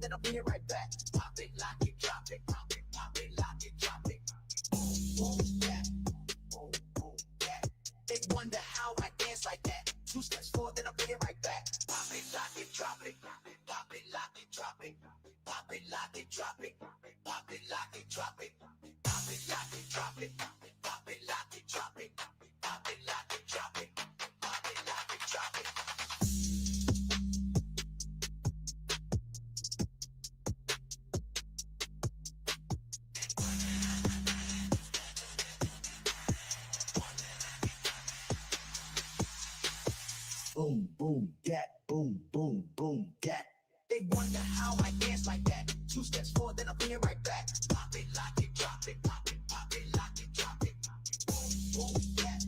then I'll bring it right back. Pop it, lock it, drop it, pop it, lock it, drop it. Boom, yeah, boom, boom, yeah. They wonder how I dance like that. 2 steps forward, then I'll bring it right back. Pop it, lock it, drop it, pop it, lock it, drop it, pop it, lock it, drop it, pop it, lock it, drop it, pop it, lock it, drop it, pop it, lock it, drop it, pop it, lock it, drop it, pop it, lock it, drop it. Boom, boom, that, boom, boom, boom, that. They wonder how I dance like that. 2 steps forward, then I'll bring it right back. Pop it, lock it, drop it, pop it, lock it, drop it. Boom, boom, that,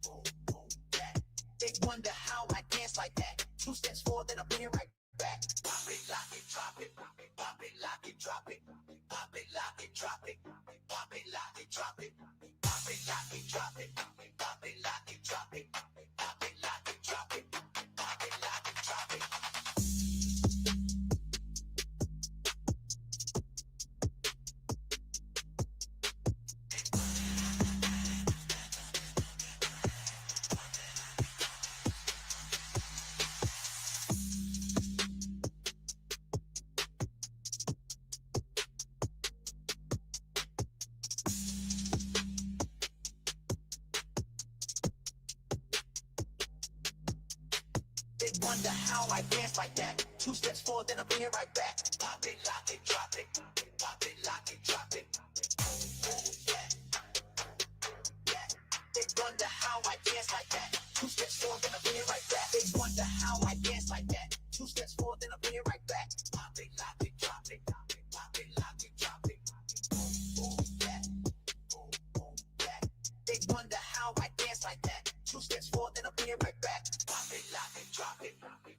boom, boom, that. They wonder how I dance like that. 2 steps forward, then I'll bring it right back. Pop it, lock it, drop it, pop it, lock it, drop it, pop it, lock it, drop it, pop it, lock it, drop it, pop it, lock it, drop it, pop it, lock it, drop it, pop it, lock it, drop it, pop it, lock it, drop it. They wonder how I dance like that. 2 steps forward, then I'll bring it right back. Pop it, lock it, drop it. Pop it, lock it, drop it. Boom, boom, yeah. Yeah. They wonder how I dance like that. 2 steps forward, then I'll bring it right back. They wonder how I dance like that. 2 steps forward, then I'll bring it right back. Pop it, lock it, drop it. Pop it, lock it, drop it. Boom, boom, yeah. Boom, boom, yeah. They wonder how I dance like that. 2 steps forward, then I'll bring it right back. Pop it, lock it, drop it.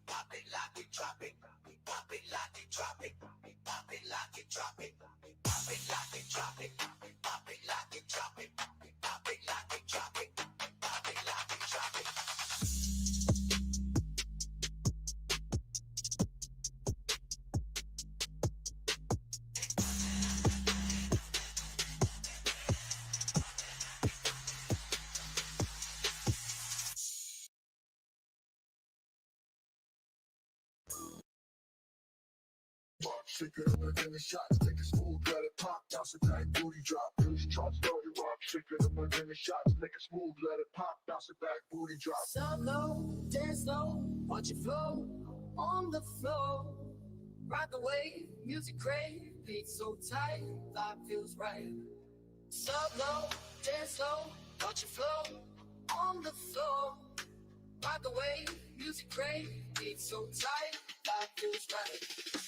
Pop it, lock it, drop it. Pop it, lock it, drop it. Pop it, lock it, drop it. Pop it, lock it, drop it. Pop it, lock it, drop it. Pop it, lock it, drop it. Pop it, lock it, drop it. Shake it up again the shots, take a smooth, let it pop, bounce it back, booty drop, bass drop, start it rock. Shake it up again the shots, make it smooth, let it pop, bounce it back, booty drop. Sub low, dance low, watch it flow on the floor. Ride the wave, music crave, beat so tight, vibe feels right. Sub low, dance low, watch it flow on the floor. Ride the wave, music crave, beat so tight, vibe feels right.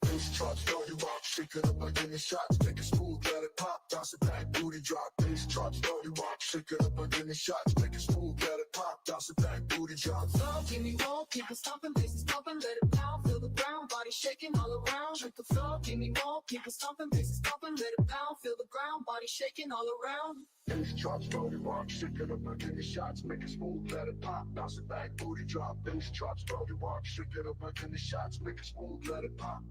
Bass drop, start it rock, shake it up again the shots, make it smooth, let it pop, bounce it back, booty drop. Bass drop, start it rock, shake it up again the shots, make it smooth, let it pop, bounce it back, booty drop. Flow, give me more, keep it stomping, bass is pumping, let it pound, feel the ground, body shaking all around. Drink the flow, give me more, keep it stomping, bass is pumping, let it pound, feel the ground, body shaking all around. Bass drop, start it rock, shake it up again the shots, make it smooth, let it pop, bounce it back, booty drop. Bass drop, start it rock, shake it up again the shots, make it smooth, let it pop.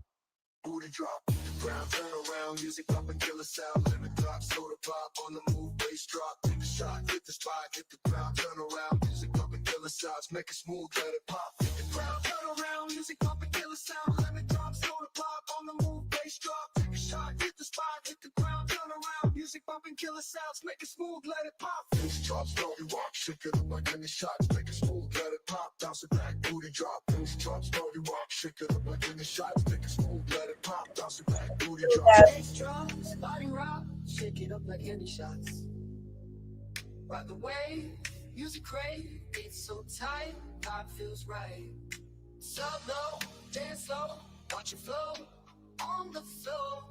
Booty drop, ground turn around, music pop and killer sound, lemon drop, soda pop, on the move, bass drop, take a shot, hit the spot, hit the ground, turn around, music pop and killer sounds, make it smooth, let it pop, hit the ground, turn around, music pop and killer sound, lemon drop, soda pop, on the move, bass drop, take a shot, hit the spot, hit the ground, turn around, music pop and killer sounds, make it smooth, let it pop. Bass drop, start it rock, shake it up like any shots, make it smooth, let it pop, bounce it back, booty drop. Bass drop, start it rock, shake it up like any shots, make it smooth, let it pop, bounce it back, booty drop. Bass drums, body rock, shake it up like any shots. Ride the wave, music crave, it's so tight, vibe feels right. Sub low, dance low, watch it flow on the floor.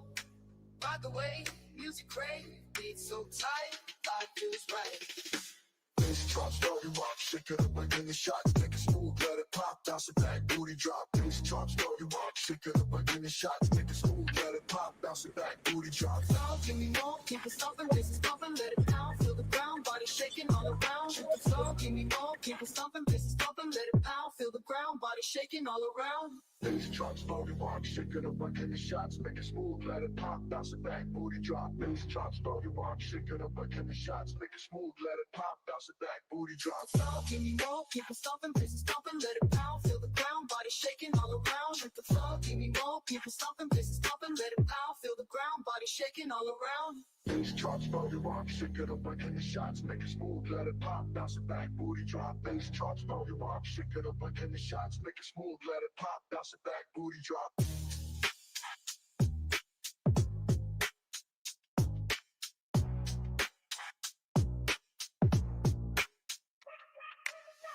Ride the wave, music crave, beat so tight, vibe feels right. Bass drop, start it rock, shake it up like any shots, make it smooth, let it pop, bounce it back, booty drop. Bass drop, start it rock, shake it up like any shots, make it smooth, let it pop, bounce it back, booty drop. Flow, give me more, keep it stomping, bass is pumping, let it pound, feel the ground, body shaking all around. Shoot the flow, give me more, keep it stomping, bass is pumping, let it pound, feel the ground, body shaking all around. Bass chops, body rock, shake it up like any shots, make it smooth, let it pop, bounce it back, booty drop. Bass chops, body rock, shake it up like any shots, make it smooth, let it pop, bounce it back, booty drop. Flow, give me more, people stomping, places stomping, let it pound, feel the ground, body shaking all around. With the flow, give me more, people stomping, places stomping, let it pound, feel the ground, body shaking all around. Bass chops, body rock, shake it up like any shots, make it smooth, let it pop, bounce it back, booty drop. Bass chops, body rock, shake it up like any shots, make it smooth, let it pop, bounce it back, booty drop.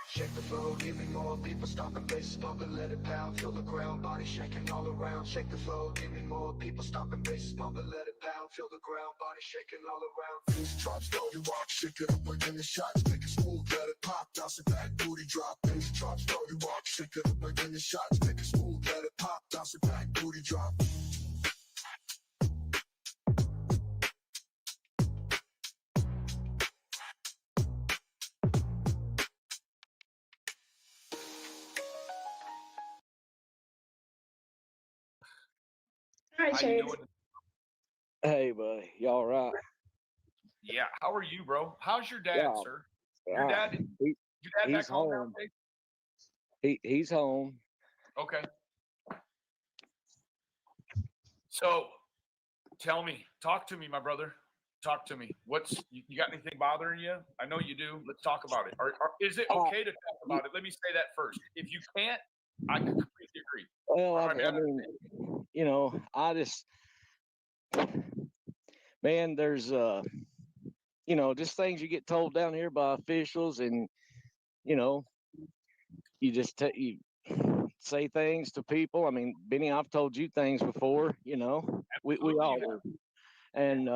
Shake the floor, give me more, people stomping, bass bumping, let it pound, feel the ground, body shaking all around. Shake the floor, give me more, people stomping, bass bumping, let it pound, feel the ground, body shaking all around. Bass chops, body rock, shake it up like any shots, make it smooth, let it pop, bounce it back, booty drop. Bass chops, body rock, shake it up like any shots, make it smooth, let it pop, bounce it back, booty drop. Hi, How you Chase. doing? Hey, buddy, you all right? Yeah. How are you, bro? How's your dad, Yeah, sir? Your yeah. dad? He, Your dad back he's home now? home. Dave? He's home. Okay. So, tell me, talk to me, my brother. Talk to me. You got anything bothering you? I know you do. Let's talk about it. Is it okay to talk about it? Let me say that first. If you can't, I completely agree. Well, All right, I man. mean, I just, man, there's, just things you get told down here by officials, and you just you say things to people. I mean, Benny, I've told you things before. We Absolutely, all you have. do, and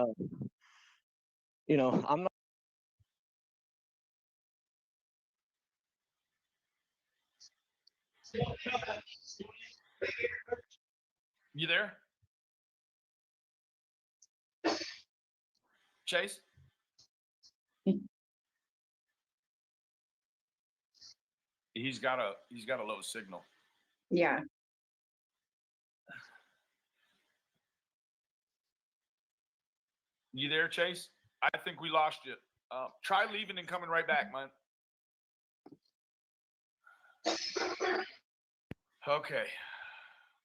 I'm not. You there? Chase? He's got a low signal. Yeah. You there, Chase? I think we lost you. Try leaving and coming right back, man. Okay.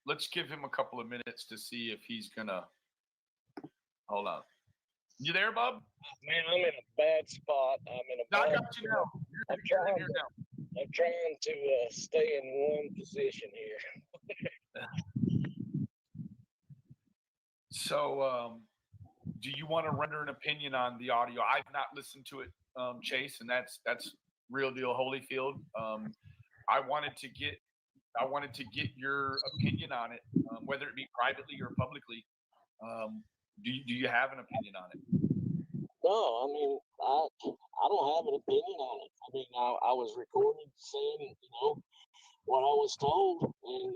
Let's give him a couple of minutes to see if he's gonna. Hold on. You there, bub? Man, I'm in a bad spot. I'm in a I bad got you now. I'm You're trying here to- now. I'm trying to stay in one position here. So, do you want to render an opinion on the audio? I've not listened to it, Chase, and that's real deal Holyfield. I wanted to get your opinion on it, whether it be privately or publicly. Do you have an opinion on it? No, I mean, I don't have an opinion on it. I mean, I was recorded saying, what I was told, and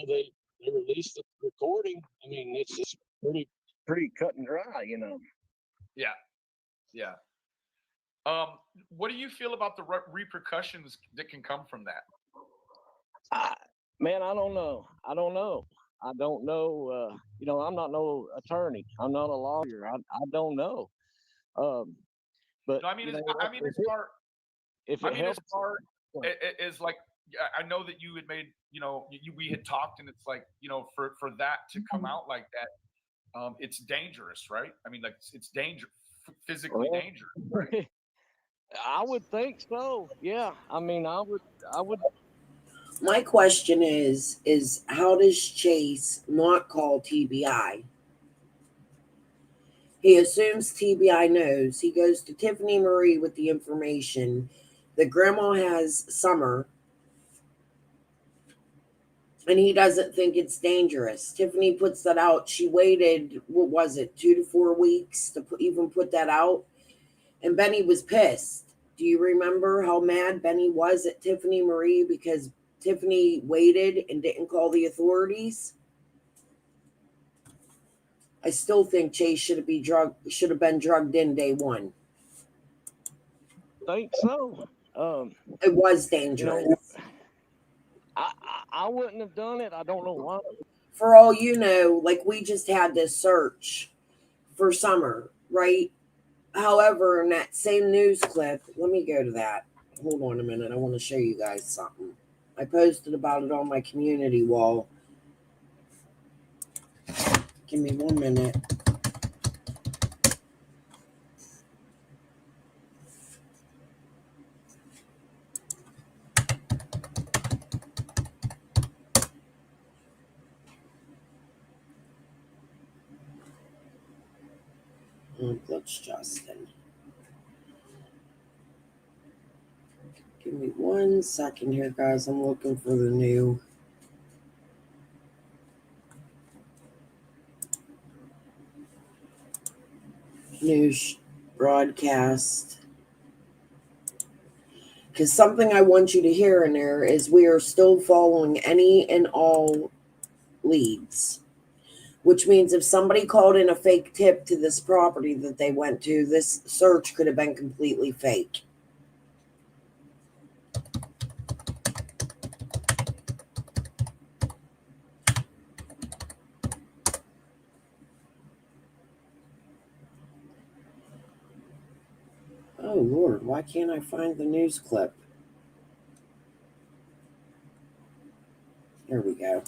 they released the recording. I mean, it's just pretty cut and dry, Yeah. What do you feel about the repercussions that can come from that? Man, I don't know. I don't know. I'm not no attorney. I'm not a lawyer. I don't know. But No, I mean, as far as like, I know that you had made, we had talked, and it's like, for that to come out like that, it's dangerous, right? I mean, like, it's physically dangerous. Right? I would think so. Yeah. I mean, I would. My question is how does Chase not call TBI? He assumes TBI knows. He goes to Tiffany Marie with the information. The grandma has Summer, and he doesn't think it's dangerous. Tiffany puts that out. She waited, what was it, 2 to 4 weeks to even put that out? And Benny was pissed. Do you remember how mad Benny was at Tiffany Marie because Tiffany waited and didn't call the authorities? I still think Chase should have been drugged in day one. Think so. It was dangerous. I wouldn't have done it. I don't know why. For all you know, like we just had this search for Summer, right? However, in that same news clip, let me go to that. Hold on a minute. I want to show you guys something. I posted about it on my community wall. Give me 1 minute. That's Justin. Give me 1 second here, guys. I'm looking for the new news broadcast. Because something I want you to hear in there is we are still following any and all leads. Which means if somebody called in a fake tip to this property that they went to, this search could have been completely fake. Oh, Lord, why can't I find the news clip? Here we go.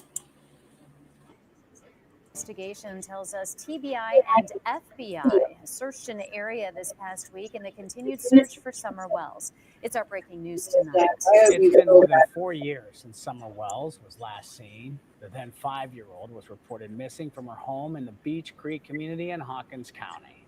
Investigation tells us TBI and FBI searched an area this past week in the continued search for Summer Wells. It's our breaking news tonight. It's been more than 4 years since Summer Wells was last seen. The then 5-year-old was reported missing from her home in the Beach Creek community in Hawkins County.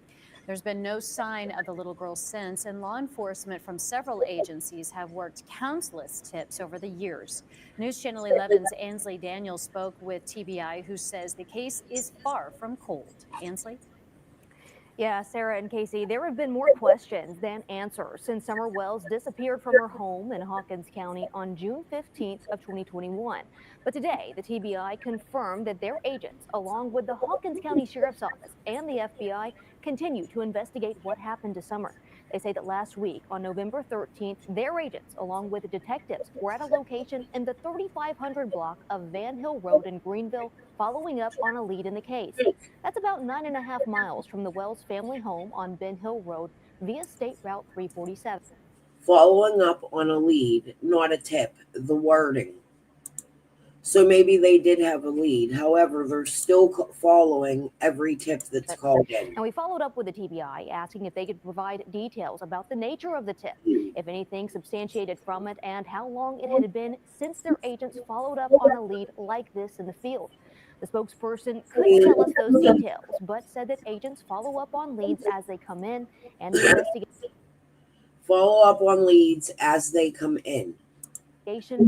There's been no sign of the little girl since, and law enforcement from several agencies have worked countless tips over the years. News Channel 11's Ansley Daniels spoke with TBI, who says the case is far from cold. Ansley? Yeah, Sarah and Casey, there have been more questions than answers since Summer Wells disappeared from her home in Hawkins County on June 15th of 2021. But today, the TBI confirmed that their agents, along with the Hawkins County Sheriff's Office and the FBI, continue to investigate what happened to Summer. They say that last week, on November 13th, their agents, along with detectives, were at a location in the 3500 block of Van Hill Road in Greenville, following up on a lead in the case. That's about 9.5 miles from the Wells family home on Ben Hill Road via State Route 347. Following up on a lead, not a tip, the wording. So maybe they did have a lead. However, they're still following every tip that's called in. And we followed up with the TBI, asking if they could provide details about the nature of the tip, if anything substantiated from it, and how long it had been since their agents followed up on a lead like this in the field. The spokesperson couldn't tell us those details, but said that agents follow up on leads as they come in, and the investigation Follow up on leads as they come in.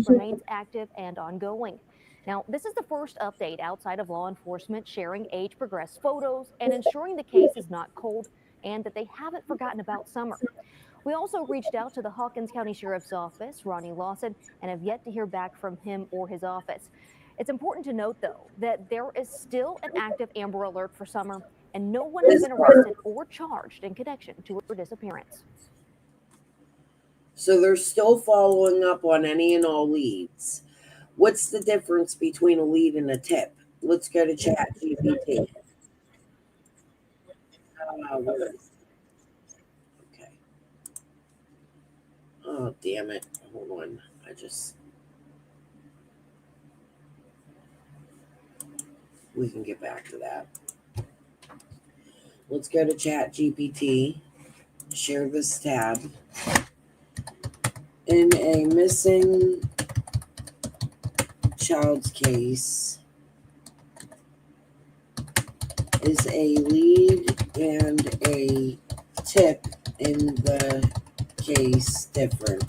Remains active and ongoing. Now, this is the first update outside of law enforcement sharing age-progressed photos and ensuring the case is not cold and that they haven't forgotten about Summer. We also reached out to the Hawkins County Sheriff's Office, Ronnie Lawson, and have yet to hear back from him or his office. It's important to note, though, that there is still an active Amber Alert for Summer, and no one has been arrested or charged in connection to her disappearance. So they're still following up on any and all leads. What's the difference between a lead and a tip? Let's go to ChatGPT. Okay. Oh, damn it. Hold on. We can get back to that. Let's go to ChatGPT. Share this tab. In a missing child's case, is a lead and a tip in the case different?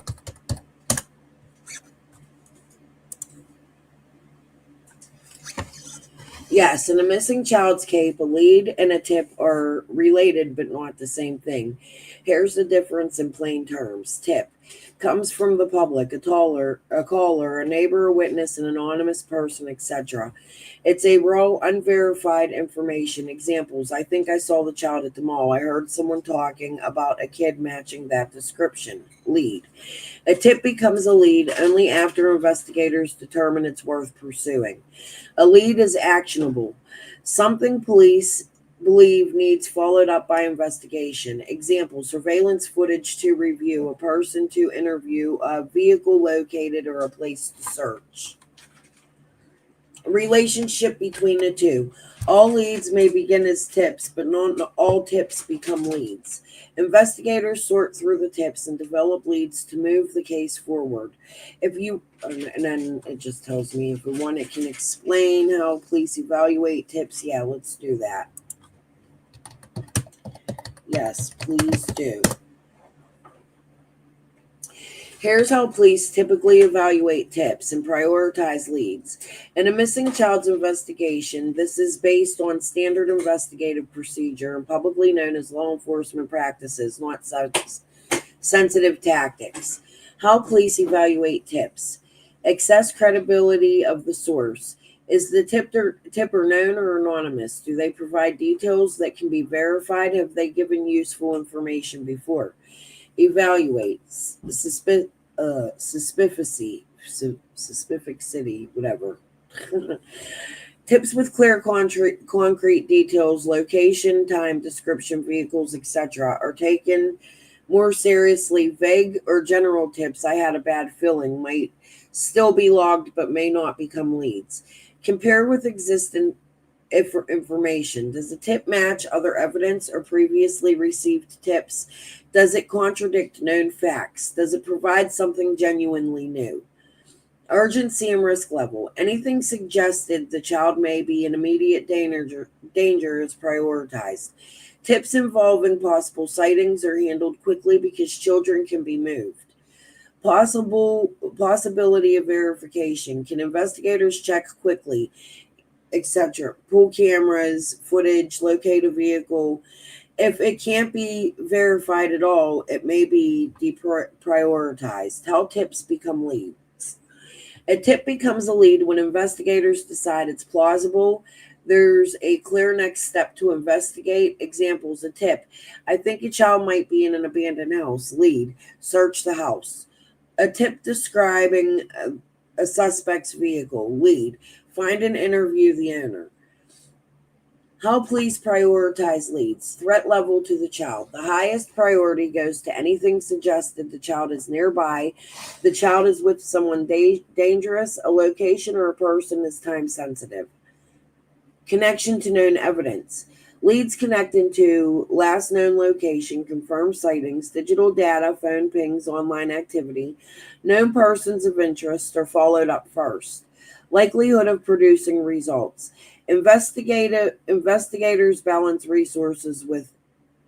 Yes, in a missing child's case, a lead and a tip are related but not the same thing. Here's the difference in plain terms. Tip comes from the public, a caller, a neighbor, a witness, an anonymous person, etc. It's a raw, unverified information. Examples: I think I saw the child at the mall. I heard someone talking about a kid matching that description. Lead. A tip becomes a lead only after investigators determine it's worth pursuing. A lead is actionable. Something police believe needs followed up by investigation. Example: surveillance footage to review, a person to interview, a vehicle located, or a place to search. Relationship between the two. All leads may begin as tips, but not all tips become leads. Investigators sort through the tips and develop leads to move the case forward. And then it just tells me if we want, it can explain how police evaluate tips. Yeah, let's do that. Yes, please do. Here's how police typically evaluate tips and prioritize leads. In a missing child's investigation, this is based on standard investigative procedure and publicly known as law enforcement practices, not sensitive tactics. How police evaluate tips. Assess credibility of the source. Is the tipper known or anonymous? Do they provide details that can be verified? Have they given useful information before? Evaluates suspicity, whatever. Tips with clear concrete details, location, time, description, vehicles, etc. are taken more seriously. Vague or general tips, I had a bad feeling, might still be logged but may not become leads. Compare with existing information. Does the tip match other evidence or previously received tips? Does it contradict known facts? Does it provide something genuinely new? Urgency and risk level. Anything suggested the child may be in immediate danger is prioritized. Tips involving possible sightings are handled quickly because children can be moved. Possibility of verification. Can investigators check quickly, etc.? Pull cameras, footage, locate a vehicle. If it can't be verified at all, it may be deprioritized. How tips become leads. A tip becomes a lead when investigators decide it's plausible. There's a clear next step to investigate. Examples: a tip: I think a child might be in an abandoned house. Lead: search the house. A tip describing a suspect's vehicle. Lead: find and interview the owner. How police prioritize leads. Threat level to the child. The highest priority goes to anything suggested the child is nearby, the child is with someone dangerous, a location or a person is time sensitive. Connection to known evidence. Leads connecting to last known location, confirmed sightings, digital data, phone pings, online activity, known persons of interest are followed up first. Likelihood of producing results. Investigators balance resources with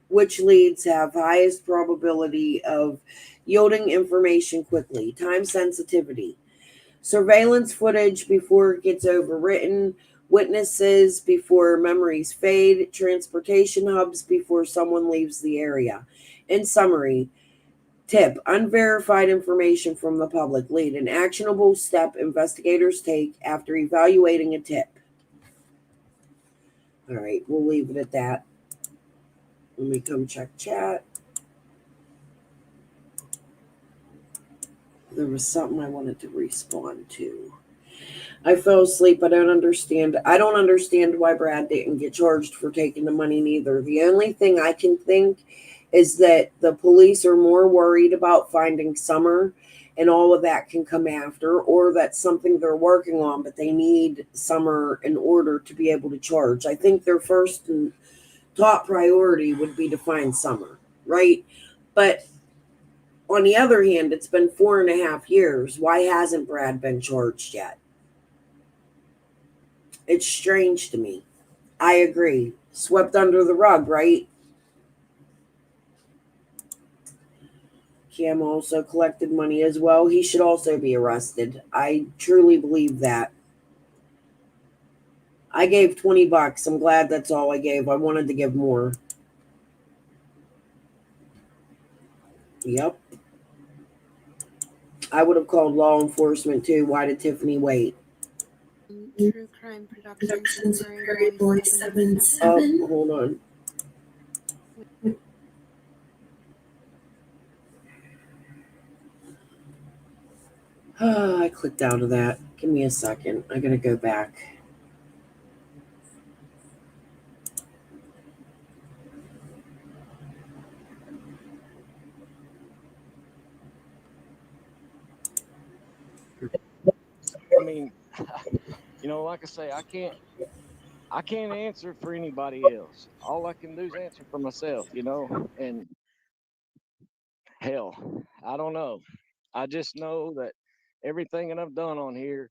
which leads have highest probability of yielding information quickly. Time sensitivity. Surveillance footage before it gets overwritten. Witnesses before memories fade. Transportation hubs before someone leaves the area. In summary, tip: unverified information from the public. Lead: an actionable step investigators take after evaluating a tip. All right, we'll leave it at that. Let me come check chat. There was something I wanted to respond to. I fell asleep. I don't understand why Brad didn't get charged for taking the money neither. The only thing I can think is that the police are more worried about finding Summer and all of that can come after, or that's something they're working on, but they need Summer in order to be able to charge. I think their first and top priority would be to find Summer, right? But on the other hand, it's been 4.5 years. Why hasn't Brad been charged yet? It's strange to me. I agree. Swept under the rug, right? Cam also collected money as well. He should also be arrested. I truly believe that. I gave $20. I'm glad that's all I gave. I wanted to give more. Yep. I would have called law enforcement too. Why did Tiffany wait? True Crime Productions Inquiry 477. Oh, hold on. I clicked out of that. Give me a second. I gotta go back. I mean, you know, like I say, I can't answer for anybody else. All I can do is answer for myself, you know, and hell, I don't know. I just know that everything that I've done on here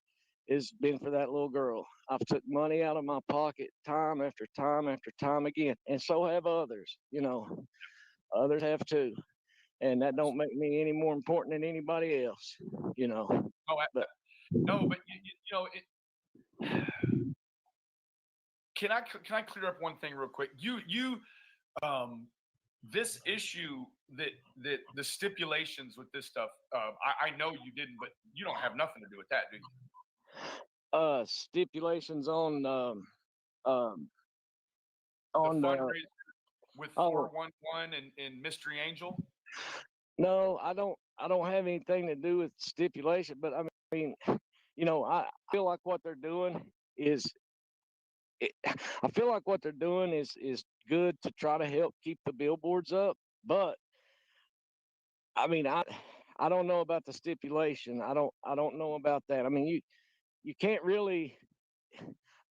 has been for that little girl. I've took money out of my pocket time after time after time again, and so have others, you know. Others have too. And that don't make me any more important than anybody else, you know. Oh, But no, but you know, can I clear up one thing real quick? This issue that the stipulations with this stuff, I know you didn't, but you don't have nothing to do with that, do you? Stipulations on The on fundraiser with oh 411 and Mystery Angel. no, I don't have anything to do with stipulation, but I mean, you know, I feel like what they're doing is I feel like what they're doing is good to try to help keep the billboards up, but I mean, I don't know about the stipulation. I don't know about that. I mean, you can't really.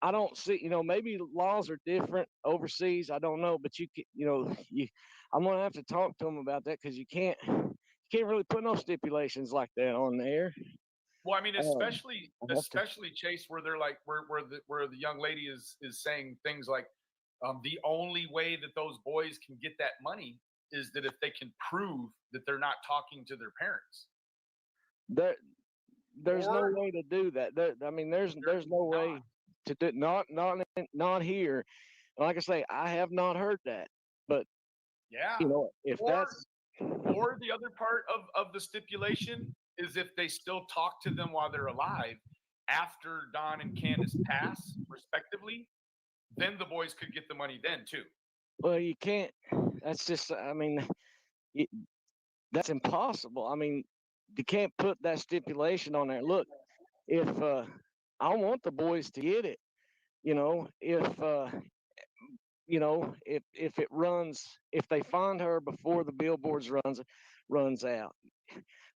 I don't see. You know, maybe laws are different overseas. I don't know, but you know, I'm gonna have to talk to them about that because you can't really put no stipulations like that on there. Well, I mean, I have to. especially Chase, where they're like, where the young lady is saying things like, the only way that those boys can get that money is that if they can prove that they're not talking to their parents. There's no Or way to do that. I mean, there's no not. way to do not here. Like I say, I have not heard that. But Yeah. you know, if Or that's or the other part of the stipulation is if they still talk to them while they're alive after Don and Candace pass, respectively, then the boys could get the money then too. well, you can't. That's just. I mean, y that's impossible. I mean, you can't put that stipulation on there. Look, if I want the boys to get it, you know, if you know, if it runs, if they find her before the billboards runs out.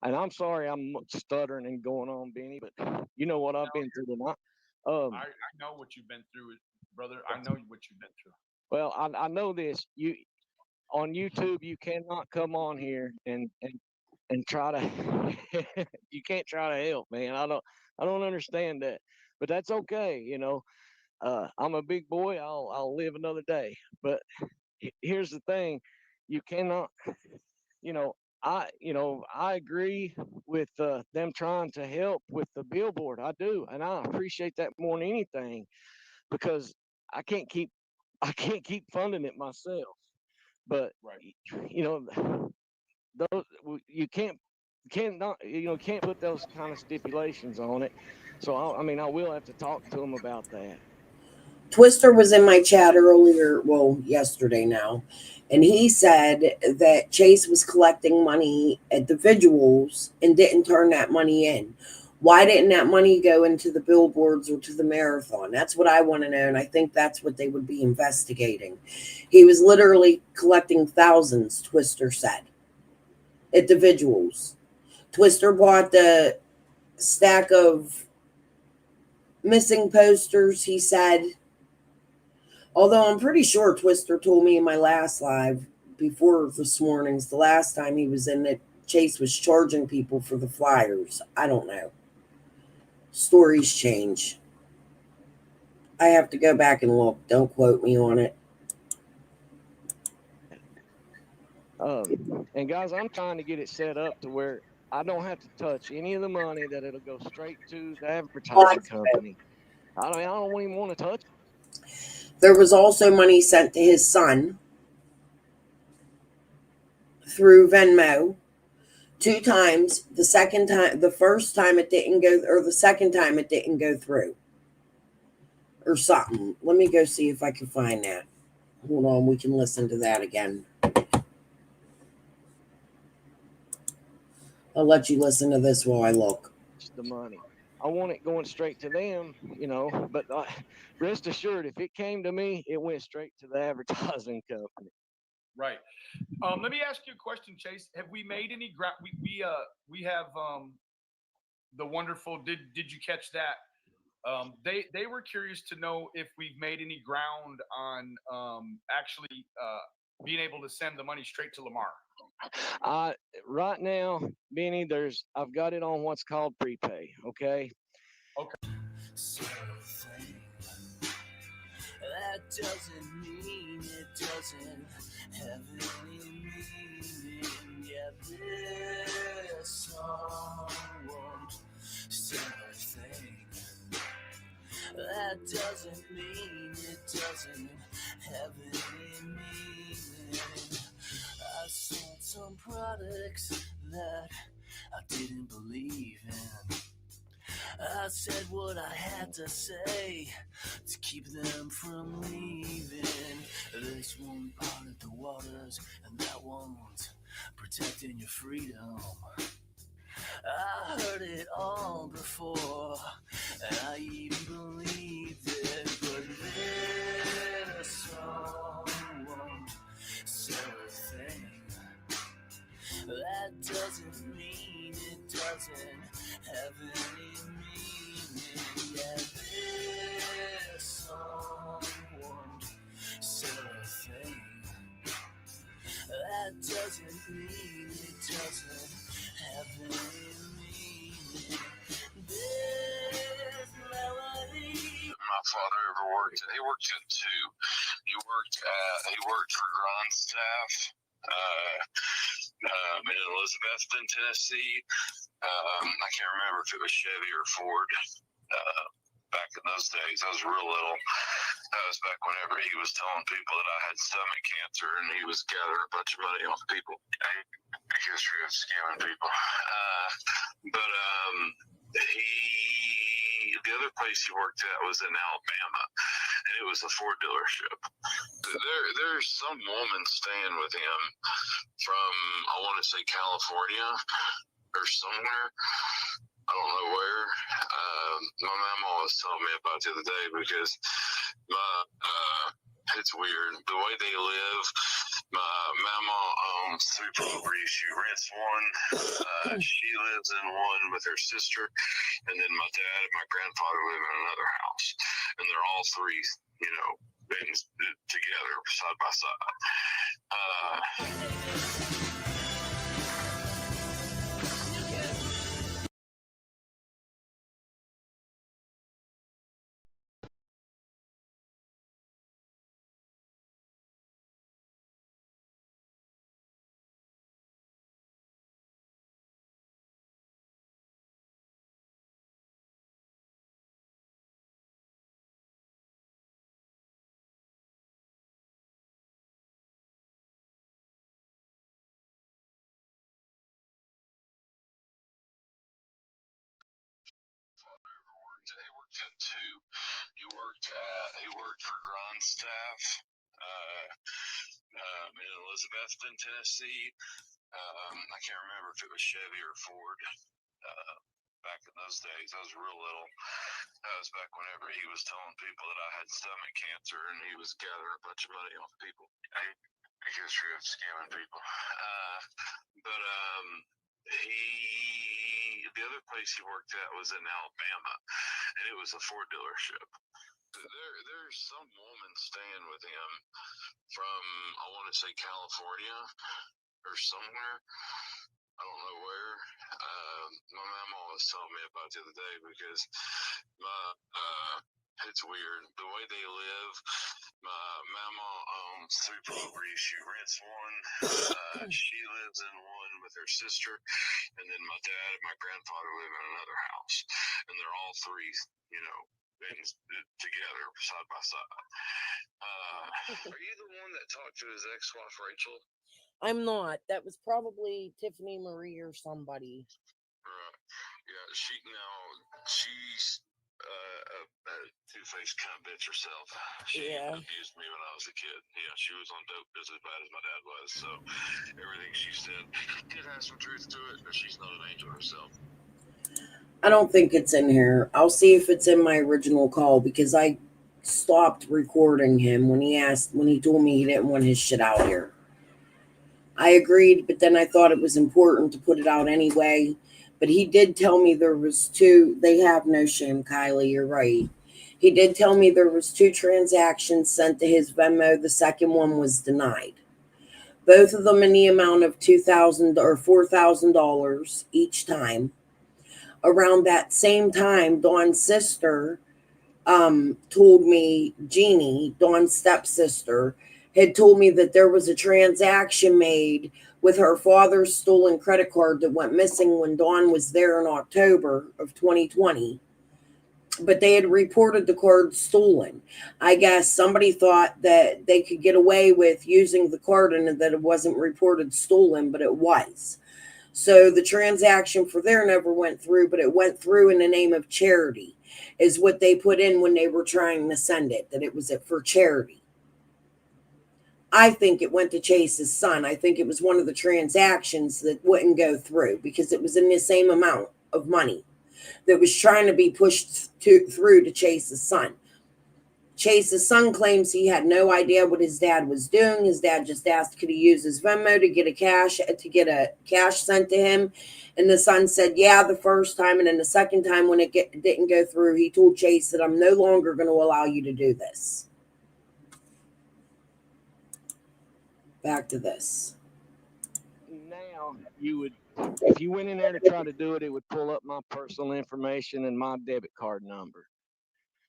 And I'm sorry, I'm stuttering and going on, Benny, but you know what I've No, been through tonight. I know what you've been through, brother. I know what you've been through. Well, I know this. You on YouTube, you cannot come on here and try to. You can't try to help, man. I don't understand that, but that's okay. You know, I'm a big boy. I'll live another day. But here's the thing: you cannot. You know, I agree with them trying to help with the billboard. I do, and I appreciate that more than anything because I can't keep I can't keep funding it myself. But Right. you know, those you can't not can't put those kind of stipulations on it. So I mean, I will have to talk to them about that. Twister was in my chat earlier, well, yesterday now, and he said that Chase was collecting money at individuals and didn't turn that money in. Why didn't that money go into the billboards or to the marathon? That's what I want to know, and I think that's what they would be investigating. He was literally collecting thousands, Twister said, individuals. Twister bought the stack of missing posters, he said. Although I'm pretty sure Twister told me in my last live before this morning's, the last time he was in it, Chase was charging people for the flyers. I don't know. Stories change. I have to go back and look. Don't quote me on it. And guys, I'm trying to get it set up to where I don't have to touch any of the money; that it'll go straight to the advertising company. I don't even want to touch it. There was also money sent to his son through Venmo 2 times. The first time it didn't go, or the second time it didn't go through, or something. Let me go see if I can find that. Hold on, we can listen to that again. I'll let you listen to this while I look. The money. I want it going straight to them, but rest assured, if it came to me, it went straight to the advertising company. Right. Let me ask you a question, Chase. Have we made any ground? We have the wonderful. Did you catch that? They were curious to know if we've made any ground on actually being able to send the money straight to Lamar. Right now, Benny, I've got it on what's called prepay. Okay. Okay. That doesn't mean it doesn't have any meaning. Yeah, this song won't say a thing. That doesn't mean it doesn't have any meaning. I sold some products that I didn't believe in. I said what I had to say to keep them from leaving. This one parted the waters, and that one's protecting your freedom. I heard it all before, and I even believed it. But this song won't sell a thing. That doesn't mean it doesn't have any meaning. Yeah, this song won't sell a thing. That doesn't mean it doesn't have any meaning. This melody. My father ever worked. He worked at 2. He worked for Grindstaff in Elizabethton, Tennessee. I can't remember if it was Chevy or Ford. Back in those days, I was real little. That was back whenever he was telling people that I had stomach cancer, and he was gathering a bunch of money off people. A history of scamming people. The other place he worked at was in Alabama, and it was a Ford dealership. There's some woman staying with him from, I want to say, California or somewhere. I don't know where. My mama was telling me about the other day because it's weird. The way they live, my mama owns 3 properties. She rents one. She lives in one with her sister. And then my dad and my grandfather live in another house. And they're all 3, together, side by side. He worked at 2. He worked for Grindstaff in Elizabethton, Tennessee. I can't remember if it was Chevy or Ford. Back in those days, I was real little. That was back whenever he was telling people that I had stomach cancer, and he was gathering a bunch of money off people. A history of scamming people. The other place he worked at was in Alabama, and it was a Ford dealership. There's some woman staying with him from, I want to say, California or somewhere. I don't know where. My mama was telling me about the other day because it's weird. The way they live, my mama owns 3 properties. She rents one. She lives in one with her sister. And then my dad and my grandfather live in another house. And they're all 3, together, side by side. Are you the one that talked to his ex-wife, Rachel? I'm not. That was probably Tiffany Marie or somebody. Right. Yeah, she's a two-faced kind of bitch herself. She Yeah. abused me when I was a kid. Yeah, she was on dope just as bad as my dad was. So everything she said did have some truth to it, but she's not an angel herself. I don't think it's in here. I'll see if it's in my original call because I stopped recording him when he told me he didn't want his shit out here. I agreed, but then I thought it was important to put it out anyway. But he did tell me there was two. They have no shame, Kylie. You're right. He did tell me there was two transactions sent to his Venmo. The second one was denied. Both of them in the amount of $2,000 or $4,000 each time. Around that same time, Dawn's sister told me, Jeannie, Dawn's stepsister, had told me that there was a transaction made with her father's stolen credit card that went missing when Dawn was there in October of 2020. But they had reported the card stolen. I guess somebody thought that they could get away with using the card and that it wasn't reported stolen, but it was. So the transaction for there never went through, but it went through in the name of charity, is what they put in when they were trying to send it, that it was for charity. I think it went to Chase's son. I think it was one of the transactions that wouldn't go through because it was in the same amount of money that was trying to be pushed through to Chase's son. Chase's son claims he had no idea what his dad was doing. His dad just asked, could he use his Venmo to get a cash sent to him? And the son said, yeah, the first time. And then the second time when it didn't go through, he told Chase that I'm no longer going to allow you to do this. Back to this. Now you would, if you went in there to try to do it, it would pull up my personal information and my debit card number.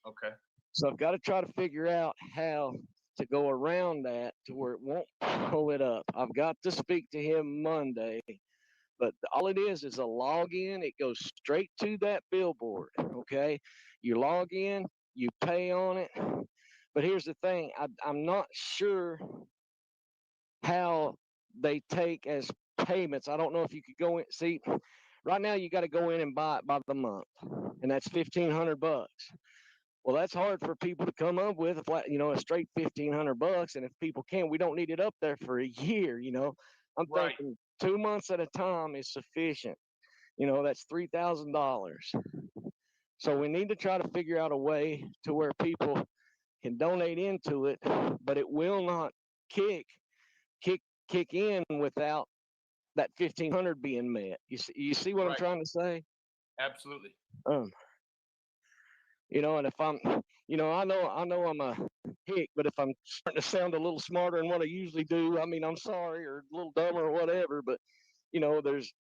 Okay. So I've got to try to figure out how to go around that to where it won't pull it up. I've got to speak to him Monday, but all it is a login. It goes straight to that billboard. Okay. You log in, you pay on it. But here's the thing. I'm not sure how they take as payments. I don't know if you could go in. See, right now you got to go in and buy it by the month, and that's $1,500. Well, that's hard for people to come up with, a straight $1,500. And if people can, we don't need it up there for a year. I'm Right. thinking 2 months at a time is sufficient. That's $3,000. So we need to try to figure out a way to where people can donate into it, but it will not kick in without that 1,500 being met. You see what I'm Right. trying to say? Absolutely. And if I'm, I know I'm a hick, but if I'm starting to sound a little smarter than what I usually do, I mean, I'm sorry, or a little dumber or whatever, but there's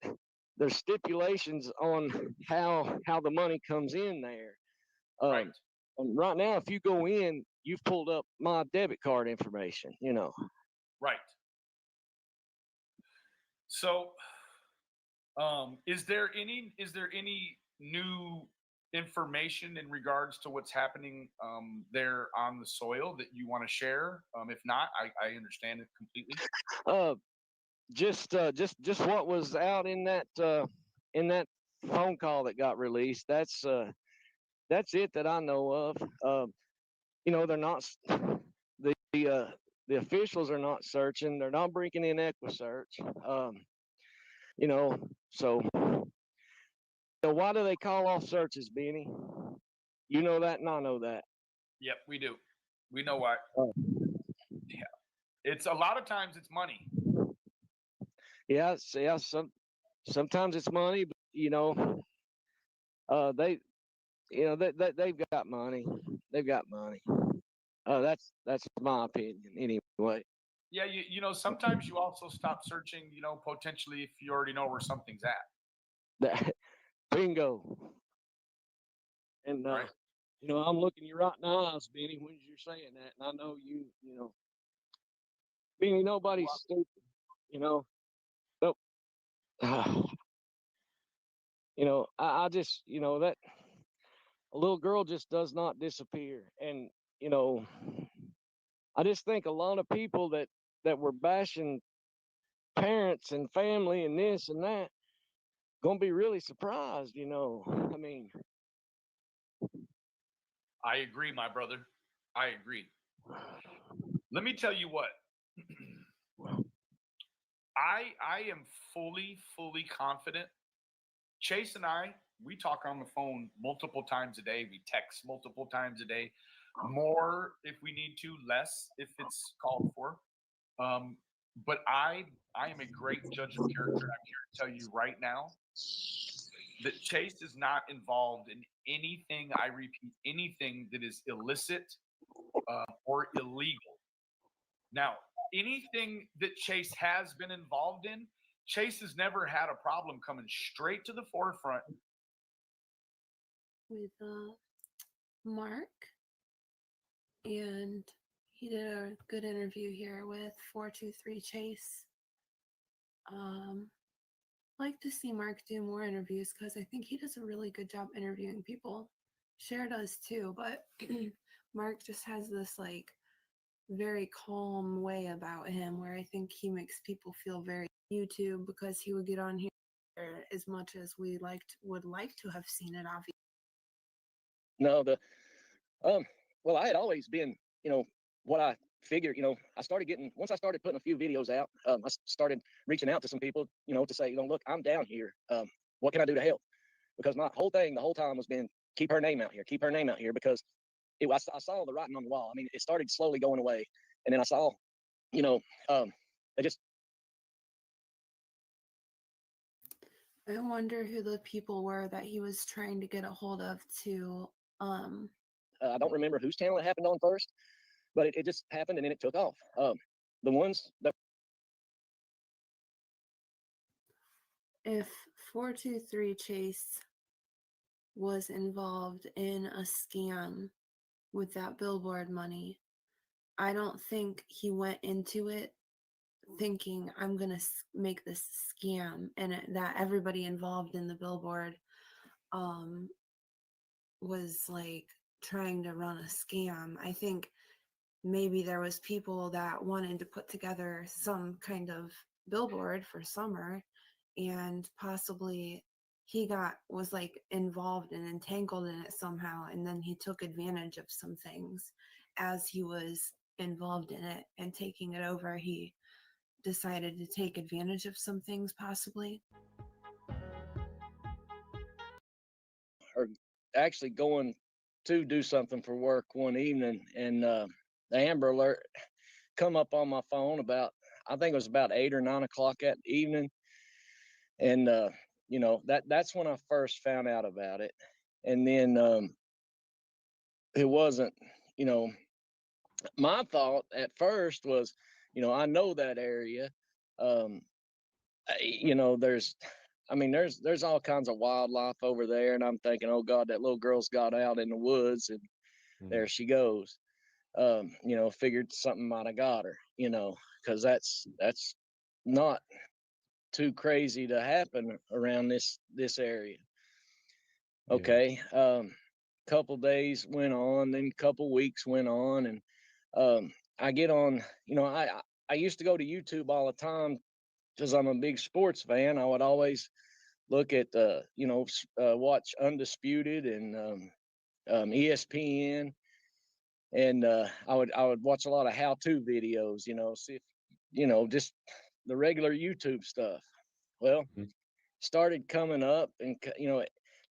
stipulations on how the money comes in there. Right. And right now, if you go in, you've pulled up my debit card information, Right. So, is there any new information in regards to what's happening there on the soil that you want to share? If not, I understand it completely. Just what was out in that phone call that got released. That's it that I know of. They're not the officials are not searching. They're not bringing in EquiSearch. So why do they call off searches, Benny? You know that, and I know that. Yep, we do. We know why. Yeah, it's a lot of times it's money. Yeah. Sometimes it's money, but they've got money. They've got money. That's my opinion, anyway. Yeah, sometimes you also stop searching, potentially if you already know where something's at. Bingo. And Right. I'm looking you right in the eyes, Benny, when you're saying that, and I know Benny, nobody's stupid, Nope. I just, that a little girl just does not disappear, and I just think a lot of people that were bashing parents and family and this and that gonna be really surprised, I mean, I agree, my brother. I agree. Let me tell you what. I am fully confident. Chase and I, we talk on the phone multiple times a day. We text multiple times a day, more if we need to, less if it's called for. But I am a great judge of character. I'm here to tell you right now that Chase is not involved in anything. I repeat, anything that is illicit or illegal. Now, anything that Chase has been involved in, Chase has never had a problem coming straight to the forefront. With Mark, and he did a good interview here with 423 Chase. Like to see Mark do more interviews because I think he does a really good job interviewing people. Cher does too, but Mark just has this like very calm way about him where I think he makes people feel very YouTube, because he would get on here as much as we would like to have seen it, obviously. No, well, I had always been, what I figured, I started getting, once I started putting a few videos out, I started reaching out to some people, to say, look, I'm down here. What can I do to help? Because my whole thing the whole time was been keep her name out here, because I saw the writing on the wall. I mean, it started slowly going away. And then I saw, they just. I wonder who the people were that he was trying to get a hold of to. I don't remember whose channel it happened on first, but it just happened and then it took off. The ones that. If 423 Chase was involved in a scam with that billboard money, I don't think he went into it thinking I'm going to make this scam, and that everybody involved in the billboard was like trying to run a scam. I think maybe there was people that wanted to put together some kind of billboard for summer, and possibly he was like involved and entangled in it somehow, and then he took advantage of some things as he was involved in it and taking it over. He decided to take advantage of some things, possibly. Or actually going to do something for work one evening, and the Amber Alert come up on my phone about, I think it was about 8 or 9 o'clock that evening. And, that's when I first found out about it. And then it wasn't, my thought at first was, I know that area. There's all kinds of wildlife over there. And I'm thinking, oh God, that little girl's got out in the woods and there she goes. Figured something might have got her, because that's not too crazy to happen around this area. Okay. Couple days went on, then couple weeks went on, and I get on, I used to go to YouTube all the time because I'm a big sports fan. I would always look at watch Undisputed and ESPN, and I would watch a lot of how-to videos, see if, just the regular YouTube stuff. Well, started coming up, and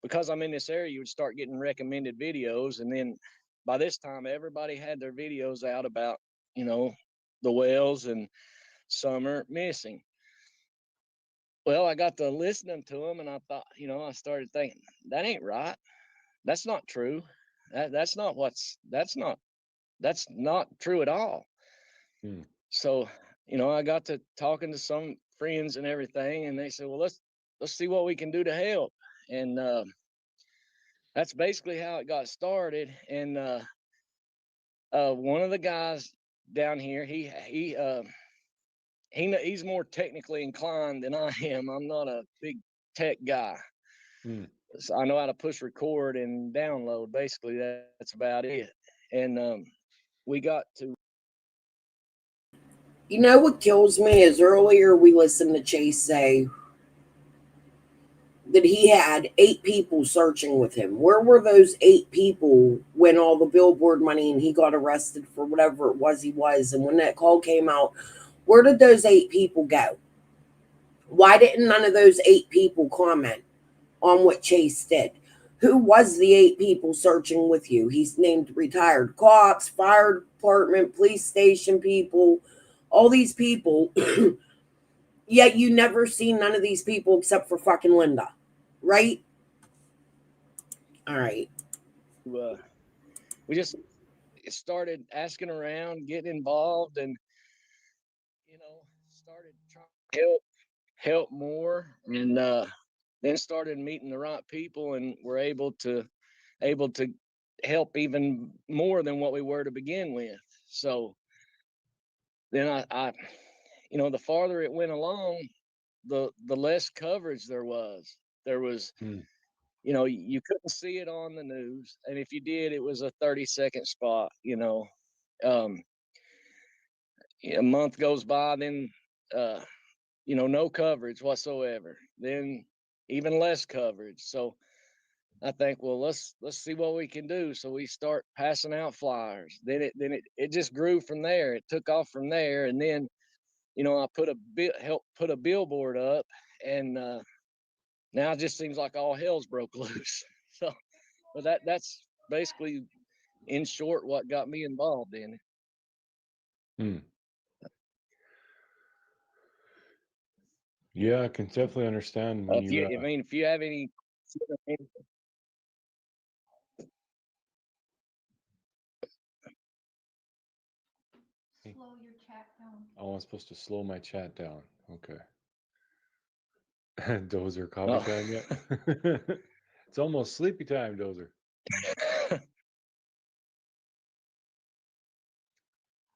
because I'm in this area, you would start getting recommended videos, and then by this time everybody had their videos out about the whales and summer missing. Well, I got to listening to them, and I thought, I started thinking, that ain't right. That's not true. That's not true at all. So, I got to talking to some friends and everything, and they said, well, let's see what we can do to help. And that's basically how it got started. And one of the guys down here, he's more technically inclined than I am. I'm not a big tech guy. So I know how to push record and download. Basically, that's about it. And we got to. You know what kills me is earlier we listened to Chase say that he had 8 people searching with him. Where were those 8 people when all the billboard money and he got arrested for whatever it was he was? And when that call came out, where did those 8 people go? Why didn't none of those 8 people comment on what Chase did? Who was the 8 people searching with you? He's named retired cops, fire department, police station people, all these people. Yet you never see none of these people except for fucking Linda, right? All right. We just started asking around, getting involved, and started trying to help more, and then started meeting the right people, and were able to help even more than what we were to begin with. So then I the farther it went along, the less coverage there was. You couldn't see it on the news, and if you did, it was a 30-second spot. A month goes by, then no coverage whatsoever. Then even less coverage. So I think, well, let's see what we can do. So we start passing out flyers. Then it just grew from there. It took off from there, and then I helped put a billboard up, and now it just seems like all hell's broke loose. So, but that's basically, in short, what got me involved in it. Hmm. Yeah, I can definitely understand when If you have any. Slow your chat down. Oh, I'm supposed to slow my chat down. Okay. Dozer, coffee time yet? It's almost sleepy time, Dozer.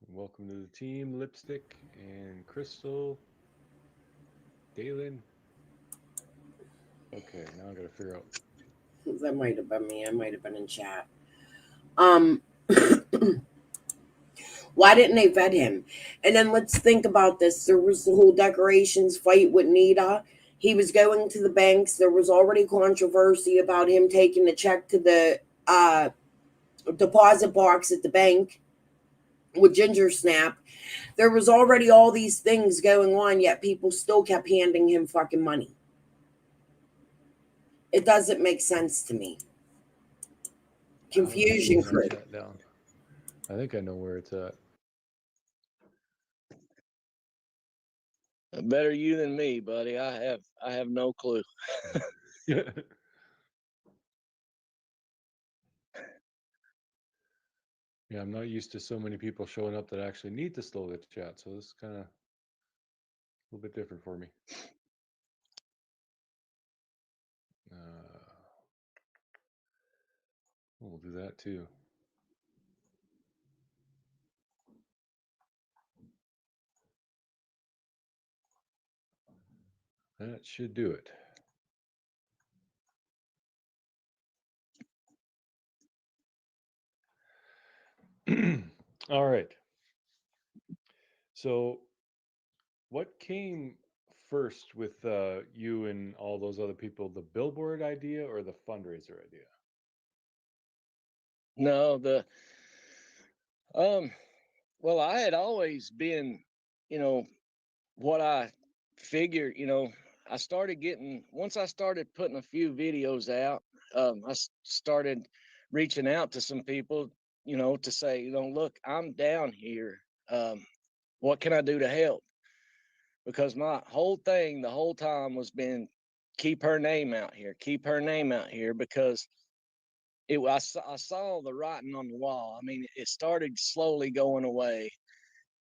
Welcome to the team, Lipstick and Crystal, Dalen. Okay, now I gotta figure out. That might have been me. I might have been in chat. Why didn't they vet him? And then let's think about this. There was the whole decorations fight with Nita. He was going to the banks. There was already controversy about him taking the check to the deposit box at the bank with Ginger Snap. There was already all these things going on, yet people still kept handing him fucking money. It doesn't make sense to me. Confusion crew. Down. I think I know where it's at. Better you than me, buddy. I have no clue. Yeah, I'm not used to so many people showing up that actually need to slow the chat, so this is kind of a little bit different for me. We'll do that too. That should do it. All right. So what came first with you and all those other people, the billboard idea or the fundraiser idea? No, well, I had always been, what I figured, I started getting, once I started putting a few videos out, I started reaching out to some people, to say, look, I'm down here. What can I do to help? Because my whole thing the whole time was been keep her name out here, because I saw the writing on the wall. I mean, it started slowly going away.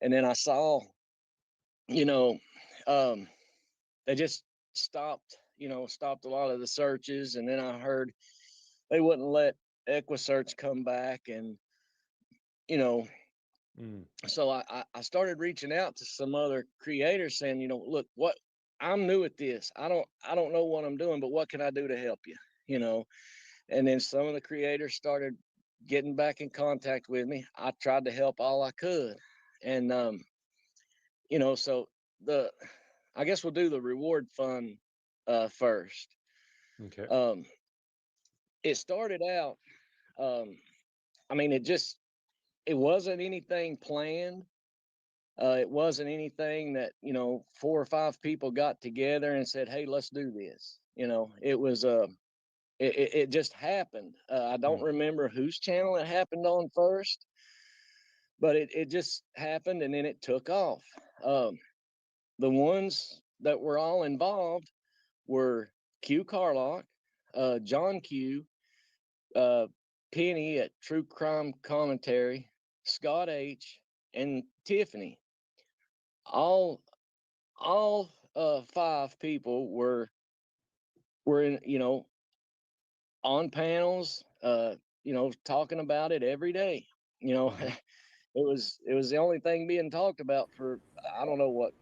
And then I saw, they just stopped a lot of the searches. And then I heard they wouldn't let EquiSearch come back. And, so I started reaching out to some other creators saying, look, what I'm new at this. I don't know what I'm doing, but what can I do to help you? And then some of the creators started getting back in contact with me. I tried to help all I could. And So I guess we'll do the reward fund first. Okay. It started out, I mean, it wasn't anything planned. It wasn't anything that, 4 or 5 people got together and said, hey, let's do this. It was, it just happened. I don't remember whose channel it happened on first, but it just happened and then it took off. The ones that were all involved were Q Carlock, John Q, Penny at True Crime Commentary, Scott H, and Tiffany. All 5 people were in, on panels, talking about it every day. It was the only thing being talked about for, I don't know what,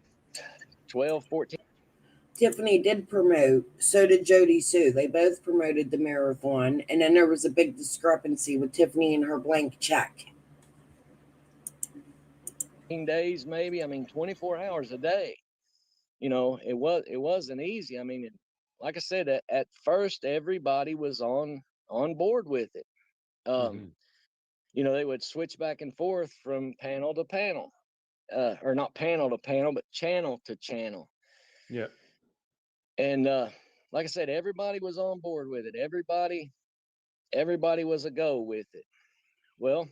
12, 14. Tiffany did promote, so did Jody Sue. They both promoted the marathon, and then there was a big discrepancy with Tiffany and her blank check. Days, maybe. I mean, 24 hours a day. It wasn't easy. I mean, like I said, at first everybody was on board with it. They would switch back and forth from panel to panel, or not panel to panel, but channel to channel. Yeah. And like I said, everybody was on board with it. Everybody was a go with it. Well,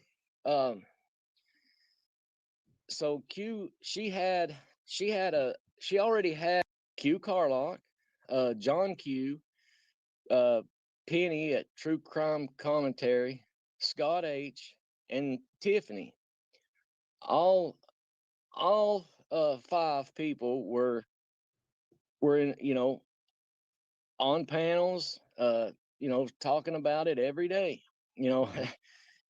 so Q, she already had Q Carlock, John Q, Penny at True Crime Commentary, Scott H, and Tiffany. All 5 people were in, on panels, talking about it every day. It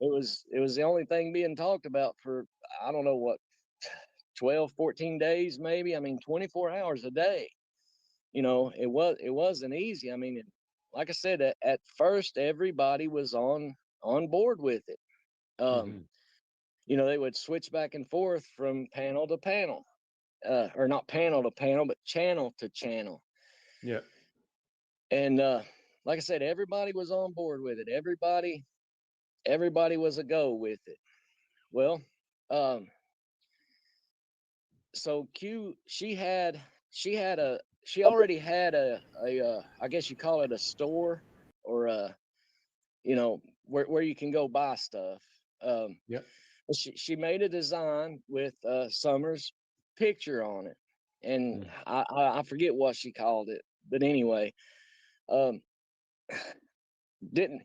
was the only thing being talked about for, I don't know what, 12, 14 days, maybe. I mean, 24 hours a day. It wasn't easy. I mean, like I said, at first everybody was on board with it. They would switch back and forth from panel to panel, or not panel to panel, but channel to channel. Yeah. And like I said, everybody was on board with it. Everybody was a go with it. Well, so Q, she already had a I guess you call it a store, or where you can go buy stuff. Yeah. She made a design with Summer's picture on it, and I forget what she called it, but anyway, didn't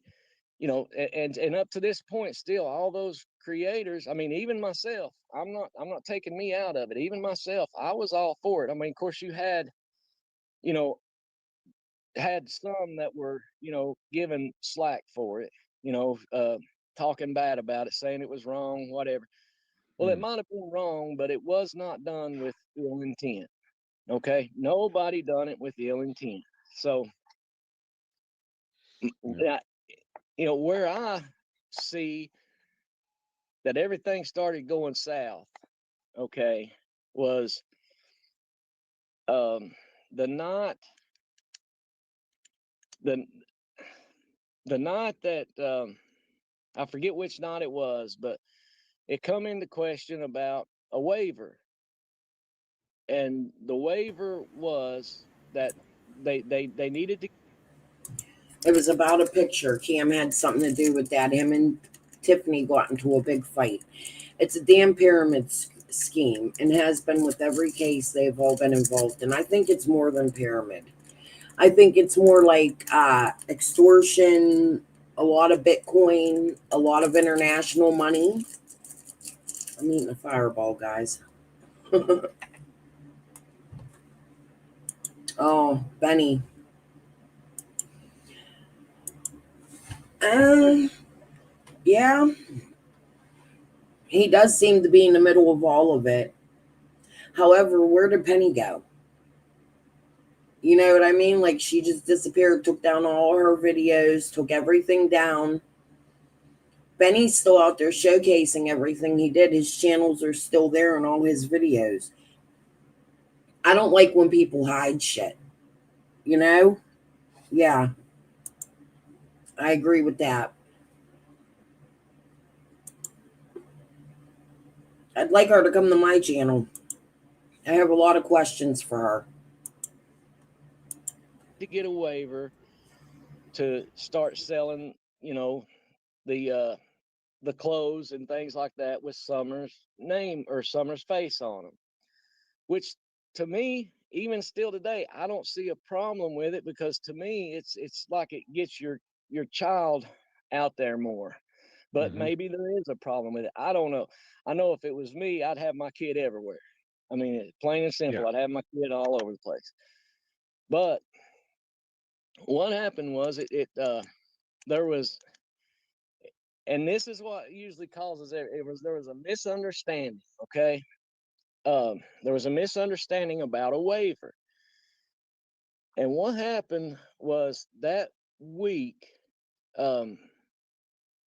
and up to this point, still all those creators, I mean, even myself, I'm not taking me out of it. Even myself, I was all for it. I mean, of course, you had some that were given slack for it, talking bad about it, saying it was wrong, whatever. Well, it might have been wrong, but it was not done with ill intent. Okay, nobody done it with ill intent. So where I see that everything started going south, okay, was the night that I forget which night it was, but it come into question about a waiver. And the waiver was that they needed to. It was about a picture. Cam had something to do with that. Him and Tiffany got into a big fight. It's a damn pyramid scheme and has been with every case they've all been involved in. I think it's more than pyramid. I think it's more like extortion, a lot of Bitcoin, a lot of international money. I'm eating a Fireball, guys. Oh, Benny. Yeah. He does seem to be in the middle of all of it. However, where did Penny go? You know what I mean? Like, she just disappeared, took down all her videos, took everything down. Benny's still out there showcasing everything he did. His channels are still there and all his videos. I don't like when people hide shit. You know? Yeah, I agree with that. I'd like her to come to my channel. I have a lot of questions for her. To get a waiver to start selling, the clothes and things like that with Summer's name or Summer's face on them, which to me, even still today, I don't see a problem with it, because to me, it's like it gets your child out there more. But maybe there is a problem with it. I don't know. I know if it was me, I'd have my kid everywhere. I mean, plain and simple, Yeah. I'd have my kid all over the place. But what happened was there was, and this is what usually causes there was a misunderstanding. Okay. There was a misunderstanding about a waiver. And what happened was that week,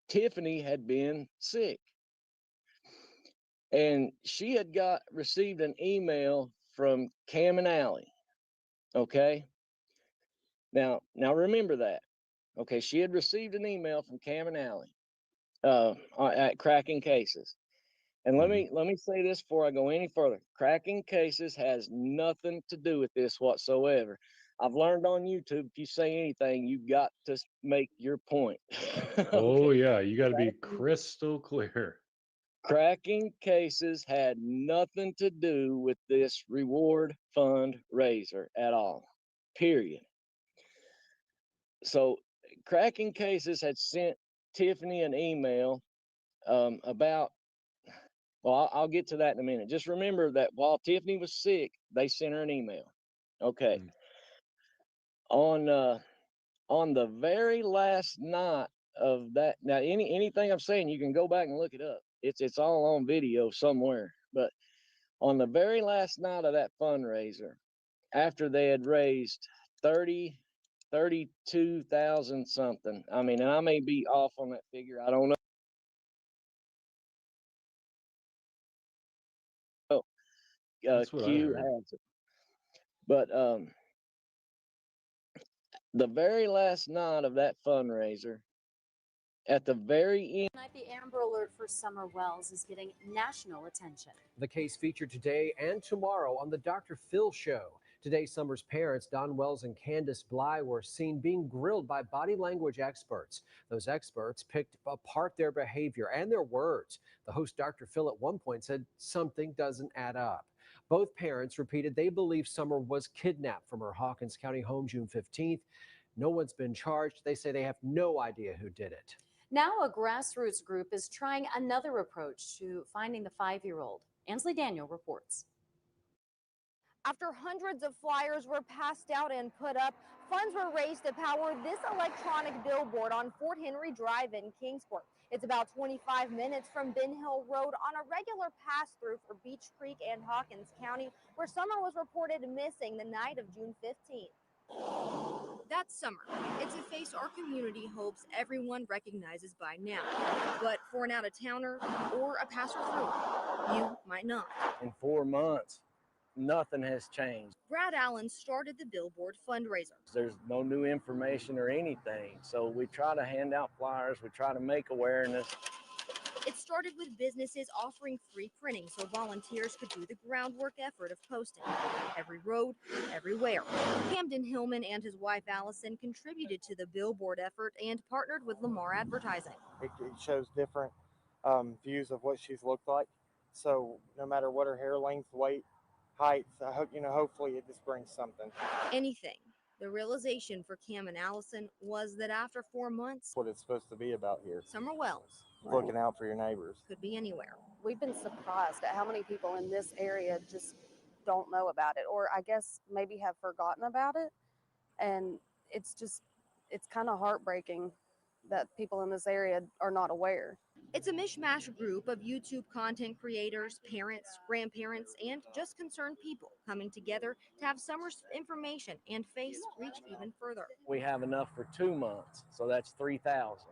Tiffany had been sick, and she had received an email from Cam and Allie. Okay. Now remember that. Okay. She had received an email from Cam and Allie at Cracking Cases. And let me say this before I go any further. Cracking Cases has nothing to do with this whatsoever. I've learned on YouTube, if you say anything, you've got to make your point. Oh yeah, you got to be crystal clear. Cracking Cases had nothing to do with this reward fundraiser at all. Period. So Cracking Cases had sent Tiffany an email about, well, I'll get to that in a minute. Just remember that while Tiffany was sick, they sent her an email. Okay. On the very last night of that, now anything I'm saying, you can go back and look it up. It's all on video somewhere. But on the very last night of that fundraiser, after they had raised 32,000 something. I mean, and I may be off on that figure. I don't know. That's what I Q heard. has it. But the very last night of that fundraiser, at the very end. Tonight, the Amber Alert for Summer Wells is getting national attention. The case featured today and tomorrow on the Dr. Phil Show. Today, Summer's parents, Don Wells and Candace Bly, were seen being grilled by body language experts. Those experts picked apart their behavior and their words. The host, Dr. Phil, at one point said something doesn't add up. Both parents repeated they believe Summer was kidnapped from her Hawkins County home June 15th. No one's been charged. They say they have no idea who did it. Now, a grassroots group is trying another approach to finding the 5-year-old. Ansley Daniel reports. After hundreds of flyers were passed out and put up, funds were raised to power this electronic billboard on Fort Henry Drive in Kingsport. It's about 25 minutes from Ben Hill Road on a regular pass-through for Beach Creek and Hawkins County, where Summer was reported missing the night of June 15th. That's Summer. It's a face our community hopes everyone recognizes by now. But for an out-of-towner or a passer-through, you might not. In 4 months, nothing has changed. Brad Allen started the billboard fundraiser. There's no new information or anything. So we try to hand out flyers. We try to make awareness. It started with businesses offering free printing so volunteers could do the groundwork effort of posting. Every road, everywhere. Camden Hillman and his wife Allison contributed to the billboard effort and partnered with Lamar Advertising. It shows different views of what she's looked like. So no matter what her hair length, weight, height, I hope, hopefully it just brings something. Anything. The realization for Cam and Allison was that after 4 months, What it's supposed to be about here. Summer Wells Looking out for your neighbors. could be anywhere. We've been surprised at how many people in this area just don't know about it, or I guess maybe have forgotten about it. And it's kind of heartbreaking that people in this area are not aware. It's a mishmash group of YouTube content creators, parents, grandparents, and just concerned people coming together to have Summer's information and face reach even further. We have enough for 2 months, so that's 3,000,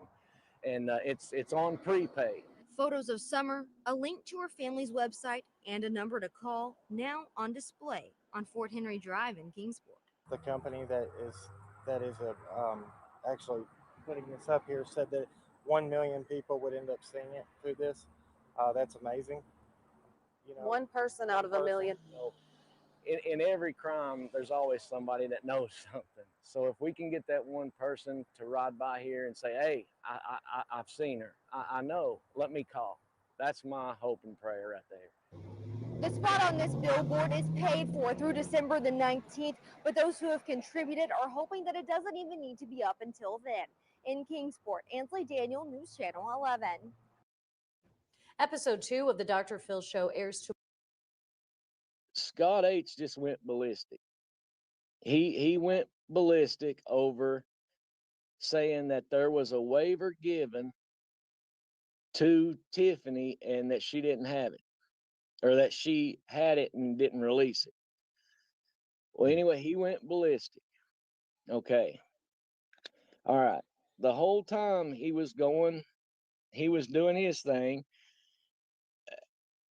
and it's on prepay. Photos of Summer, a link to her family's website, and a number to call now on display on Fort Henry Drive in Kingsport. The company that is actually putting this up here said that 1 million people would end up seeing it through this. That's amazing. You know, One person out of a million. So in every crime, there's always somebody that knows something. So if we can get that one person to ride by here and say, hey, I've seen her, I know, let me call. That's my hope and prayer right there. The spot on this billboard is paid for through December the 19th, but those who have contributed are hoping that it doesn't even need to be up until then. In Kingsport, Ansley Daniel, News Channel 11. Episode 2 of the Dr. Phil Show airs tomorrow. Scott H just went ballistic. He went ballistic over saying that there was a waiver given to Tiffany and that she didn't have it, or that she had it and didn't release it. Well, anyway, he went ballistic. Okay. All right. The whole time he was doing his thing,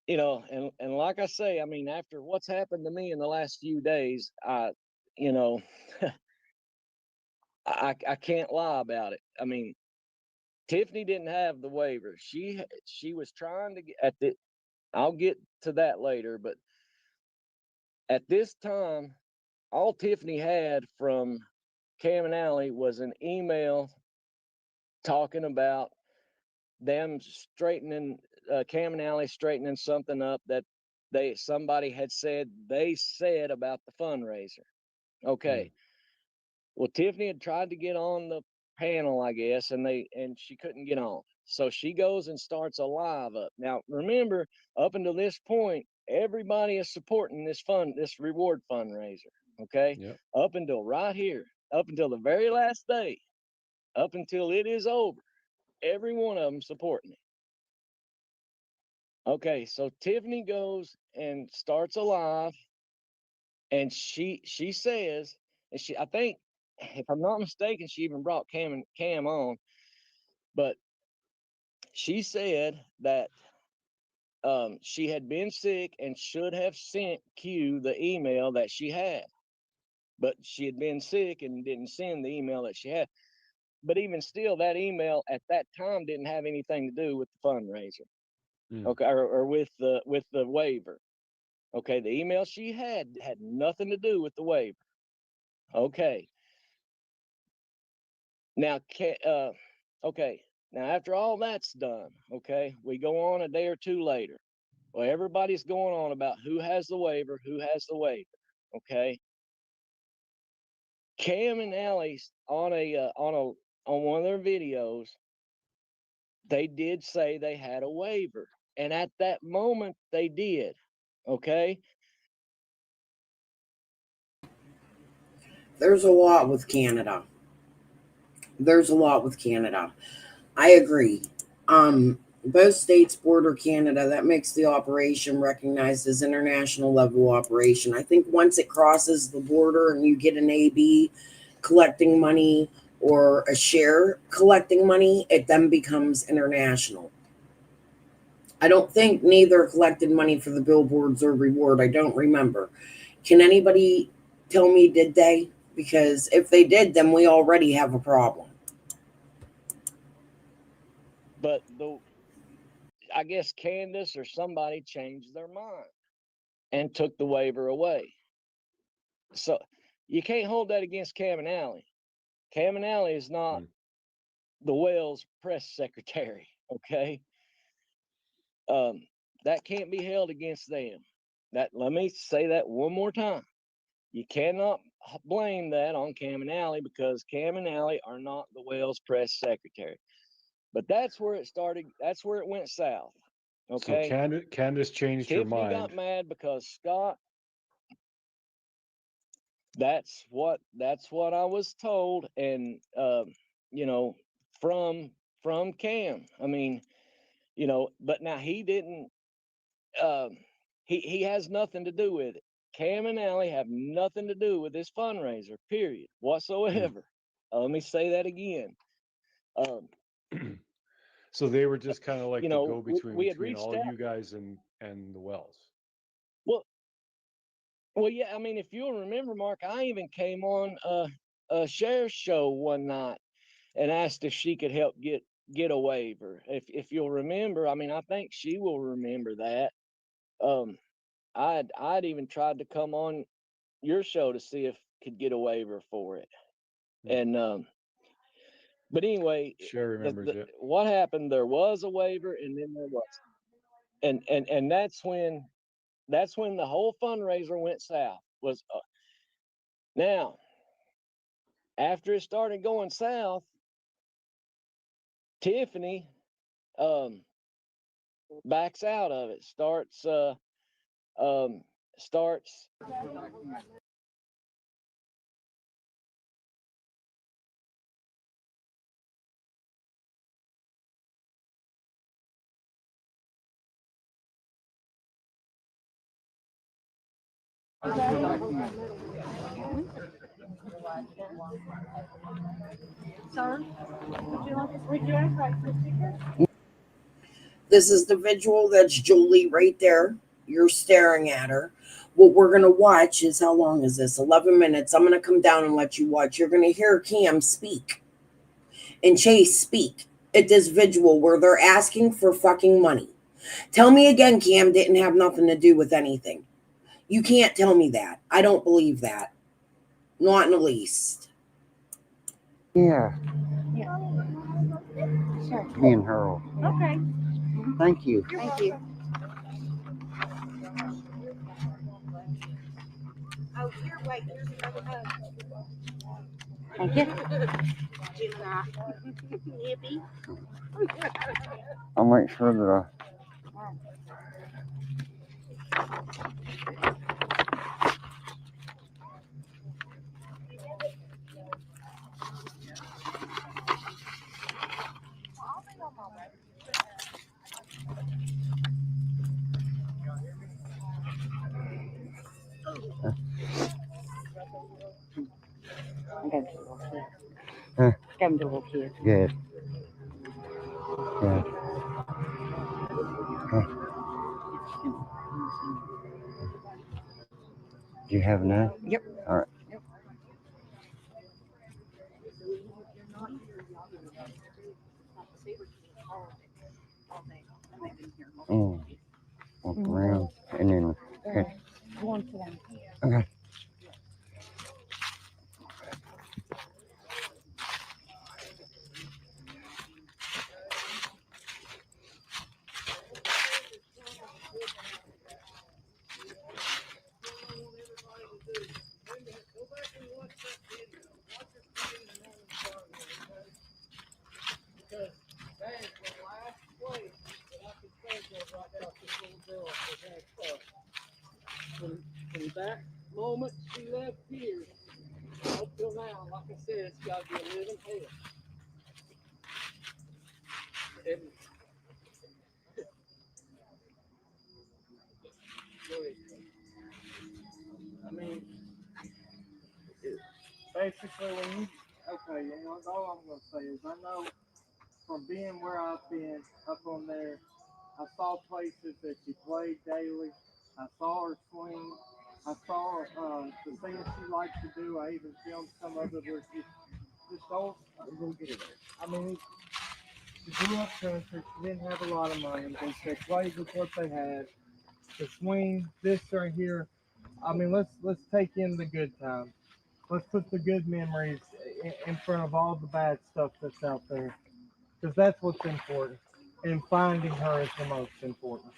you know, and like I say, I mean, after what's happened to me in the last few days, you know, I can't lie about it. I mean, Tiffany didn't have the waiver. She was trying to get I'll get to that later, but at this time, all Tiffany had from Cam and Allie was an email talking about them straightening, Cam and Allie straightening something up that somebody had said about the fundraiser. Okay. Well, Tiffany had tried to get on the panel, I guess, and she couldn't get on. So she goes and starts a live up. Now, remember, up until this point, everybody is supporting this reward fundraiser. Okay. Yep. Up until right here, up until the very last day, up until it is over, every one of them supporting it. Okay. So Tiffany goes and starts a live, and she says, and I think, if I'm not mistaken, she even brought Cam on, but she said that she had been sick and should have sent Q the email that she had, but she had been sick and didn't send the email that she had. But even still, that email at that time didn't have anything to do with the fundraiser, okay, or with the waiver. Okay, the email she had nothing to do with the waiver. Okay. Now, okay. Now, after all that's done, okay, we go on a day or two later. Well, everybody's going on about who has the waiver, okay. Cam and Allie on one of their videos, they did say they had a waiver, and at that moment they did, okay. There's a lot with Canada. I agree. Both states border Canada. That makes the operation recognized as international level operation. I think once it crosses the border and you get an AB collecting money or a share collecting money, it then becomes international. I don't think neither collected money for the billboards or reward. I don't remember. Can anybody tell me, did they? Because if they did, then we already have a problem. But I guess Candace or somebody changed their mind and took the waiver away. So you can't hold that against Cam and Allie. Cam and Allie is not the Wells press secretary, okay? That can't be held against them. Let me say that one more time. You cannot blame that on Cam and Allie, because Cam and Allie are not the Wells press secretary. But that's where it started. That's where it went south. Okay. So Candace changed her Tiffany mind. got mad because Scott. That's what I was told, and you know, from Cam. I mean, you know, but now he didn't. He has nothing to do with it. Cam and Allie have nothing to do with this fundraiser. Period. Whatsoever. Let me say that again. So they were just kind of like you the know, go between we had between reached all out. you guys and the Wells. Well, Well, yeah, I mean, if you'll remember, Mark, I even came on a sheriff's show one night and asked if she could help get a waiver. If you'll remember, I mean, I think she will remember that. I'd even tried to come on your show to see if could get a waiver for it. And but anyway, Sure remembers it. what happened? There was a waiver, and then there wasn't. And that's when the whole fundraiser went south. Was now after it started going south, Tiffany backs out of it, starts Sir, would you like the sticker? This is the visual. That's Julie right there. You're staring at her. What we're going to watch is, how long is this? 11 minutes. I'm going to come down and let you watch. You're going to hear Cam speak and Chase speak at this visual where they're asking for fucking money. Tell me again, Cam didn't have nothing to do with anything. You can't tell me that. I don't believe that. Not in the least. Yeah, Sure. me and Harold. Okay. Thank you. Thank you. Oh, here, wait, here's another hug. Thank you. Gemini. Yippee. I'll make sure that I'm going to little kid. Huh? Going to little kid. Good. Good. Huh. Do you have enough? Yep. All right. Walk around and then. Okay. One for them. Okay. From that moment she left here up till now, like I said, it's got to be a living hell. And I mean, basically, when you okay, you know, all I'm gonna say is I know from being where I've been up on there, I saw places that she played daily. I saw her swing. I saw the things she liked to do. I even filmed some of it where just all. I mean, she grew up country. She didn't have a lot of money. They played with what they had. The swing, this right here. I mean, let's take in the good times. Let's put the good memories in front of all the bad stuff that's out there, because that's what's important. And finding her is the most important.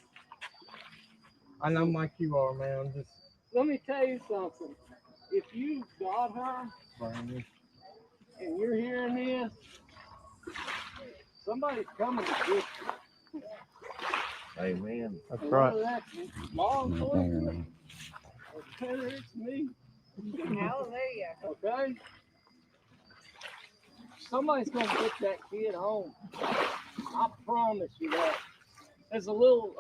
I know, Mike, you are, man. Just let me tell you something. If you got her and you're hearing this, somebody's coming to get you. Amen. That's right. That's law enforcement, or whether it's me. Hallelujah. Okay? Somebody's gonna get that kid home. I promise you that. There's a little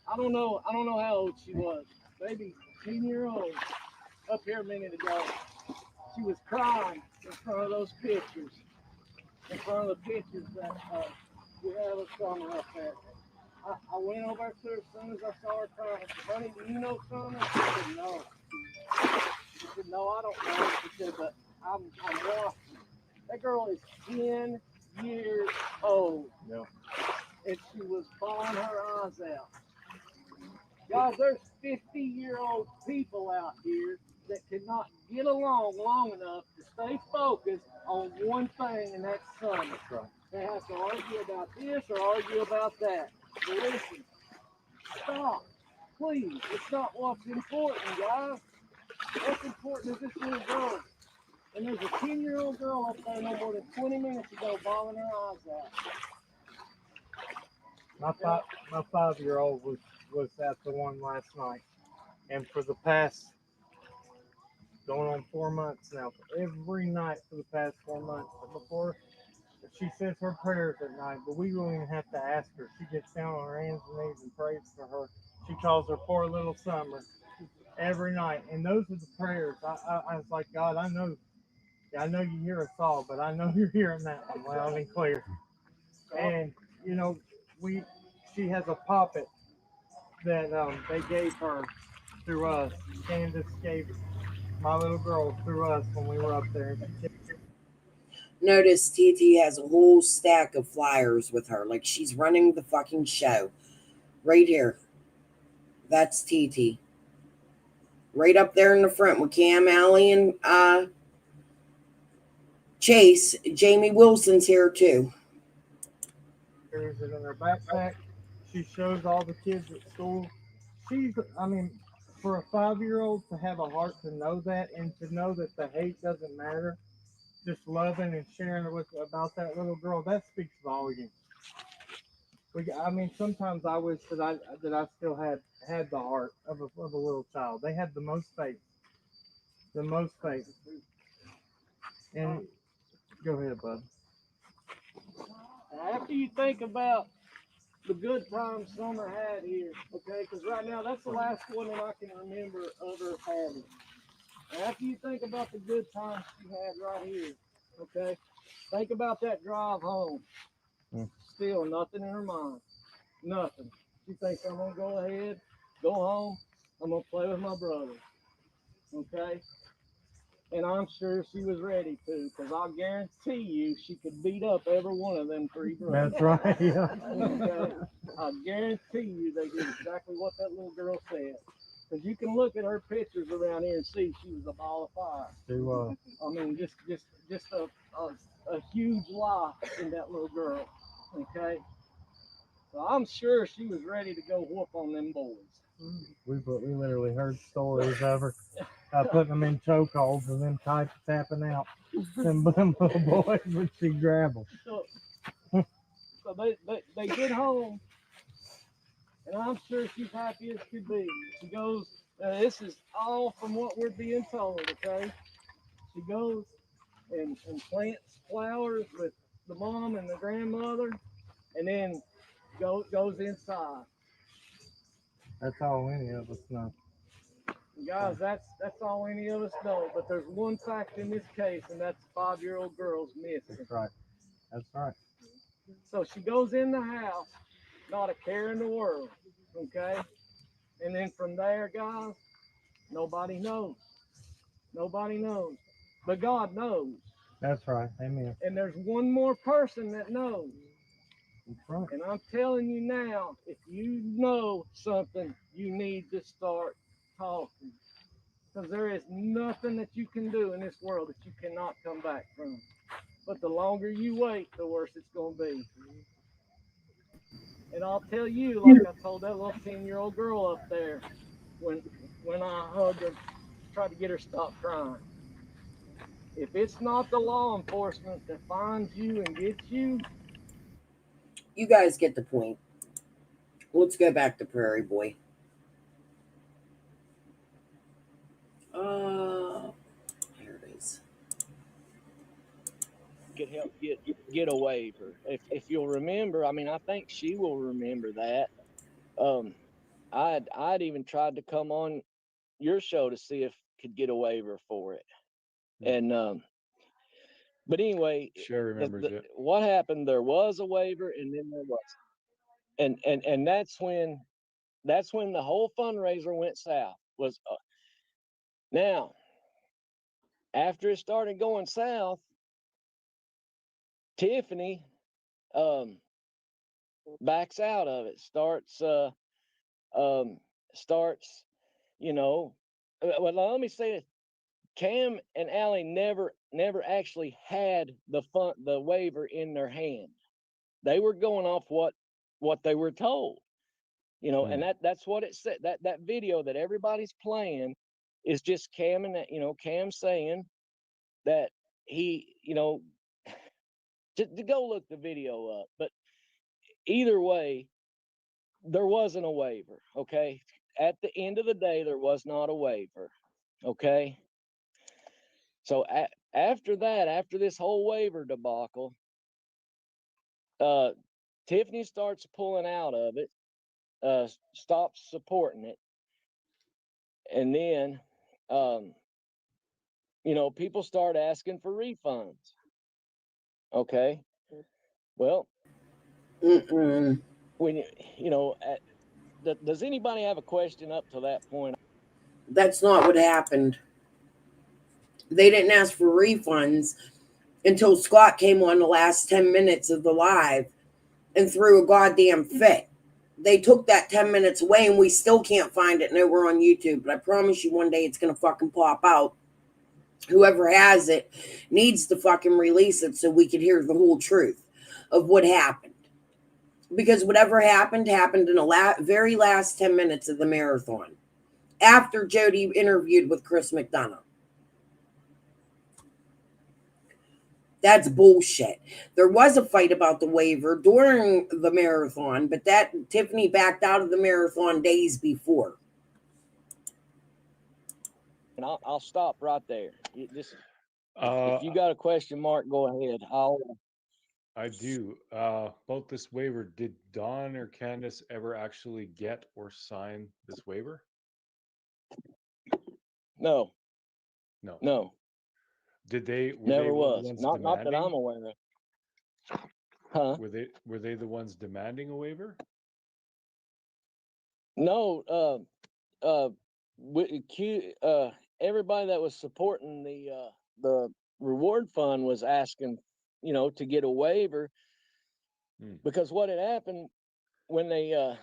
I don't know how old she was. Maybe 10-year-old up here a minute ago. She was crying in front of those pictures. In front of the pictures that we have of Summer up there. I went over to her as soon as I saw her crying. I said, honey, do you know Summer? She said, no. She said, no, I don't know. She said, but I'm watching. That girl is 10 years old. Yeah. And she was bawling her eyes out. Guys, there's 50-year-old people out here that cannot get along long enough to stay focused on one thing, and that's summer. That's right. They have to argue about this or argue about that. But listen, stop. Please, it's not what's important, guys. What's important is this little girl. And there's a 10-year-old girl up there no more than 20 minutes ago bawling her eyes out. My 5-year-old was at the one last night, and for the past going on 4 months now, every night for the past 4 months. Before she says her prayers at night, but we don't even have to ask her. She gets down on her hands and knees and prays for her. She calls her poor little Summer every night, and those are the prayers. I was like, God, I know you hear us all, but I know you're hearing that one loud and clear. And you know, she has a poppet that they gave her through us. Candace gave my little girl through us when we were up there. Notice TT has a whole stack of flyers with her, like she's running the fucking show. Right here. That's TT. Right up there in the front with Cam, Allie, and Chase. Jamie Wilson's here too. Carries it in her backpack. She shows all the kids at school. For a 5-year-old to have a heart to know that, and to know that the hate doesn't matter, just loving and sharing about that little girl, that speaks volumes. Sometimes I wish that I still had the heart of a little child. They had the most faith. And go ahead, bud. After you think about the good times Summer had here, okay, because right now that's the last one that I can remember of her having. After you think about the good times she had right here, okay, think about that drive home. Still nothing in her mind. Nothing. She thinks I'm going to go ahead, go home, I'm going to play with my brother. Okay? And I'm sure she was ready to, because I'll guarantee you she could beat up every one of them 3 brothers. That's right. Yeah. Okay? I guarantee you they did exactly what that little girl said. Because you can look at her pictures around here and see she was a ball of fire. She was. I mean, just a huge lie in that little girl. Okay? So I'm sure she was ready to go whoop on them boys. We literally heard stories of her putting them in chokeholds and then tapping out them little boys when she grabbed them. So they get home, and I'm sure she's happy as could be. She goes, this is all from what we're being told, okay? She goes and plants flowers with the mom and the grandmother, and then goes inside. That's all any of us know. Guys, that's all any of us know. But there's one fact in this case, and that's a 5-year-old girl's missing. That's right. That's right. So she goes in the house, not a care in the world, okay? And then from there, guys, nobody knows. Nobody knows. But God knows. That's right. Amen. And there's one more person that knows. That's right. And I'm telling you now, if you know something, you need to start talking. Because there is nothing that you can do in this world that you cannot come back from. But the longer you wait, the worse it's going to be. And I'll tell you, like I told that little 10-year-old girl up there, when I hugged her, tried to get her to stop crying. If it's not the law enforcement that finds you and gets you, you guys get the point. Let's go back to Prairie Boy. Here it is. Could help get a waiver. If you'll remember, I think she will remember that. I'd even tried to come on your show to see if could get a waiver for it. And but anyway, Sure remembers it. What happened? There was a waiver, and then there wasn't. And that's when the whole fundraiser went south. Now, after it started going south, Tiffany backs out of it, starts, you know, well, let me say this. Cam and Allie never actually had the waiver in their hand. They were going off what they were told, you know, and that's what it said. That video that everybody's playing is just Cam and Cam saying that he, you know, to go look the video up. But either way, there wasn't a waiver. Okay, at the end of the day, there was not a waiver. Okay. So after that, after this whole waiver debacle, Tiffany starts pulling out of it, stops supporting it, and then, you know, people start asking for refunds. Okay, well, when you know, does anybody have a question up to that point? That's not what happened. They didn't ask for refunds until Scott came on the last 10 minutes of the live and threw a goddamn fit. They took that 10 minutes away and we still can't find it nowhere on YouTube. But I promise you one day it's going to fucking pop out. Whoever has it needs to fucking release it so we can hear the whole truth of what happened. Because whatever happened in the very last 10 minutes of the marathon. After Jody interviewed with Chris McDonough. That's bullshit. There was a fight about the waiver during the marathon, but that Tiffany backed out of the marathon days before. And I'll stop right there. If you got a question, Mark, go ahead. I do. About this waiver, did Dawn or Candace ever actually get or sign this waiver? No. Did they? Never was. Not that I'm aware of. Huh? Were they the ones demanding a waiver? No. Everybody that was supporting the reward fund was asking, you know, to get a waiver, because what had happened when they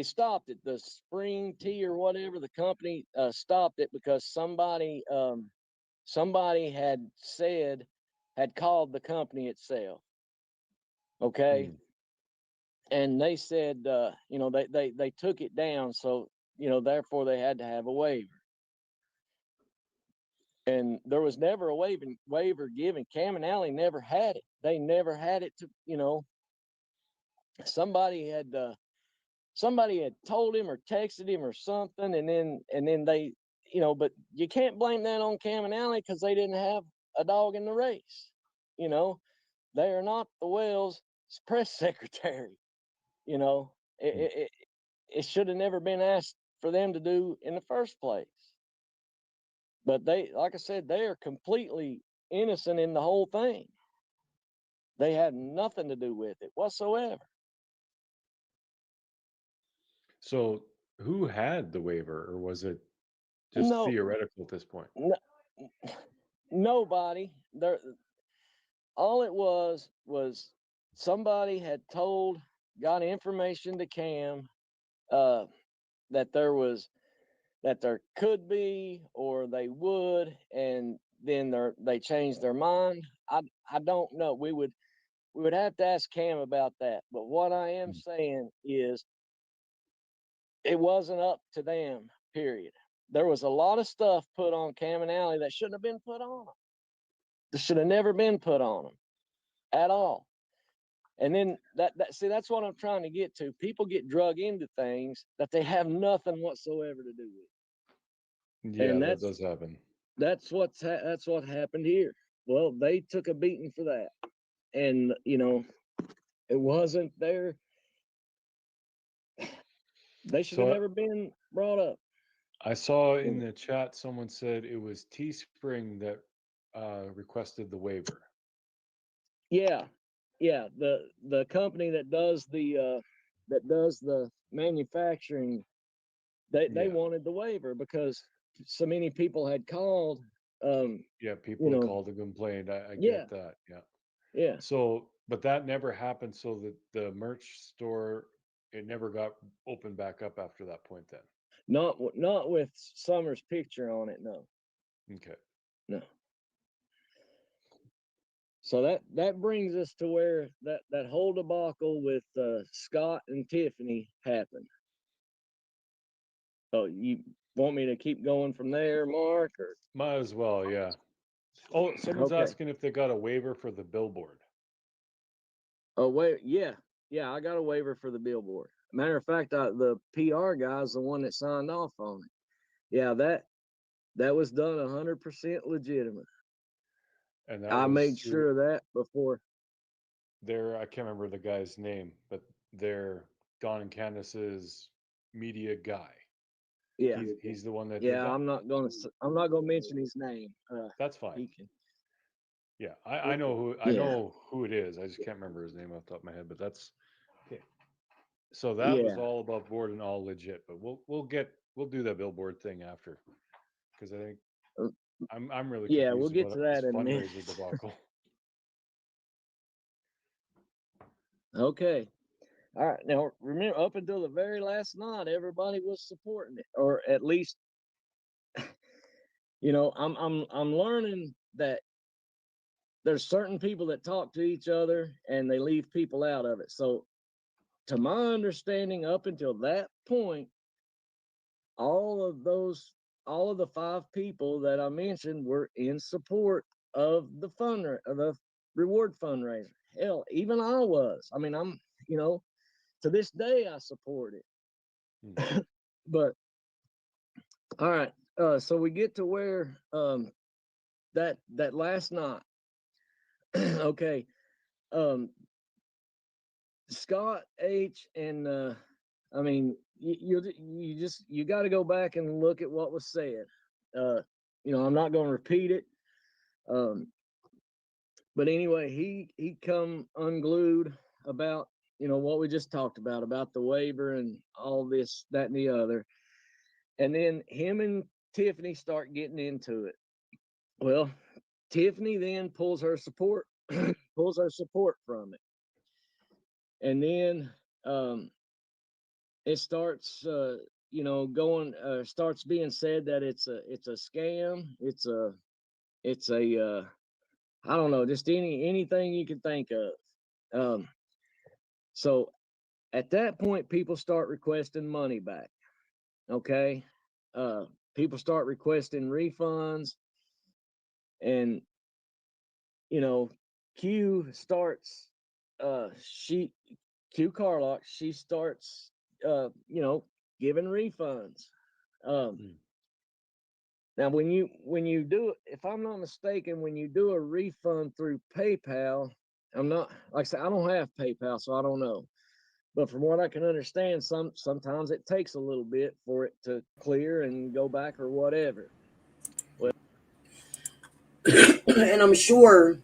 stopped it, the Spring Tea or whatever, the company stopped it because somebody had called the company itself. Okay. And they said, you know, they took it down. So, you know, therefore they had to have a waiver. And there was never a waiver given. Cam and Allie never had it. They never had it to, you know, somebody had told him or texted him or something. And then they, you know, but you can't blame that on Cam and Allie because they didn't have a dog in the race. You know, they are not the Wells press secretary. You know, it should have never been asked for them to do in the first place. But they, like I said, they are completely innocent in the whole thing. They had nothing to do with it whatsoever. So who had the waiver, or was it just theoretical at this point? Nobody. There. All it was somebody had got information to Cam that there could be, or they would, and then they changed their mind. I don't know. We would have to ask Cam about that. But what I am saying is it wasn't up to them, period. There was a lot of stuff put on Cam and Allie that shouldn't have been put on them. That should have never been put on them at all. And then that's what I'm trying to get to. People get drug into things that they have nothing whatsoever to do with. Yeah, that does happen. That's what happened here. Well, they took a beating for that, and you know, it wasn't there. They should have never been brought up. I saw in the chat someone said it was Teespring that requested the waiver. Yeah, the company that does the manufacturing, they wanted the waiver because so many people had called. Yeah, people know, called and complained. I yeah, get that. Yeah. yeah. So, but that never happened. So that the merch store, it never got opened back up after that point. Then. Not with Summer's picture on it. No, Okay. no. So that brings us to where that whole debacle with Scott and Tiffany happened. So you want me to keep going from there, Mark? Or Might as well. Yeah. Oh, someone's okay. asking if they got a waiver for the billboard. Oh wait, yeah, I got a waiver for the billboard. Matter of fact, the PR guy's the one that signed off on it. Yeah, that was done 100% legitimate. And that I was made through sure of that before. I can't remember the guy's name, but they're Don and Candace's media guy. Yeah, He's the one that did yeah. that. I'm not gonna mention his name. That's fine. He can. Yeah, I know Yeah. know who it is. I just can't remember his name off the top of my head, but that's okay. So that was Yeah. all above board and all legit, but we'll do that billboard thing after, because I think I'm really Yeah, confused we'll get about to this that in a minute. fundraiser debacle. Okay. All right. Now remember, up until the very last night, everybody was supporting it, or at least, I'm learning that there's certain people that talk to each other and they leave people out of it. So, to my understanding, up until that point, all of the 5 people that I mentioned were in support of the reward fundraiser. Hell, even I was. I mean, I'm, to this day I support it. But all right, so we get to where that last night. Okay, Scott H and I mean, you got to go back and look at what was said. I'm not going to repeat it. But anyway, he come unglued about what we just talked about the waiver and all this, that, and the other. And then him and Tiffany start getting into it. Well, Tiffany then pulls her support from it. And then it starts starts being said that it's a scam. It's a I don't know, just anything you can think of. So at that point, people start requesting money back. Okay. People start requesting refunds, and Q starts Q Carlock, she starts giving refunds. Now when you do it, if I'm not mistaken, when you do a refund through PayPal, I'm not, like I said, I don't have PayPal, so I don't know. But from what I can understand, sometimes it takes a little bit for it to clear and go back or whatever. Well, and I'm sure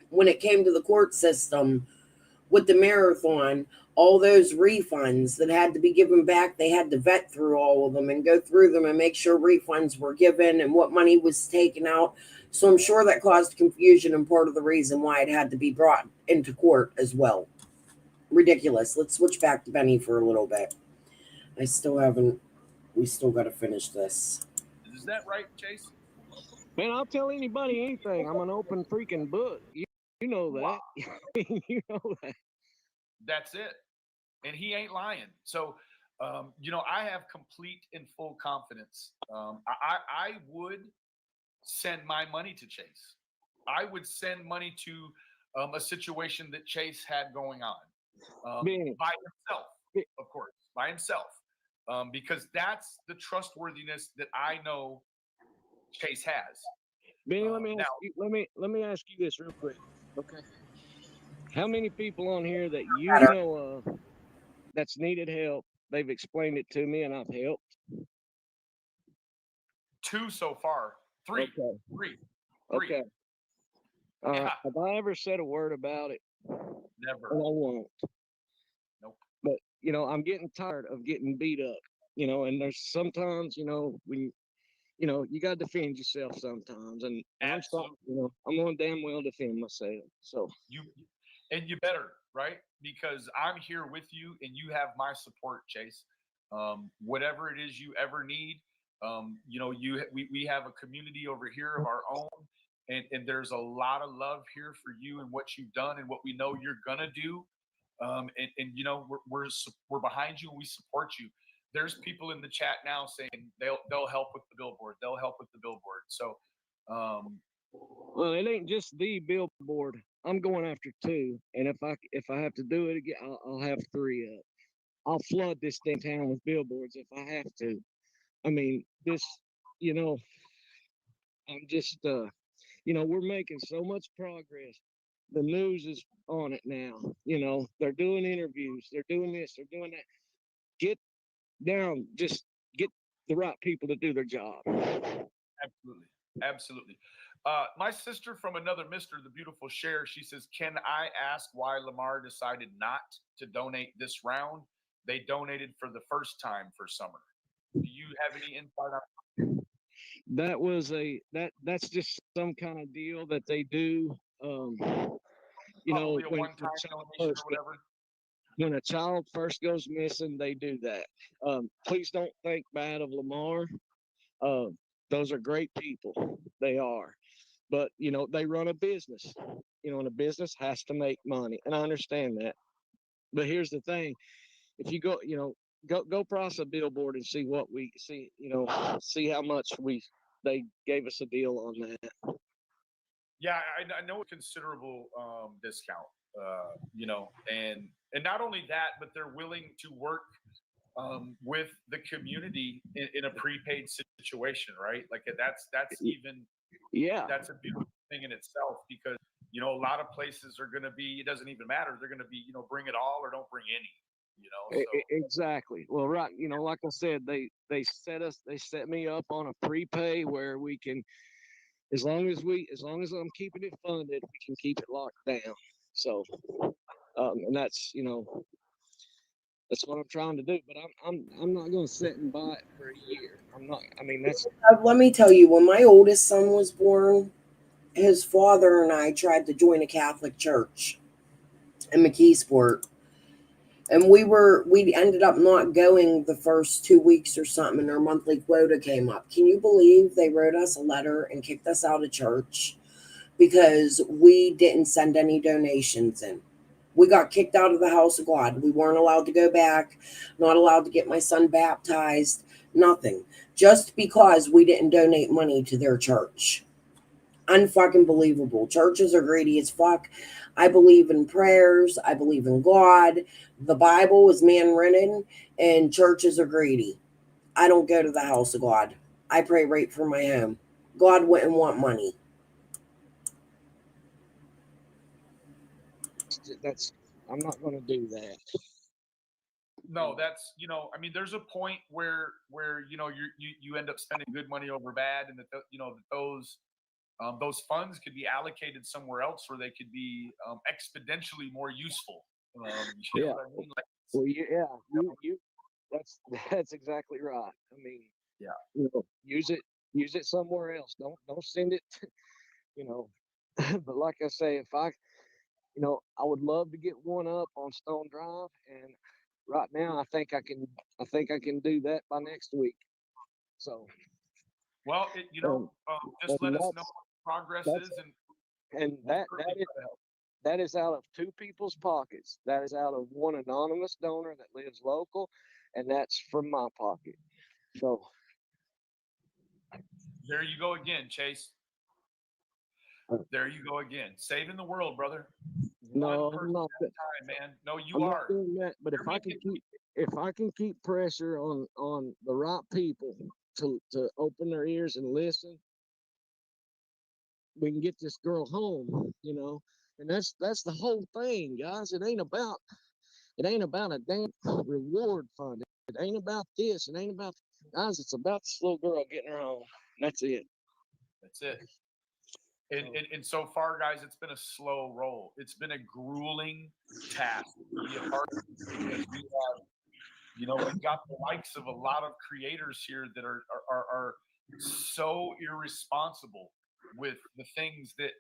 when it came to the court system with the marathon, all those refunds that had to be given back, they had to vet through all of them and go through them and make sure refunds were given and what money was taken out. So I'm sure that caused confusion and part of the reason why it had to be brought into court as well. Ridiculous. Let's switch back to Benny for a little bit. We still got to finish this. Is that right, Chase? Man, I'll tell anybody anything. I'm an open freaking book. You know that. Wow. You know that. That's it. And he ain't lying. So, I have complete and full confidence. I would send my money to Chase. I would send money to a situation that Chase had going on by himself, of course, by himself, because that's the trustworthiness that I know Chase has. Benny, let me ask you this real quick. Okay. How many people on here that you know of that's needed help? They've explained it to me and I've helped. 2 so far. 3. Okay. 3. Okay. Have I ever said a word about it? Never. And I won't. Nope. But I'm getting tired of getting beat up. And there's sometimes when you got to defend yourself sometimes, and I'm sorry, I'm going to damn well defend myself. So You better, right? Because I'm here with you and you have my support, Chase. Whatever it is you ever need, we have a community over here of our own, and there's a lot of love here for you and what you've done and what we know you're gonna do. We're behind you and we support you. There's people in the chat now saying they'll help with the billboard. They'll help with the billboard. So, well, it ain't just the billboard. I'm going after 2, and if I have to do it again, I'll have 3 up. I'll flood this damn town with billboards if I have to. I mean, this, I'm just, we're making so much progress. The news is on it now. They're doing interviews. They're doing this. They're doing that. Get down. Just get the right people to do their job. Absolutely. Absolutely. My sister from another Mr. The Beautiful Cher, she says, can I ask why Lamar decided not to donate this round? They donated for the first time for summer. Do you have any insight on that? Was that's just some kind of deal that they do. When a child first goes missing, they do that. Please don't think bad of Lamar. Those are great people. They are. But, they run a business, and a business has to make money. And I understand that. But here's the thing. If you go, go price a billboard and see what we see, see how much they gave us a deal on that. Yeah, I know a considerable discount, and not only that, but they're willing to work with the community in a prepaid situation, right? Like that's even, that's a beautiful thing in itself, because a lot of places are going to be, it doesn't even matter, they're going to be bring it all or don't bring any, so. Exactly. Well, right, like I said, they set me up on a prepay where we can, as long as I'm keeping it funded, we can keep it locked down. So and that's that's what I'm trying to do, but I'm not going to sit and buy it for a year. I'm not. I mean, that's. Let me tell you, when my oldest son was born, his father and I tried to join a Catholic church in McKeesport, and we ended up not going the first 2 weeks or something, and our monthly quota came up. Can you believe they wrote us a letter and kicked us out of church because we didn't send any donations in? We got kicked out of the house of God. We weren't allowed to go back, not allowed to get my son baptized, nothing. Just because we didn't donate money to their church. Unfucking believable. Churches are greedy as fuck. I believe in prayers. I believe in God. The Bible is man-written, and churches are greedy. I don't go to the house of God. I pray right from my home. God wouldn't want money. I'm not going to do that. No, that's, I mean, there's a point where you end up spending good money over bad, and that those funds could be allocated somewhere else where they could be exponentially more useful. You know what I mean? Like, well, you that's exactly right. I mean, use it somewhere else. Don't send it. But like I say, if I would love to get one up on Stone Drive, and right now I think I can do that by next week. So, well, just let us know what progress is, and that is out of 2 people's pockets. That is out of one anonymous donor that lives local, and that's from my pocket. So there you go again, Chase. There you go again, saving the world, brother. No, I'm not at a time, man. No, you I'm are. not doing that. But if I can keep pressure on the right people to open their ears and listen, we can get this girl home. And that's the whole thing, guys. It ain't about a damn reward fund. It ain't about this. It ain't about guys. It's about this little girl getting her home. That's it. That's it. And so far, guys, it's been a slow roll. It's been a grueling task to be a part of, because we have, we've got the likes of a lot of creators here that are so irresponsible with the things that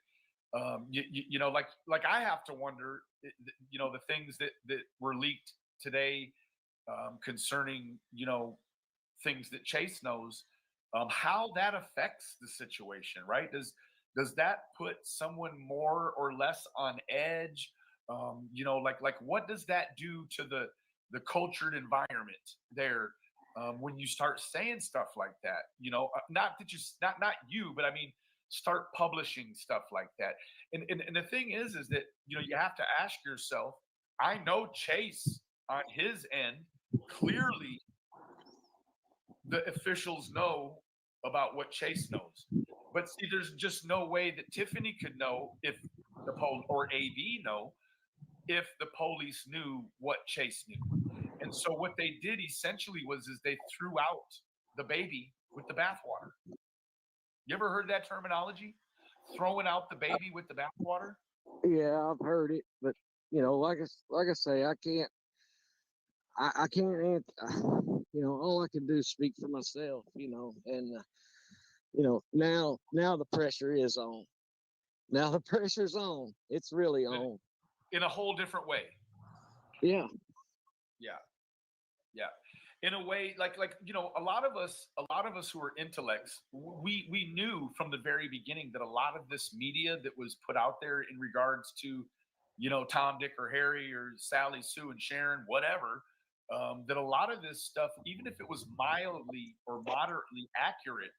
you know, like I have to wonder, you know, the things that were leaked today concerning, you know, things that Chase knows, how that affects the situation, right? Does that put someone more or less on edge? You know, like what does that do to the cultured environment there when you start saying stuff like that? You know, not that you not you, but I mean, start publishing stuff like that. And the thing is that you know you have to ask yourself. I know Chase on his end clearly the officials know about what Chase knows. But see, there's just no way that Tiffany could know if the or AB know if the police knew what Chase knew. And so what they did essentially is they threw out the baby with the bathwater. You ever heard that terminology? Throwing out the baby with the bathwater? Yeah, I've heard it, but you know, like I say, I can't. I can't. You know, all I can do is speak for myself. You know, and you know, now the pressure is on. Now the pressure's on. It's really on. In a whole different way. Yeah. Yeah. Yeah. In a way, like you know, a lot of us who are intellects, we knew from the very beginning that a lot of this media that was put out there in regards to, you know, Tom, Dick, or Harry, or Sally, Sue, and Sharon, whatever, that a lot of this stuff, even if it was mildly or moderately accurate,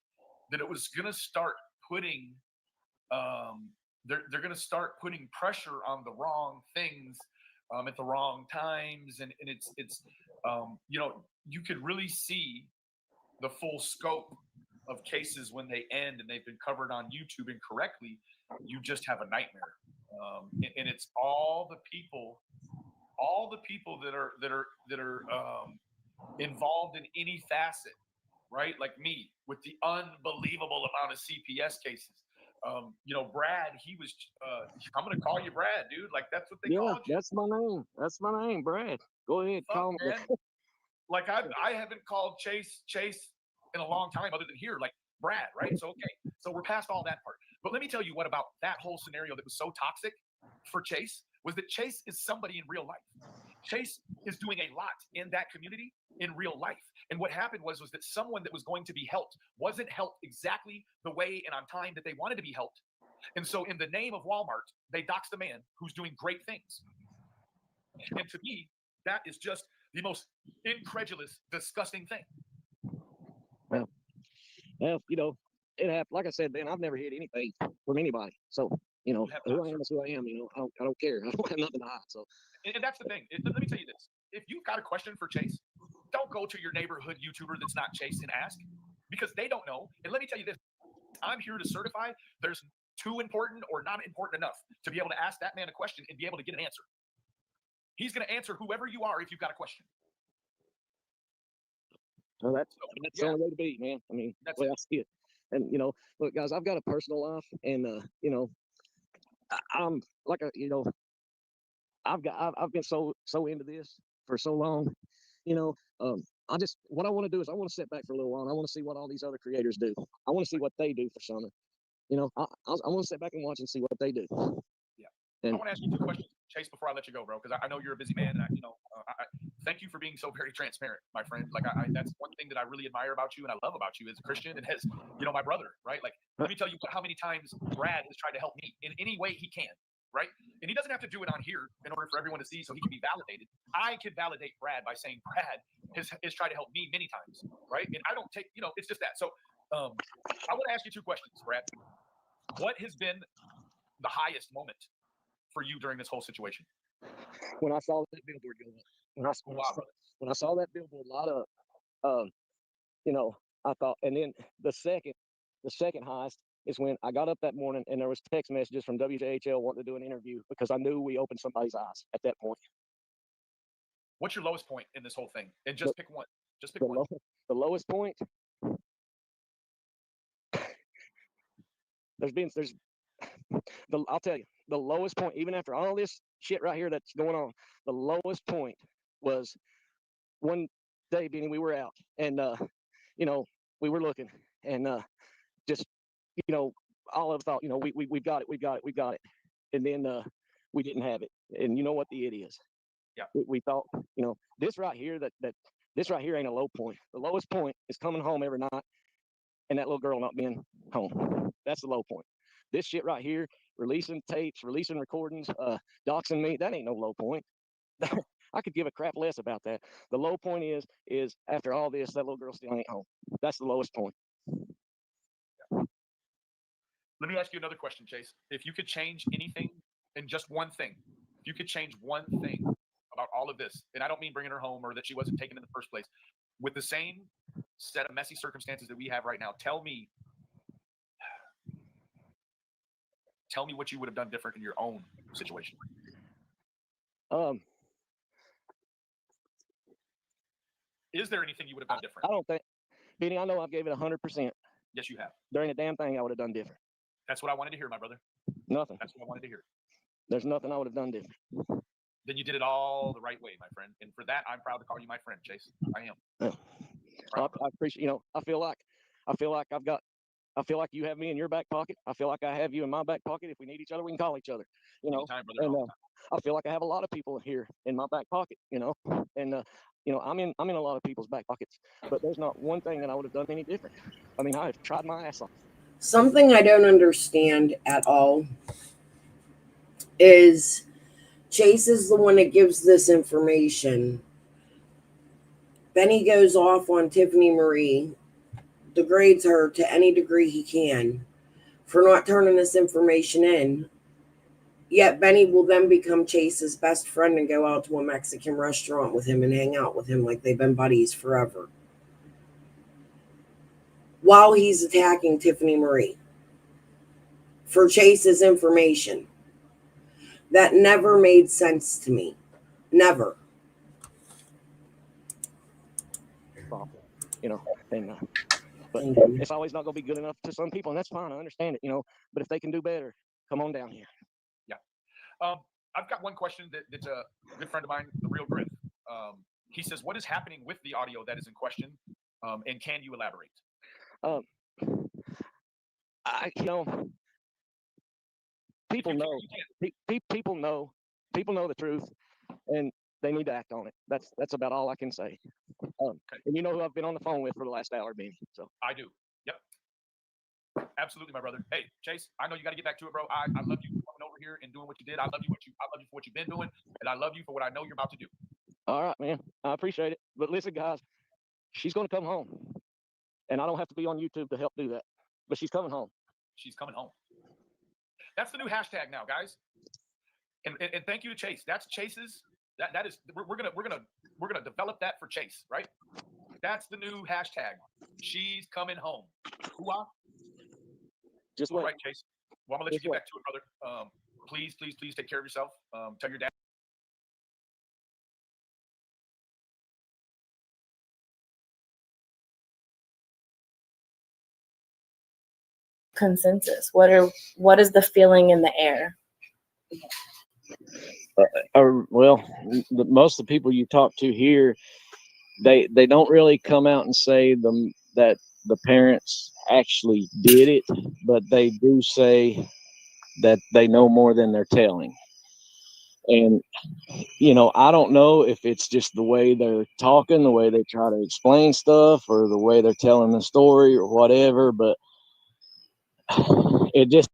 that it was going to start putting, they're going to start putting pressure on the wrong things at the wrong times, and it's you know, you could really see the full scope of cases when they end and they've been covered on YouTube incorrectly. You just have a nightmare, and it's all the people that are involved in any facet, right? Like me with the unbelievable amount of CPS cases. You know, Brad, he was, I'm going to call you Brad, dude. Like, that's what they called you. That's my name. That's my name, Brad. Go ahead, call me. Like, I haven't called Chase in a long time other than here, like Brad, right? So, okay. So we're past all that part. But let me tell you what about that whole scenario that was so toxic for Chase was that Chase is somebody in real life. Chase is doing a lot in that community in real life. And what happened was that someone that was going to be helped wasn't helped exactly the way and on time that they wanted to be helped. And so in the name of Walmart, they doxed a man who's doing great things. And to me, that is just the most incredulous, disgusting thing. Well, you know, it happened. Like I said, man, I've never hid anything from anybody. So, you know, who I am is who I am. You know, I don't care. I don't have nothing to hide. So, and that's the thing. Let me tell you this: if you've got a question for Chase, don't go to your neighborhood YouTuber that's not Chase and ask, because they don't know. And let me tell you this: I'm here to certify there's too important or not important enough to be able to ask that man a question and be able to get an answer. He's going to answer whoever you are if you've got a question. well, that's the only way to be, man. I mean, that's the way I see it. And you know, look, guys, I've got a personal life, and you know, I'm like you know, I've been so into this for so long, you know. What I want to do is I want to sit back for a little while, and I want to see what all these other creators do. I want to see what they do for Summer. You know, I want to sit back and watch and see what they do. Yeah. And I want to ask you two questions, Chase, before I let you go, bro, because I know you're a busy man, and I thank you for being so very transparent, my friend. Like, that's one thing that I really admire about you and I love about you as a Christian and as, you know, my brother, right? Like, let me tell you how many times Brad has tried to help me in any way he can, right? And he doesn't have to do it on here in order for everyone to see so he can be validated. I can validate Brad by saying Brad has tried to help me many times, right? And I don't take, you know, it's just that. So I want to ask you two questions, Brad. What has been the highest moment for you during this whole situation? When I saw that billboard go up, when I saw that billboard light up, you know, I thought, and then the second highest is when I got up that morning and there was text messages from WJHL wanting to do an interview because I knew we opened somebody's eyes at that point. What's your lowest point in this whole thing? And just pick one. Just pick one. The lowest point. I'll tell you, the lowest point, even after all this shit right here that's going on, the lowest point was one day, Benny, we were out and, you know, we were looking and just, you know, all of us thought, you know, we've got it, and then we didn't have it, and you know what the it is. Yeah. We thought, you know, this right here, this right here ain't a low point. The lowest point is coming home every night and that little girl not being home. That's the low point. This shit right here, releasing tapes, releasing recordings, doxing me, that ain't no low point. I could give a crap less about that. The low point is after all this, that little girl still ain't home. That's the lowest point. Let me ask you another question, Chase. If you could change anything in just one thing, if you could change one thing about all of this, and I don't mean bringing her home or that she wasn't taken in the first place, with the same set of messy circumstances that we have right now, tell me what you would have done different in your own situation. Is there anything you would have done different? I don't think, Benny, I know I've gave it 100%. Yes, you have. There ain't a damn thing I would have done different. That's what I wanted to hear, my brother. Nothing. That's what I wanted to hear. There's nothing I would have done different. Then you did it all the right way, my friend. And for that, I'm proud to call you my friend, Chase. I am. Yeah. I appreciate, you know, I feel like you have me in your back pocket. I feel like I have you in my back pocket. If we need each other, we can call each other, you know. Anytime, brother, and I feel like I have a lot of people here in my back pocket, you know. And you know, I'm in a lot of people's back pockets, but there's not one thing that I would have done any different. I mean, I've tried my ass off. Something I don't understand at all is Chase is the one that gives this information. Then he goes off on Tiffany Marie, degrades her to any degree he can for not turning this information in. Yet Benny will then become Chase's best friend and go out to a Mexican restaurant with him and hang out with him like they've been buddies forever, while he's attacking Tiffany Marie for Chase's information. That never made sense to me. Never. You know, and but it's always not going to be good enough to some people, and that's fine. I understand it, you know. But if they can do better, come on down here. Yeah. I've got one question that's a good friend of mine, the Real Griff. He says, "What is happening with the audio that is in question, and can you elaborate?" You know, people know, people know the truth, and they need to act on it. That's about all I can say. And you know who I've been on the phone with for the last hour, Benny. So I do. Yep. Absolutely, my brother. Hey, Chase, I know you got to get back to it, bro. I love you for coming over here and doing what you did. I love you for what you've been doing, and I love you for what I know you're about to do. All right, man. I appreciate it. But listen, guys, she's going to come home, and I don't have to be on YouTube to help do that. But she's coming home. She's coming home. That's the new hashtag now, guys. And thank you to Chase. That's Chase's. That is we're gonna develop that for Chase, right? That's the new hashtag. She's coming home. Hoo-ah. Just all wait. right, Chase. Well, I'm gonna let you get back to it, brother. Please take care of yourself. Tell your dad. Consensus. What is the feeling in the air? Well, most of the people you talk to here, they don't really come out and say that the parents actually did it, but they do say that they know more than they're telling. And you know, I don't know if it's just the way they're talking, the way they try to explain stuff, or the way they're telling the story, or whatever, but it just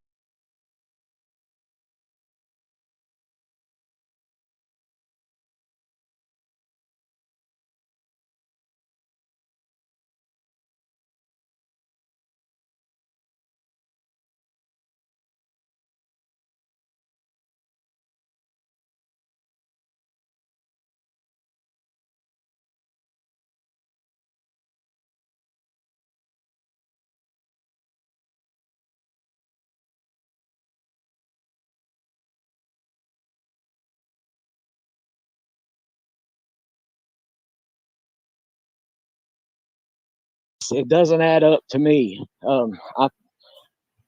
it doesn't add up to me.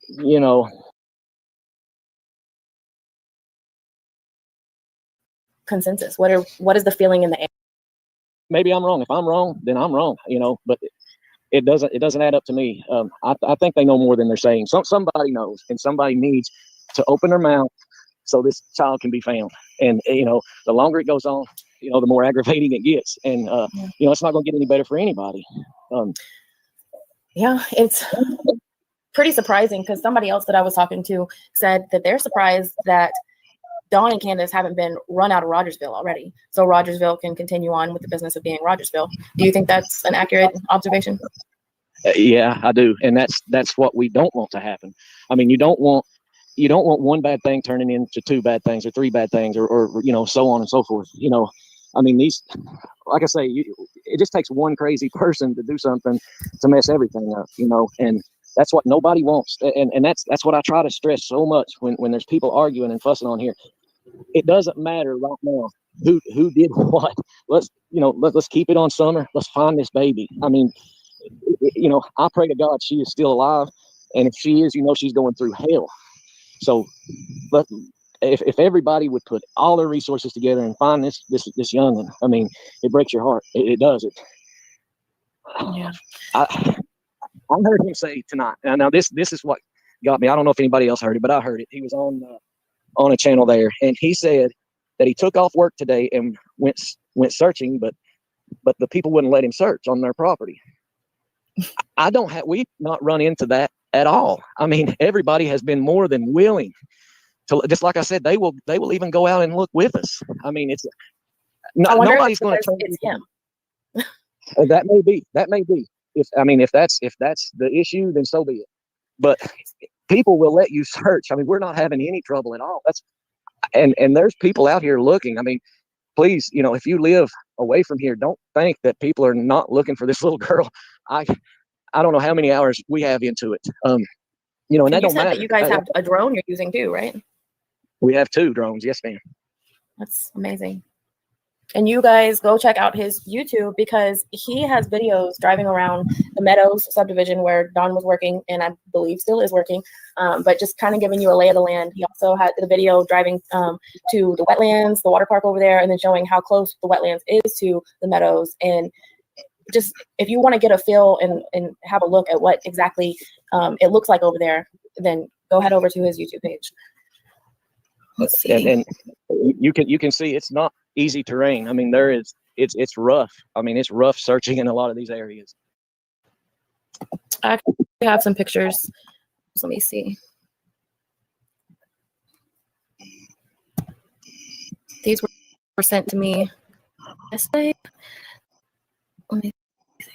You know, Consensus. What is the feeling in the air? maybe I'm wrong. If I'm wrong, then I'm wrong, you know, but it doesn't add up to me. I think they know more than they're saying. Somebody knows, and somebody needs to open their mouth so this child can be found. And the longer it goes on, the more aggravating it gets. And it's not going to get any better for anybody. Yeah, it's pretty surprising because somebody else that I was talking to said that they're surprised that Dawn and Candace haven't been run out of Rogersville already, so Rogersville can continue on with the business of being Rogersville. Do you think that's an accurate observation? Yeah, I do, and that's what we don't want to happen. I mean, you don't want one bad thing turning into two bad things or three bad things or so on and so forth. I mean, these, like I say, it just takes one crazy person to do something to mess everything up, and that's what nobody wants. And that's what I try to stress so much when there's people arguing and fussing on here. It doesn't matter right now who did what. Let's keep it on Summer. Let's find this baby. I mean, I pray to God she is still alive, and if she is, she's going through hell. So, if everybody would put all their resources together and find this youngin', I mean, it breaks your heart. It does it. Yeah. I heard him say tonight. Now this is what got me. I don't know if anybody else heard it, but I heard it. He was on a channel there, and he said that he took off work today and went searching, but the people wouldn't let him search on their property. We've not run into that at all. I mean, everybody has been more than willing to, just like I said, they will even go out and look with us. I mean, it's nobody's going to turn it's him. That may be. If that's the issue, then so be it. But people will let you search. I mean, we're not having any trouble at all. And there's people out here looking. I mean, please, if you live away from here, don't think that people are not looking for this little girl. I don't know how many hours we have into it. And that don't matter. That you guys have a drone you're using too, right? We have 2 drones. Yes, ma'am. That's amazing. And you guys go check out his YouTube because he has videos driving around the Meadows subdivision where Dawn was working and I believe still is working, but just kind of giving you a lay of the land. He also had the video driving to the wetlands, the water park over there, and then showing how close the wetlands is to the Meadows. And just if you want to get a feel and have a look at what exactly it looks like over there, then go head over to his YouTube page. Let's see. And you can see it's not easy terrain. I mean, it's rough. I mean, it's rough searching in a lot of these areas. I have some pictures. Let me see. These were sent to me yesterday. Let me see.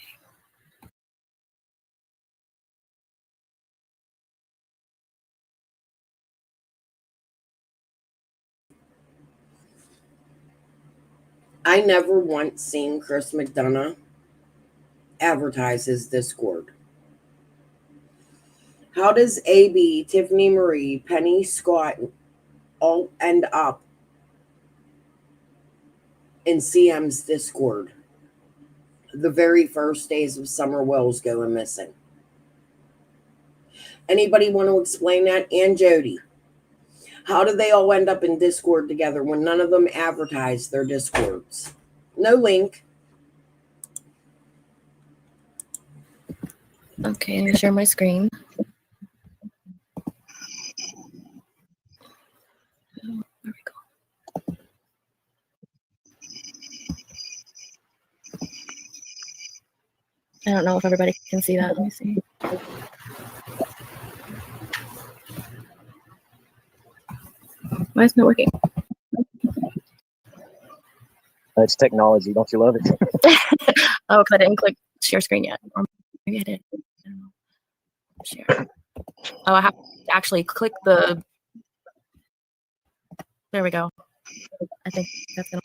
I never once seen Chris McDonough advertise his Discord. How does AB, Tiffany Marie, Penny Scott all end up in CM's Discord the very first days of Summer Wells going missing? Anybody want to explain that? And Jody, how did they all end up in Discord together when none of them advertised their Discords? No link. Okay, let me share my screen. There we go. I don't know if everybody can see that. Let me see. Why isn't it working? It's technology. Don't you love it? Oh, because I didn't click share screen yet. Or maybe I did. I don't know. Share. Oh, I have to actually click the. There we go. I think that's gonna.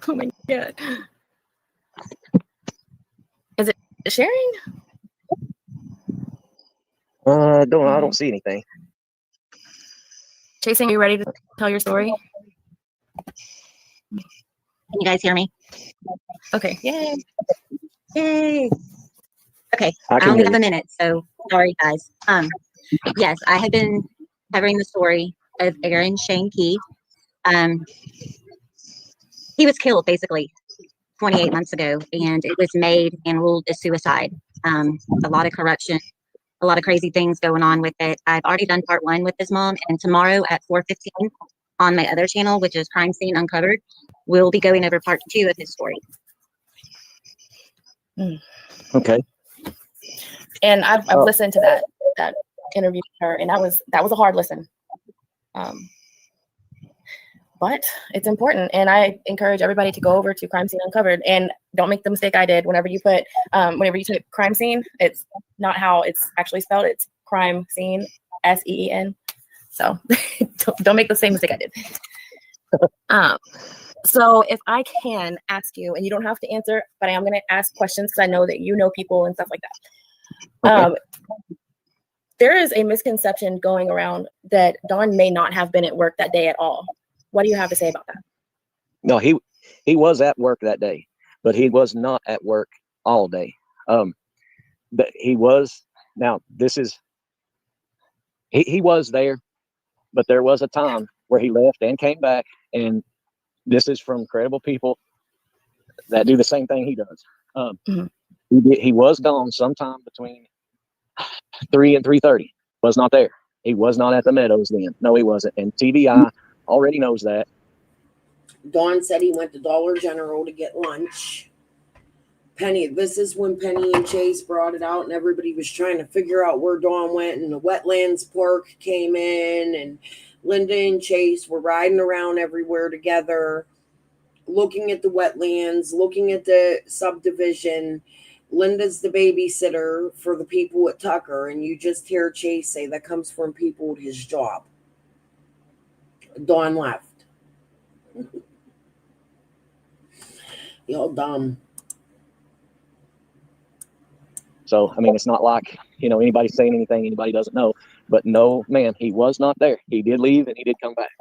Oh my god. Is it sharing? I don't see anything. Chasing, are you ready to tell your story? Can you guys hear me? Okay. Yay. Yay. Okay. I I can only hear have a you. minute, so sorry guys. Yes, I have been covering the story of Aaron Shane Key. He was killed basically 28 months ago, and it was made and ruled a suicide. A lot of corruption, a lot of crazy things going on with it. I've already done part 1 with his mom, and tomorrow at 4:15 on my other channel, which is Crime Scene Uncovered, we'll be going over part 2 of his story. Okay. And I've listened to that interview with her, and that was a hard listen. But it's important, and I encourage everybody to go over to Crime Scene Uncovered, and don't make the mistake I did. Whenever you type crime scene, it's not how it's actually spelled. It's crime scene, SEEN. So don't make the same mistake I did. So if I can ask you, and you don't have to answer, but I am going to ask questions because I know that you know people and stuff like that. There is a misconception going around that Don may not have been at work that day at all. What do you have to say about that? No, he was at work that day, but he was not at work all day. But he was. Now he was there, but there was a time where he left and came back, and this is from credible people that do the same thing he does. He was gone sometime between 3 and 3:30. Was not there. He was not at the Meadows then. No, he wasn't. And TBI already knows that. Dawn said he went to Dollar General to get lunch. Penny, this is when Penny and Chase brought it out, and everybody was trying to figure out where Dawn went, and the Wetlands Park came in, and Linda and Chase were riding around everywhere together, looking at the wetlands, looking at the subdivision. Linda's the babysitter for the people at Tucker, and you just hear Chase say that comes from people at his job. Dawn left. Y'all dumb. So, I mean, it's not like, anybody's saying anything anybody doesn't know. But no, man, he was not there. He did leave and he did come back.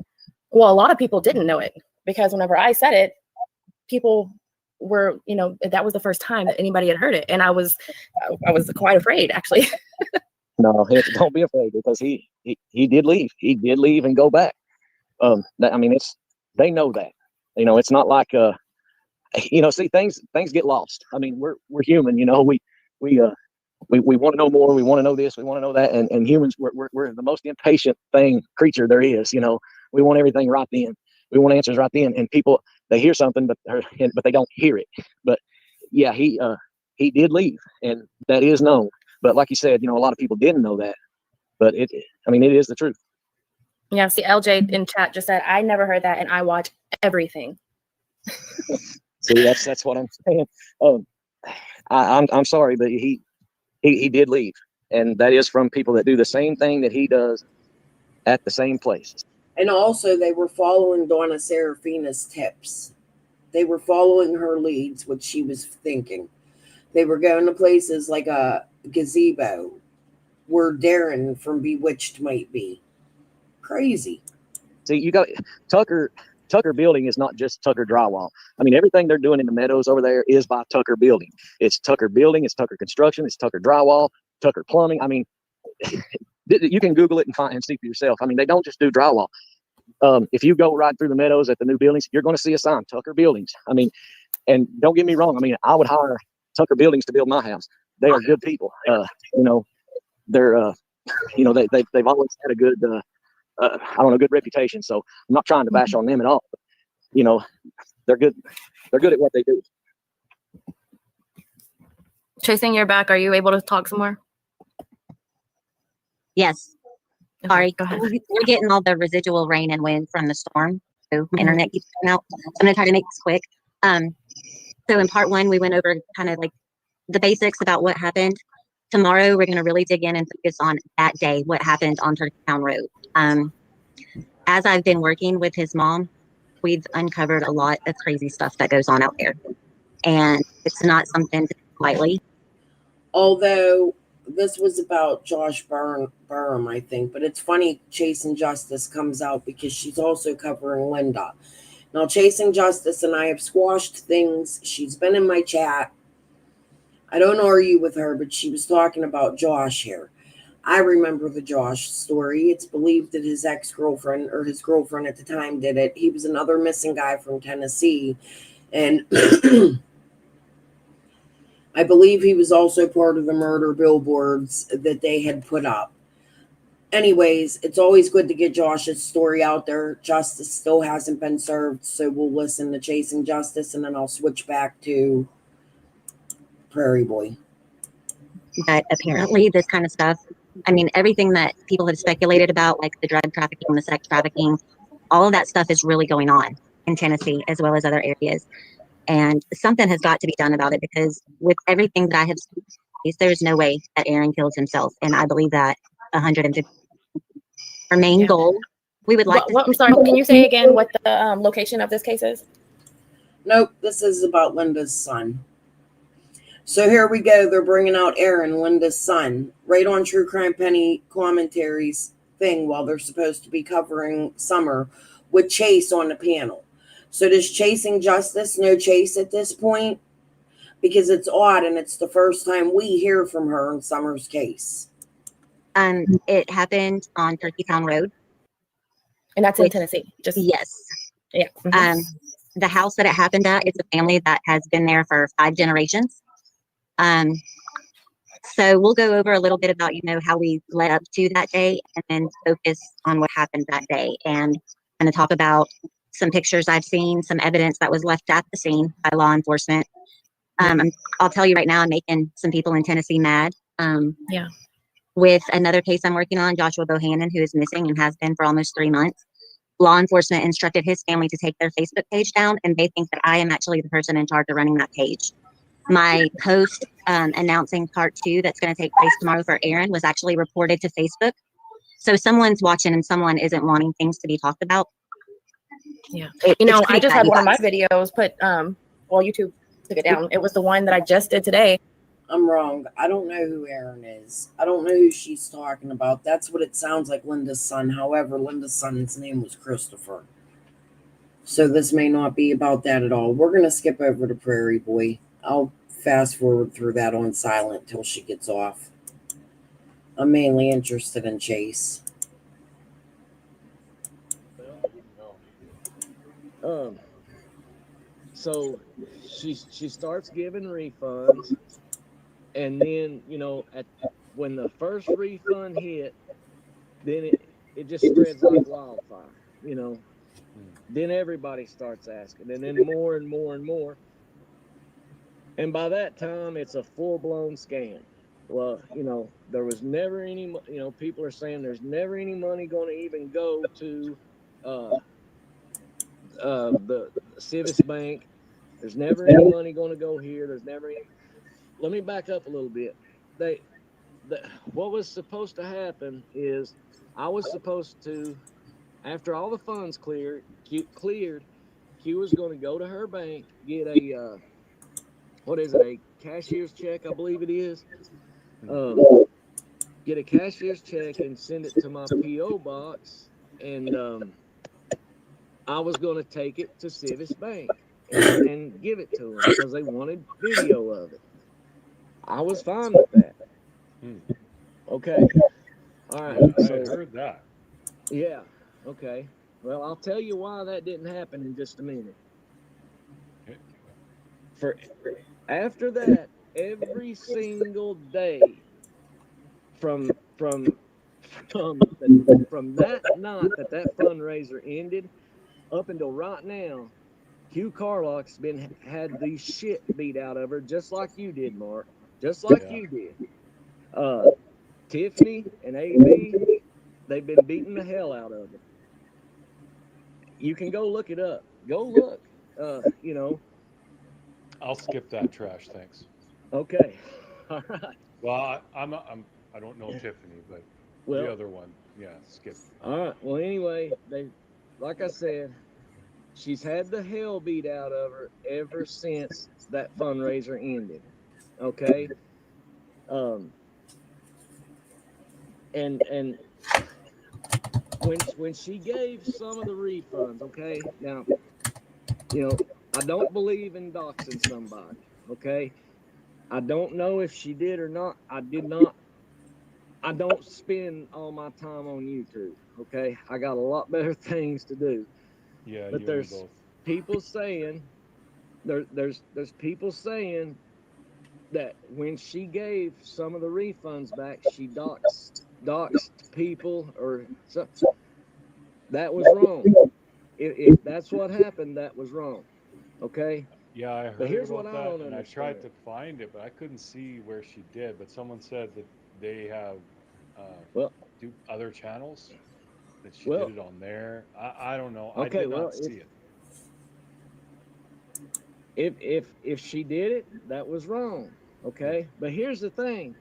Well, a lot of people didn't know it because whenever I said it, people were, that was the first time that anybody had heard it. And I was quite afraid, actually. No, don't be afraid, because he did leave. He did leave and go back. They know that. It's not like see, things get lost. I mean, we're human. We want to know more. We want to know this. We want to know that. And humans, we're the most impatient creature there is. We want everything right then. We want answers right then. And people, they hear something, but they don't hear it. But yeah, he did leave, and that is known. But like you said, a lot of people didn't know that. But it is the truth. Yeah. See, LJ in chat just said, I never heard that, and I watch everything. See, that's what I'm saying. I'm sorry, but he did leave, and that is from people that do the same thing that he does at the same place. And also, they were following Donna Serafina's tips. They were following her leads, what she was thinking. They were going to places like a gazebo where Darren from Bewitched might be. Crazy. See, you got Tucker Building is not just Tucker Drywall. I mean, everything they're doing in the Meadows over there is by Tucker Building. It's Tucker Building, it's Tucker Construction, it's Tucker Drywall, Tucker Plumbing. I mean, you can Google it and see for yourself. I mean, they don't just do drywall. If you go right through the Meadows at the new buildings, you're going to see a sign, Tucker Buildings. I mean, and don't get me wrong. I mean, I would hire Tucker Buildings to build my house. They are good people. They're, they've always had a good, good reputation. So I'm not trying to bash on them at all. But, they're good. They're good at what they do. Chasing your back. Are you able to talk some more? Yes. Okay, Sorry. go ahead. We're getting all the residual rain and wind from the storm. So my internet keeps going out. So I'm going to try to make this quick. So in part 1, we went over kind of like the basics about what happened. Tomorrow, we're going to really dig in and focus on that day, what happened on Turkeytown Road. As I've been working with his mom, we've uncovered a lot of crazy stuff that goes on out there. And it's not something to take lightly. Although this was about Josh Burham, I think. But it's funny Chasing Justice comes out because she's also covering Linda. Now, Chasing Justice and I have squashed things. She's been in my chat. I don't argue with her, but she was talking about Josh here. I remember the Josh story. It's believed that his ex-girlfriend or his girlfriend at the time did it. He was another missing guy from Tennessee. And I believe he was also part of the murder billboards that they had put up. Anyways, it's always good to get Josh's story out there. Justice still hasn't been served, so we'll listen to Chasing Justice, and then I'll switch back to Prairie Boy. But apparently, this kind of stuff, I mean, everything that people have speculated about, like the drug trafficking, the sex trafficking, all of that stuff is really going on in Tennessee as well as other areas. And something has got to be done about it, because with everything that I have seen, there's no way that Aaron killed himself. And I believe that 150. Our main goal, we would like I'm sorry, can you say again what the location of this case is? Nope, this is about Linda's son. So here we go. They're bringing out Aaron, Linda's son, right on True Crime Penny commentaries thing while they're supposed to be covering Summer with Chase on the panel. So does Chasing Justice know Chase at this point? Because it's odd, and it's the first time we hear from her in Summer's case. It happened on Turkey Town Road. And that's in Tennessee. Yes. Yeah. The house that it happened at is a family that has been there for 5 generations. So we'll go over a little bit about, how we led up to that day, and then focus on what happened that day, and kind of talk about some pictures I've seen, some evidence that was left at the scene by law enforcement. I'll tell you right now, I'm making some people in Tennessee mad. Yeah. With another case I'm working on, Joshua Bohannon, who is missing and has been for almost 3 months. Law enforcement instructed his family to take their Facebook page down, and they think that I am actually the person in charge of running that page. My post announcing part 2 that's going to take place tomorrow for Aaron was actually reported to Facebook. So someone's watching and someone isn't wanting things to be talked about. Yeah. I just had one of my videos put, YouTube took it down. It was the one that I just did today. I'm wrong. I don't know who Aaron is. I don't know who she's talking about. That's what it sounds like, Linda's son. However, Linda's son's name was Christopher. So this may not be about that at all. We're going to skip over to Prairie Boy. I'll fast forward through that on silent till she gets off. I'm mainly interested in Chase. So she starts giving refunds, and then when the first refund hit, then it just spreads like wildfire. Then everybody starts asking, and then more and more and more. And by that time, it's a full-blown scam. Well, there was never any, people are saying there's never any money going to even go to the Civis Bank. There's never any money going to go here. There's never any. Let me back up a little bit. What was supposed to happen is I was supposed to, after all the funds cleared, Q was going to go to her bank, get a a cashier's check, I believe it is. Get a cashier's check and send it to my P.O. box, and I was going to take it to Civis Bank and give it to them because they wanted video of it. I was fine with that. Okay. All right. I So, heard that. yeah. Okay. Well, I'll tell you why that didn't happen in just a minute. After that, every single day from that night that fundraiser ended up until right now, Q Carlock's had the shit beat out of her, just like you did, Mark. Just like you did. Tiffany and AB, they've been beating the hell out of her. You can go look it up. Go look. I'll skip that trash, thanks. Okay. All right. Well, I don't know Tiffany, but the other one, yeah, skip. All right. Well, anyway, like I said, she's had the hell beat out of her ever since that fundraiser ended. Okay. And when she gave some of the refunds, okay, now, I don't believe in doxing somebody, okay? I don't know if she did or not. I did not. I don't spend all my time on YouTube, okay? I got a lot better things to do. Yeah, but there's people saying, there's people saying that when she gave some of the refunds back, she doxed people or something. That was wrong. If that's what happened, that was wrong. Okay. Yeah, I But heard here's about what I that, don't and I understand. tried to find it, but I couldn't see where she did. But someone said that they have Well, do other channels that she well, did it on there. I don't know. I okay. did Well, not see it. if she did it, that was wrong. Okay. But here's the thing.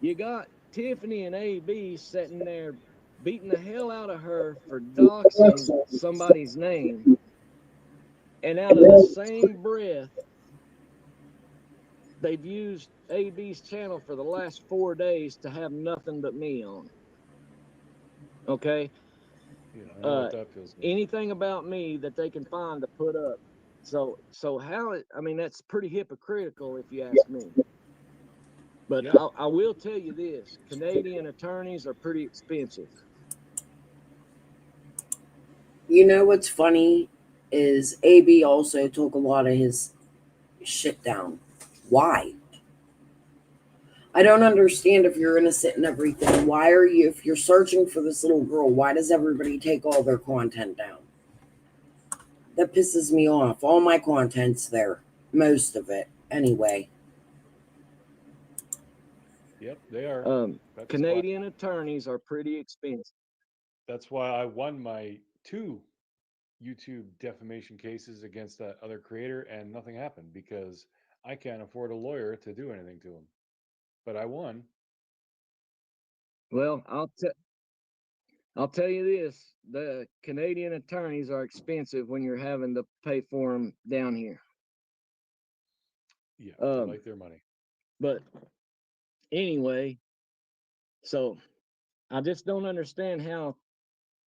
You got Tiffany and AB sitting there beating the hell out of her for doxing somebody's name. And out of the same breath, they've used AB's channel for the last 4 days to have nothing but me on it. Okay. Yeah, I know what that feels like. Anything about me that they can find to put up. So how it, I mean, that's pretty hypocritical if you ask me. But Yeah. I will tell you this, Canadian attorneys are pretty expensive. You know what's funny is AB also took a lot of his shit down. Why? I don't understand if you're innocent and everything. Why are you, if you're searching for this little girl, why does everybody take all their content down? That pisses me off. All my content's there. Most of it, anyway. Yep, they are. Canadian attorneys are pretty expensive. That's why I won my 2 YouTube defamation cases against that other creator, and nothing happened because I can't afford a lawyer to do anything to him. But I won. Well, I'll tell you this: the Canadian attorneys are expensive when you're having to pay for them down here. Yeah, they like their money. But anyway, so I just don't understand how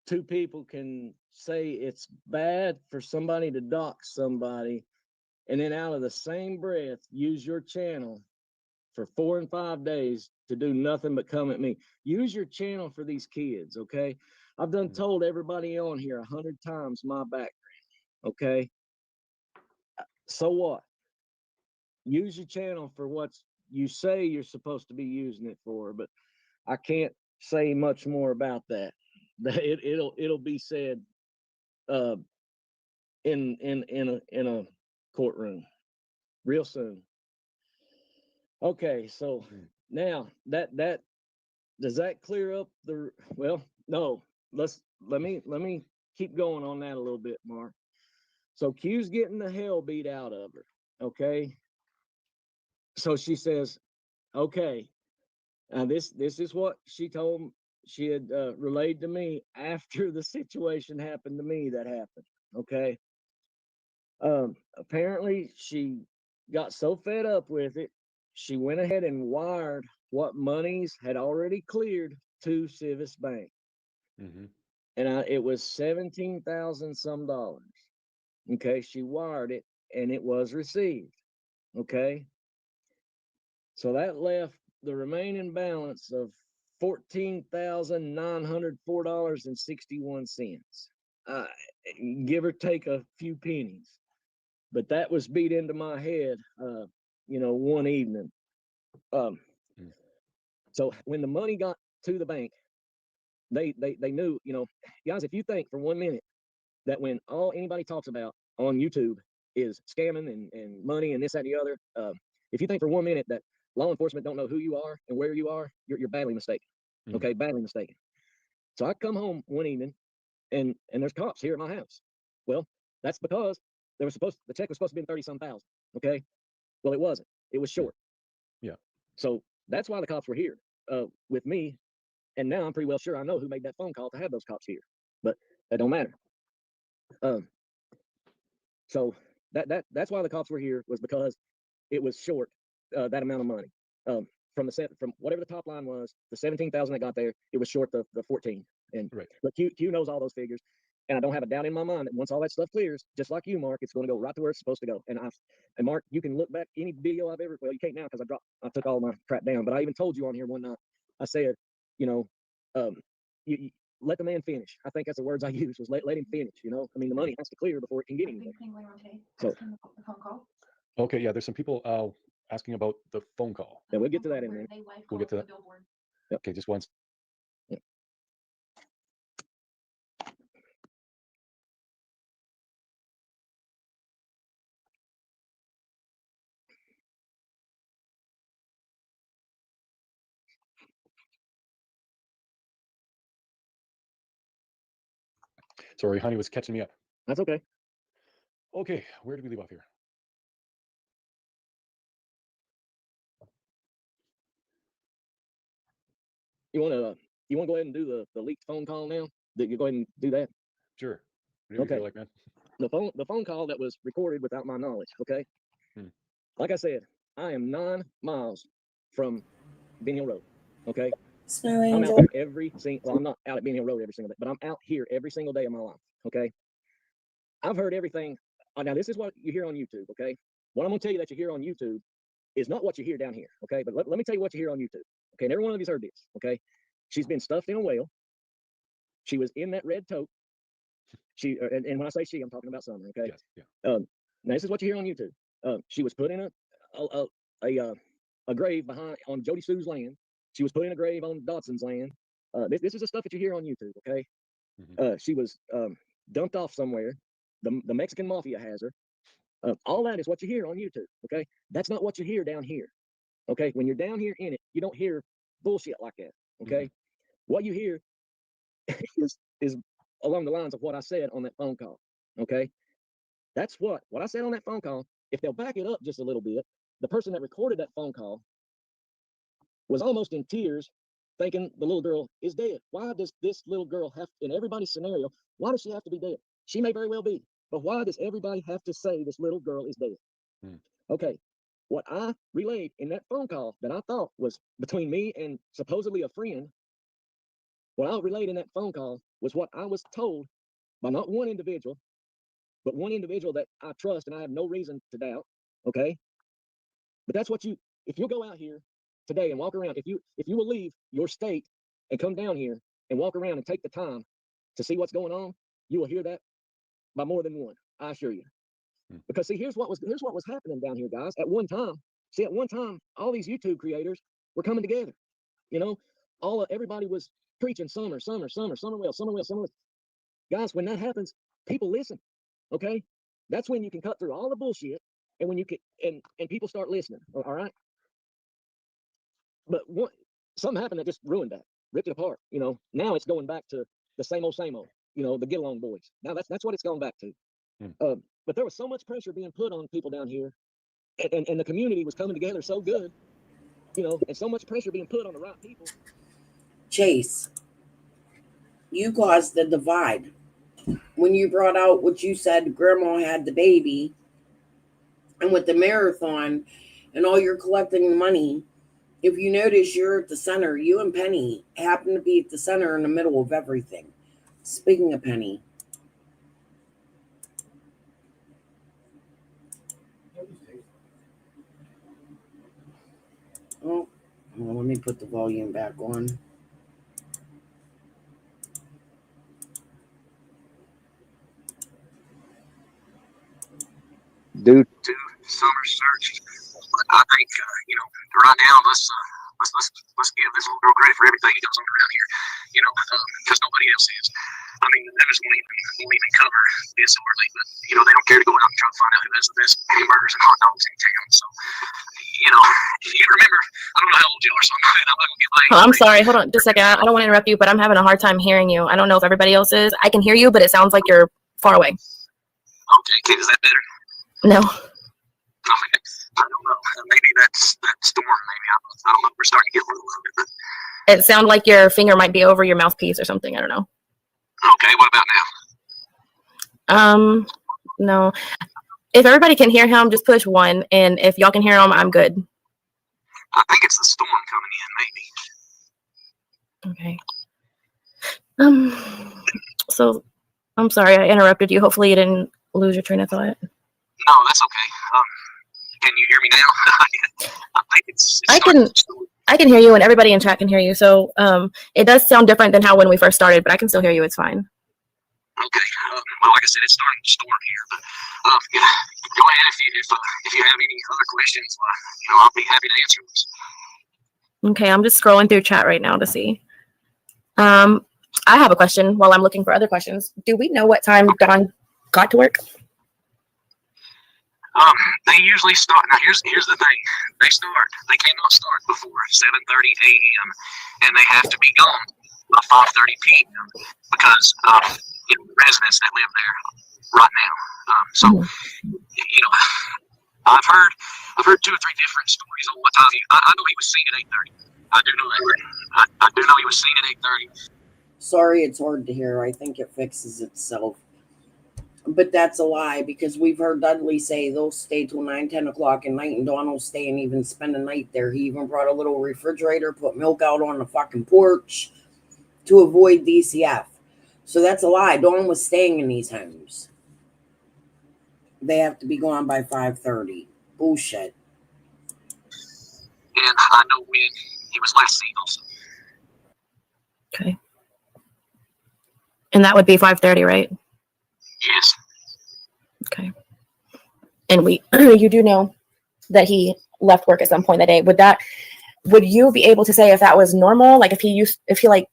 2 people can say it's bad for somebody to dox somebody and then out of the same breath use your channel for 4 and 5 days to do nothing but come at me. Use your channel for these kids, okay? I've done told everybody on here 100 times my background, okay? So what? Use your channel for what you say you're supposed to be using it for, but I can't say much more about that. It'll be said in a courtroom real soon. Okay, so now that does that clear up the, well, no, let me keep going on that a little bit, Mark. So Q's getting the hell beat out of her, okay? So she says, okay, this is what she told, she had relayed to me after the situation happened to me that happened, okay? Apparently she got so fed up with it, she went ahead and wired what monies had already cleared to Civis Bank. And it was 17,000 some dollars. Okay, she wired it and it was received. Okay, so that left the remaining balance of $14,904.61. Give or take a few pennies. But that was beat into my head, one evening. So when the money got to the bank, they knew, guys, if you think for 1 minute that when all anybody talks about on YouTube is scamming and money and this, that, and the other, if you think for 1 minute that law enforcement don't know who you are and where you are, you're badly mistaken. Okay, badly mistaken. So I come home one evening and there's cops here at my house. Well, that's because the check was supposed to be 30-some thousand. Okay, well, it wasn't. It was short. Yeah. So that's why the cops were here with me. And now I'm pretty well sure I know who made that phone call to have those cops here, but that don't matter. So that's why the cops were here, was because it was short that amount of money. From whatever the top line was, the 17,000 that got there, it was short the 14. And but Q knows all those figures, and I don't have a doubt in my mind that once all that stuff clears, just like you, Mark, it's going to go right to where it's supposed to go. And Mark, you can look back any video I've ever, well, you can't now because I took all my crap down, but I even told you on here one night, I said, you let the man finish. I think that's the words I used, was let him finish. I mean, the money has to clear before it can get anywhere. So okay, yeah, there's some people asking about the phone call. Yeah, we'll get to that in a minute. We'll get to that. Okay, just once. Sorry, honey was catching me up. That's okay. Okay, where did we leave off here? You want to go ahead and do the leaked phone call now? You go ahead and do that. Sure. Whatever you feel Okay. like, man. The phone call that was recorded without my knowledge. Okay. Like I said, I am 9 miles from Ben Hill Road. Okay. Snow I'm Angel. out here every single. Well, I'm not out at Ben Hill Road every single day, but I'm out here every single day of my life. Okay. I've heard everything. Now this is what you hear on YouTube. Okay. What I'm gonna tell you that you hear on YouTube is not what you hear down here. Okay. But let me tell you what you hear on YouTube. Okay. And every one of you's heard this. Okay. She's been stuffed in a whale. She was in that red tote. And when I say she, I'm talking about Summer. Okay. Yes, yeah. Now this is what you hear on YouTube. She was put in a grave behind on Jody Sue's land. She was put in a grave on Dodson's land. This is the stuff that you hear on YouTube. Okay. She was dumped off somewhere. The Mexican mafia has her. All that is what you hear on YouTube. Okay. That's not what you hear down here. Okay. When you're down here in it, you don't hear bullshit like that. Okay. What you hear is along the lines of what I said on that phone call. Okay. That's what I said on that phone call. If they'll back it up just a little bit, the person that recorded that phone call was almost in tears, thinking the little girl is dead. Why does this little girl have, in everybody's scenario, why does she have to be dead? She may very well be, but why does everybody have to say this little girl is dead? Okay. What I relayed in that phone call that I thought was between me and supposedly a friend, what I relayed in that phone call was what I was told by not one individual, but one individual that I trust and I have no reason to doubt. Okay. But that's what if you'll go out here today and walk around, if you will leave your state and come down here and walk around and take the time to see what's going on, you will hear that by more than one, I assure you. Because see, here's what was happening down here, guys. At one time, all these YouTube creators were coming together. You know, everybody was preaching Summer Wells. Guys, when that happens, people listen. Okay, that's when you can cut through all the bullshit, and when you can and people start listening. All right. But something happened that just ruined that, ripped it apart. You know, now it's going back to the same old. You know, the get along boys. Now that's what it's going back to. But there was so much pressure being put on people down here, and the community was coming together so good, you know, and so much pressure being put on the right people. Chase, you caused the divide. When you brought out what you said, Grandma had the baby, and with the marathon and all you're collecting money, if you notice, you're at the center. You and Penny happen to be at the center in the middle of everything. Speaking of Penny. Oh, well, let me put the volume back on. Due to Summer's search, I think you know, right now let's give this little girl credit for everything that goes on around here. You know, because nobody else is. I mean, the news won't even cover this hardly, but you know, they don't care to go out and try to find out who has the best hamburgers and hot dogs in town. So, you know, you remember, I don't know how old you are, so I'm not gonna get my age. Oh, I'm sorry. Hold on just a second. I don't want to interrupt you, but I'm having a hard time hearing you. I don't know if everybody else is. I can hear you, but it sounds like you're far away. Okay, is that better? No. Okay. I don't know. Maybe that's that storm. Maybe I don't know. We're starting to get a little of it. It sounded like your finger might be over your mouthpiece or something. I don't know. Okay, what about now? No. If everybody can hear him, just push 1, and if y'all can hear him, I'm good. I think it's the storm coming in, maybe. Okay. So I'm sorry I interrupted you. Hopefully you didn't lose your train of thought. No, that's okay. Can you hear me now? I think it's I can hear you, and everybody in chat can hear you. So it does sound different than how when we first started, but I can still hear you. It's fine. Okay. Well, like I said, it's starting to storm here, but go ahead if you have any other questions. I'll be happy to answer those. Okay, I'm just scrolling through chat right now to see. I have a question while I'm looking for other questions. Do we know what time Don got to work? They usually start. Now, here's the thing. They cannot start before 7:30 a.m. and they have to be gone by 5:30 p.m. because residents that live there right now. I've heard 2 or 3 different stories on what time I know he was seen at 8:30. I do know that. I do know he was seen at 8:30. Sorry, it's hard to hear. I think it fixes itself. But that's a lie, because we've heard Dudley say they'll stay till 9, 10 o'clock at night, and Dawn will stay and even spend a night there. He even brought a little refrigerator, put milk out on the fucking porch to avoid DCF. So that's a lie. Dawn was staying in these homes. They have to be gone by 5:30. Bullshit. And I know when he was last seen also. Okay. And that would be 5:30, right? Yes. Okay. And you do know that he left work at some point that day. Would you be able to say if that was normal? Like if he like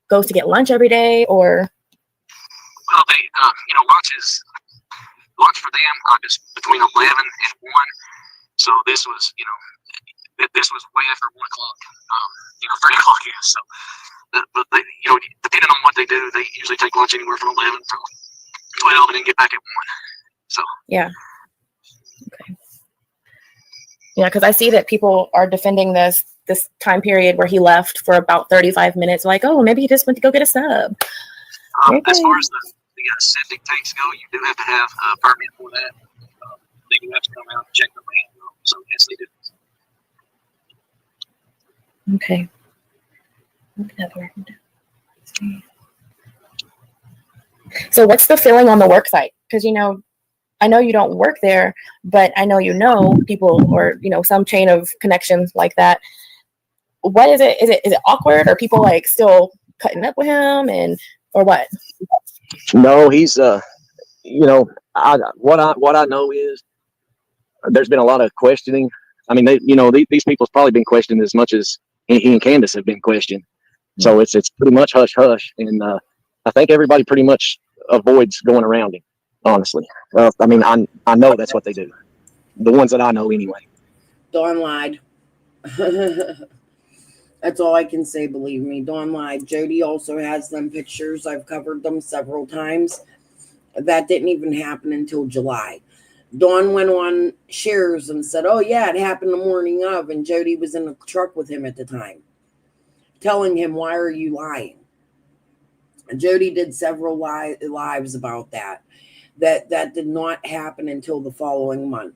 goes to get lunch every day, or? Well, they, lunch for them is between 11 and 1. So this was, this was way after 1 o'clock, 3 o'clock, yeah. So, but they, depending on what they do, they usually take lunch anywhere from 11 to 12 and then get back at 1. So. Yeah. Okay. Yeah, because I see that people are defending this time period where he left for about 35 minutes. Like, oh, maybe he just went to go get a sub. As far as the septic tanks go, you do have to have a permit for that. They do have to come out and check the land. So yes, they do. Okay. So what's the feeling on the work site? Because, I know you don't work there, but I know people or, some chain of connections like that. What is it? Is it awkward? Are people like still cutting up with him or what? No, he's, what I know is there's been a lot of questioning. I mean, these people's probably been questioned as much as he and Candace have been questioned. So it's pretty much hush hush, and I think everybody pretty much avoids going around him. Honestly, I mean, I know that's what they do. The ones that I know, anyway. Dawn lied. That's all I can say. Believe me, Dawn lied. Jody also has them pictures. I've covered them several times. That didn't even happen until July. Dawn went on shares and said, "Oh yeah, it happened the morning of," and Jody was in the truck with him at the time, telling him, "Why are you lying?" And Jody did several lives about that. That did not happen until the following month,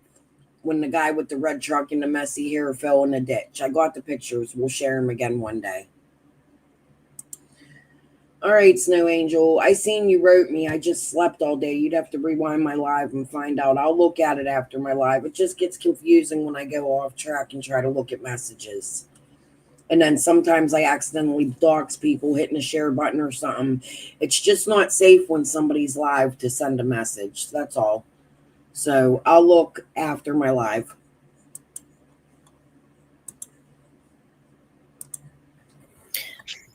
when the guy with the red truck and the messy hair fell in the ditch. I got the pictures. We'll share them again one day. All right, Snow Angel. I seen you wrote me. I just slept all day. You'd have to rewind my live and find out. I'll look at it after my live. It just gets confusing when I go off track and try to look at messages. And then sometimes I accidentally dox people hitting the share button or something. It's just not safe when somebody's live to send a message. That's all. So I'll look after my live.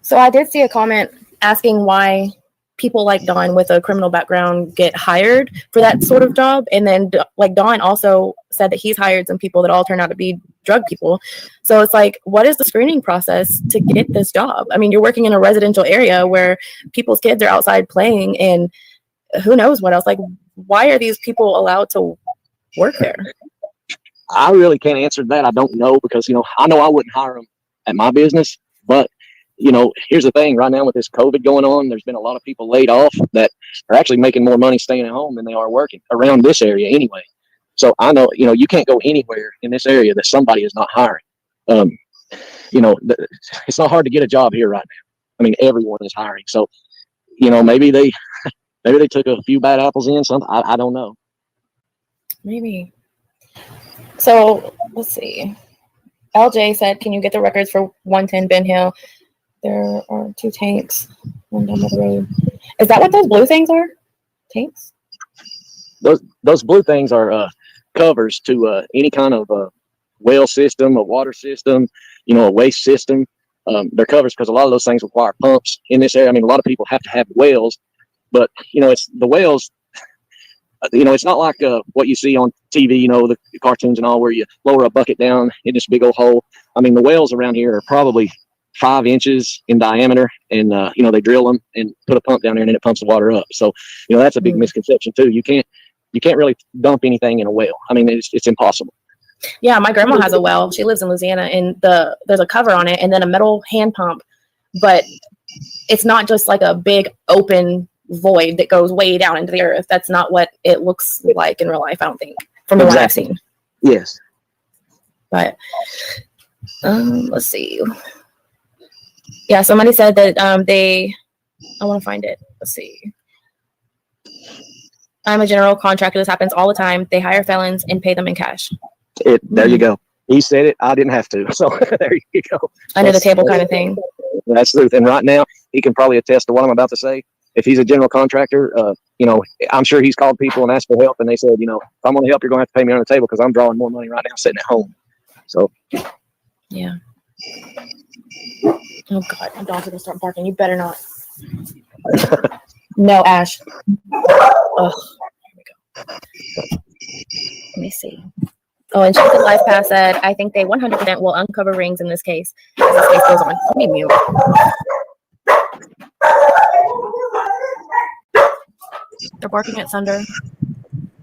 So I did see a comment asking why people like Dawn with a criminal background get hired for that sort of job. And then like Dawn also said that he's hired some people that all turn out to be drug people. So it's like, what is the screening process to get this job? I mean, you're working in a residential area where people's kids are outside playing and who knows what else. Like, why are these people allowed to work there? I really can't answer that. I don't know because, I know I wouldn't hire them at my business, but here's the thing right now with this COVID going on, there's been a lot of people laid off that are actually making more money staying at home than they are working around this area anyway. So I know, you can't go anywhere in this area that somebody is not hiring. It's not hard to get a job here right now. I mean, everyone is hiring. So, maybe they took a few bad apples in something. I don't know. Maybe. So let's see. LJ said, can you get the records for 110 Ben Hill? There are 2 tanks, one down the road. Is that what those blue things are? tanks? Those blue things are covers to any kind of well system, a water system, a waste system. They're covers because a lot of those things require pumps in this area. I mean, a lot of people have to have wells, but it's the wells. It's not like what you see on TV, the cartoons and all, where you lower a bucket down in this big old hole. I mean, the wells around here are probably 5 inches in diameter, and they drill them and put a pump down there, and then it pumps the water up. So, that's a big misconception too. You can't really dump anything in a well. I mean, it's impossible. Yeah, my grandma has a well. She lives in Louisiana, and there's a cover on it and then a metal hand pump, but it's not just like a big open void that goes way down into the earth. That's not what it looks like in real life, I don't think, from what I've seen. Yes. But let's see. Yeah, somebody said that I want to find it. Let's see. I'm a general contractor. This happens all the time. They hire felons and pay them in cash. There you go. He said it. I didn't have to. So there you go. Under the table kind of thing. That's the truth. And right now, he can probably attest to what I'm about to say. If he's a general contractor, I'm sure he's called people and asked for help, and they said, if I'm going to help, you're going to have to pay me on the table because I'm drawing more money right now sitting at home. So. Yeah. Oh God, my dogs are gonna start barking. You better not. No, Ash. Oh, here we go. Let me see. Oh, and Chocolate Life Pass said, I think they 100% will uncover rings in this case as this case goes on. Let me mute. They're barking at Sunder.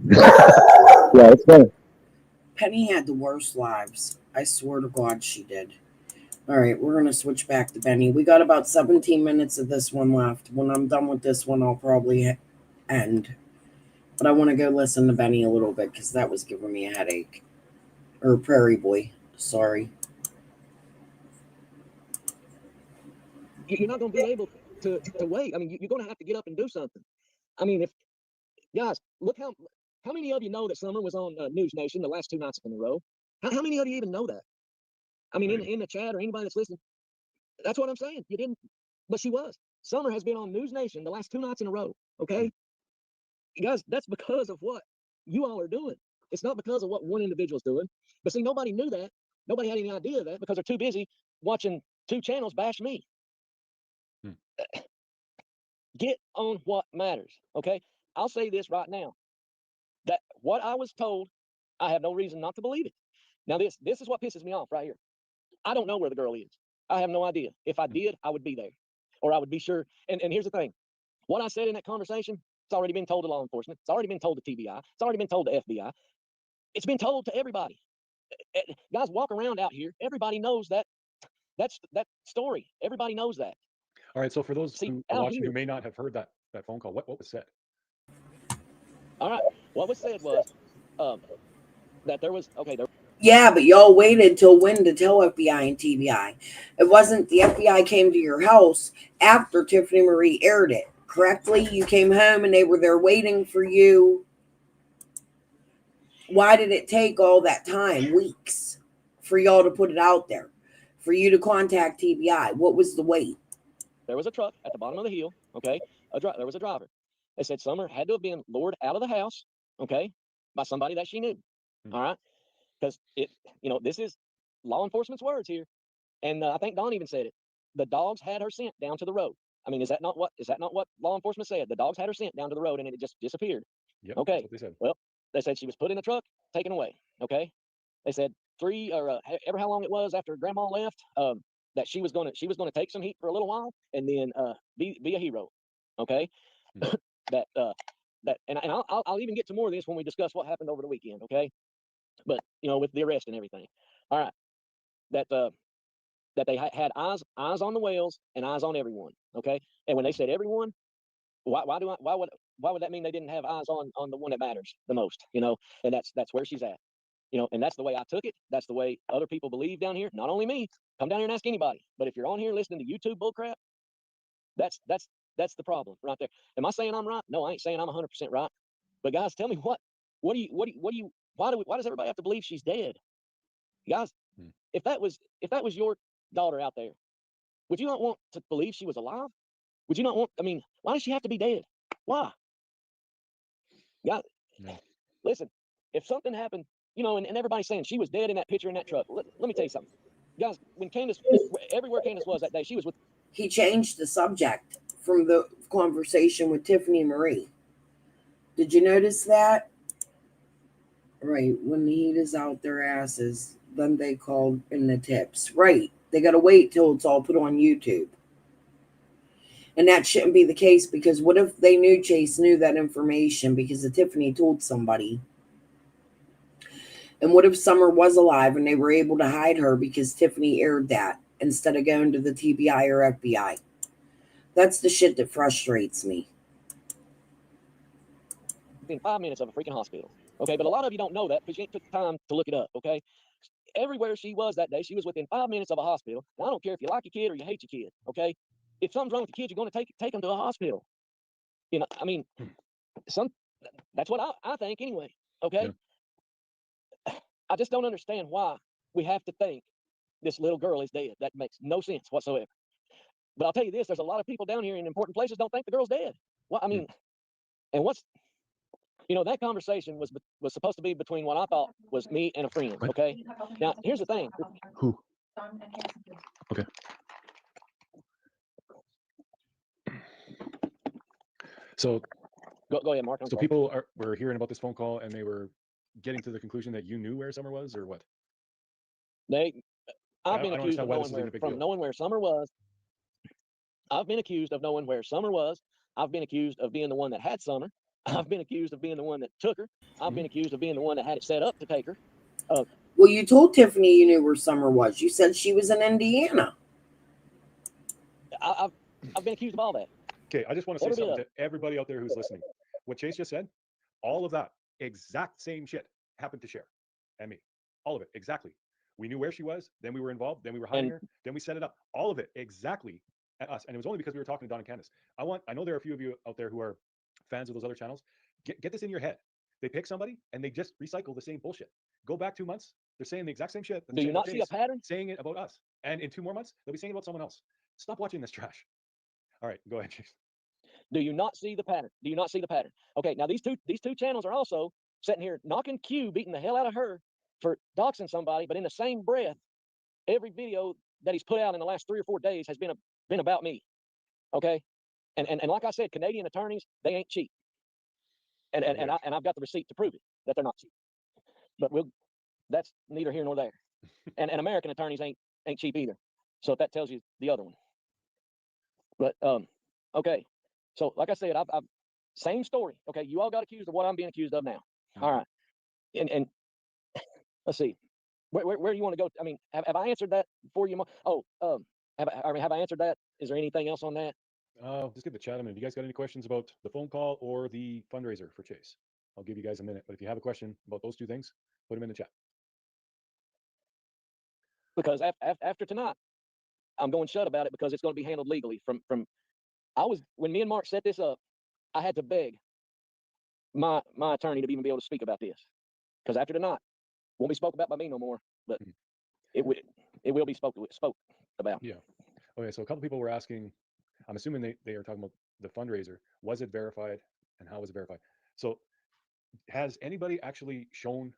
Yeah, it's funny. Penny had the worst lives. I swear to God she did. All right, we're going to switch back to Benny. We got about 17 minutes of this one left. When I'm done with this one, I'll probably end. But I want to go listen to Benny a little bit because that was giving me a headache. Or Prairie Boy, sorry. You're not going to be able to wait. I mean, you're going to have to get up and do something. I mean, guys, look how many of you know that Summer was on News Nation the last 2 nights in a row? How many of you even know that? I mean, in the chat or anybody that's listening, that's what I'm saying. You didn't, but she was. Summer has been on News Nation the last 2 nights in a row. Okay, guys, that's because of what you all are doing. It's not because of what one individual's doing. But see, nobody knew that. Nobody had any idea of that because they're too busy watching 2 channels bash me. Get on what matters. Okay, I'll say this right now. That what I was told, I have no reason not to believe it. Now, this is what pisses me off right here. I don't know where the girl is. I have no idea. If I did, I would be there, or I would be sure. And here's the thing. What I said in that conversation, it's already been told to law enforcement. It's already been told to TBI. It's already been told to FBI. It's been told to everybody. Guys, walk around out here. Everybody knows that story. Everybody knows that. All right. So for those who are watching here, who may not have heard that phone call, what was said? All right. What was said was that there was Yeah, but y'all waited till when to tell FBI and TBI? It wasn't the FBI came to your house after Tiffany Marie aired it, correctly? You came home and they were there waiting for you. Why did it take all that time, weeks, for y'all to put it out there? For you to contact TBI? What was the wait? There was a truck at the bottom of the hill, okay? There was a driver. They said Summer had to have been lured out of the house, okay, by somebody that she knew, all right? Because this is law enforcement's words here, and I think Don even said it. The dogs had her sent down to the road. I mean, is that not what law enforcement said? The dogs had her sent down to the road, and it just disappeared. Yep, okay. That's what they said. Well, they said she was put in a truck, taken away. Okay. They said ever how long it was after Grandma left, that she was gonna take some heat for a little while, and then be a hero. Okay. that and I'll even get to more of this when we discuss what happened over the weekend. Okay. But with the arrest and everything. All right. That they had eyes on the whales and eyes on everyone. Okay. And when they said everyone, why would that mean they didn't have eyes on the one that matters the most? And that's where she's at. And that's the way I took it. That's the way other people believe down here. Not only me. Come down here and ask anybody. But if you're on here listening to YouTube bullcrap, that's the problem right there. Am I saying I'm right? No, I ain't saying I'm 100% right. But guys, tell me why does everybody have to believe she's dead? Guys, if that was your daughter out there, would you not want to believe she was alive? Would you not want? I mean, why does she have to be dead? Why? Yeah. No. Listen, if something happened, you know, and everybody's saying she was dead in that picture in that truck. Let me tell you something. Guys, when Candace, everywhere Candace was that day, she was with. He changed the subject from the conversation with Tiffany Marie. Did you notice that? Right, when the heat is out their asses, then they called in the tips. Right, they got to wait till it's all put on YouTube. And that shouldn't be the case, because what if they knew Chase knew that information because of Tiffany told somebody? And what if Summer was alive and they were able to hide her because Tiffany aired that instead of going to the TBI or FBI? That's the shit that frustrates me. Within 5 minutes of a freaking hospital. Okay, but a lot of you don't know that because you ain't took the time to look it up. Okay, everywhere she was that day, she was within 5 minutes of a hospital. Now, I don't care if you like your kid or you hate your kid. Okay, if something's wrong with your kid, you're going to take them to a hospital. You know, I mean, that's what I think anyway. Okay, I just don't understand why we have to think this little girl is dead. That makes no sense whatsoever. But I'll tell you this: there's a lot of people down here in important places don't think the girl's dead. Well, I mean, and what's, you know, that conversation was supposed to be between what I thought was me and a friend. Okay. Now, here's the thing. Who? Okay. So go ahead, Mark. So people were hearing about this phone call and they were getting to the conclusion that you knew where Summer was, or what? I've been accused of knowing where Summer was. I've been accused of knowing where Summer was. I've been accused of being the one that had Summer. I've been accused of being the one that took her. I've been accused of being the one that had it set up to take her. Well, you told Tiffany you knew where Summer was. You said she was in Indiana. I've been accused of all that. Okay, I just want to say something to everybody out there who's listening. What Chase just said, all of that exact same shit happened to Cher and me. All of it, exactly. We knew where she was, then we were involved, then we were hiding her, then we set it up. All of it exactly at us. And it was only because we were talking to Don and Candace. I know there are a few of you out there who are fans of those other channels. Get this in your head. They pick somebody and they just recycle the same bullshit. Go back 2 months, they're saying the exact same shit. Do you not see a pattern? Saying it about us. And in 2 more months, they'll be saying it about someone else. Stop watching this trash. All right, go ahead, Chase. Do you not see the pattern? Do you not see the pattern? Okay, now these two channels are also sitting here knocking Q, beating the hell out of her for doxing somebody, but in the same breath, every video that he's put out in the last 3 or 4 days has been about me. Okay, and like I said, Canadian attorneys, they ain't cheap. And I've got the receipt to prove it that they're not cheap. But that's neither here nor there. and American attorneys ain't cheap either. So if that tells you the other one. But okay. So like I said, I've same story. Okay, you all got accused of what I'm being accused of now. All right. And let's see. Where do you want to go? I mean, have I answered that for you? Have I answered that? Is there anything else on that? Just give the chat a minute. You guys got any questions about the phone call or the fundraiser for Chase? I'll give you guys a minute. But if you have a question about those two things, put them in the chat. Because after tonight, I'm going shut about it because it's going to be handled legally. When me and Mark set this up, I had to beg my attorney to even be able to speak about this. Because after tonight, won't be spoke about by me no more, but it will be spoke about. Yeah. Okay, so a couple people were asking, I'm assuming they are talking about the fundraiser. Was it verified and how was it verified? So has anybody actually shown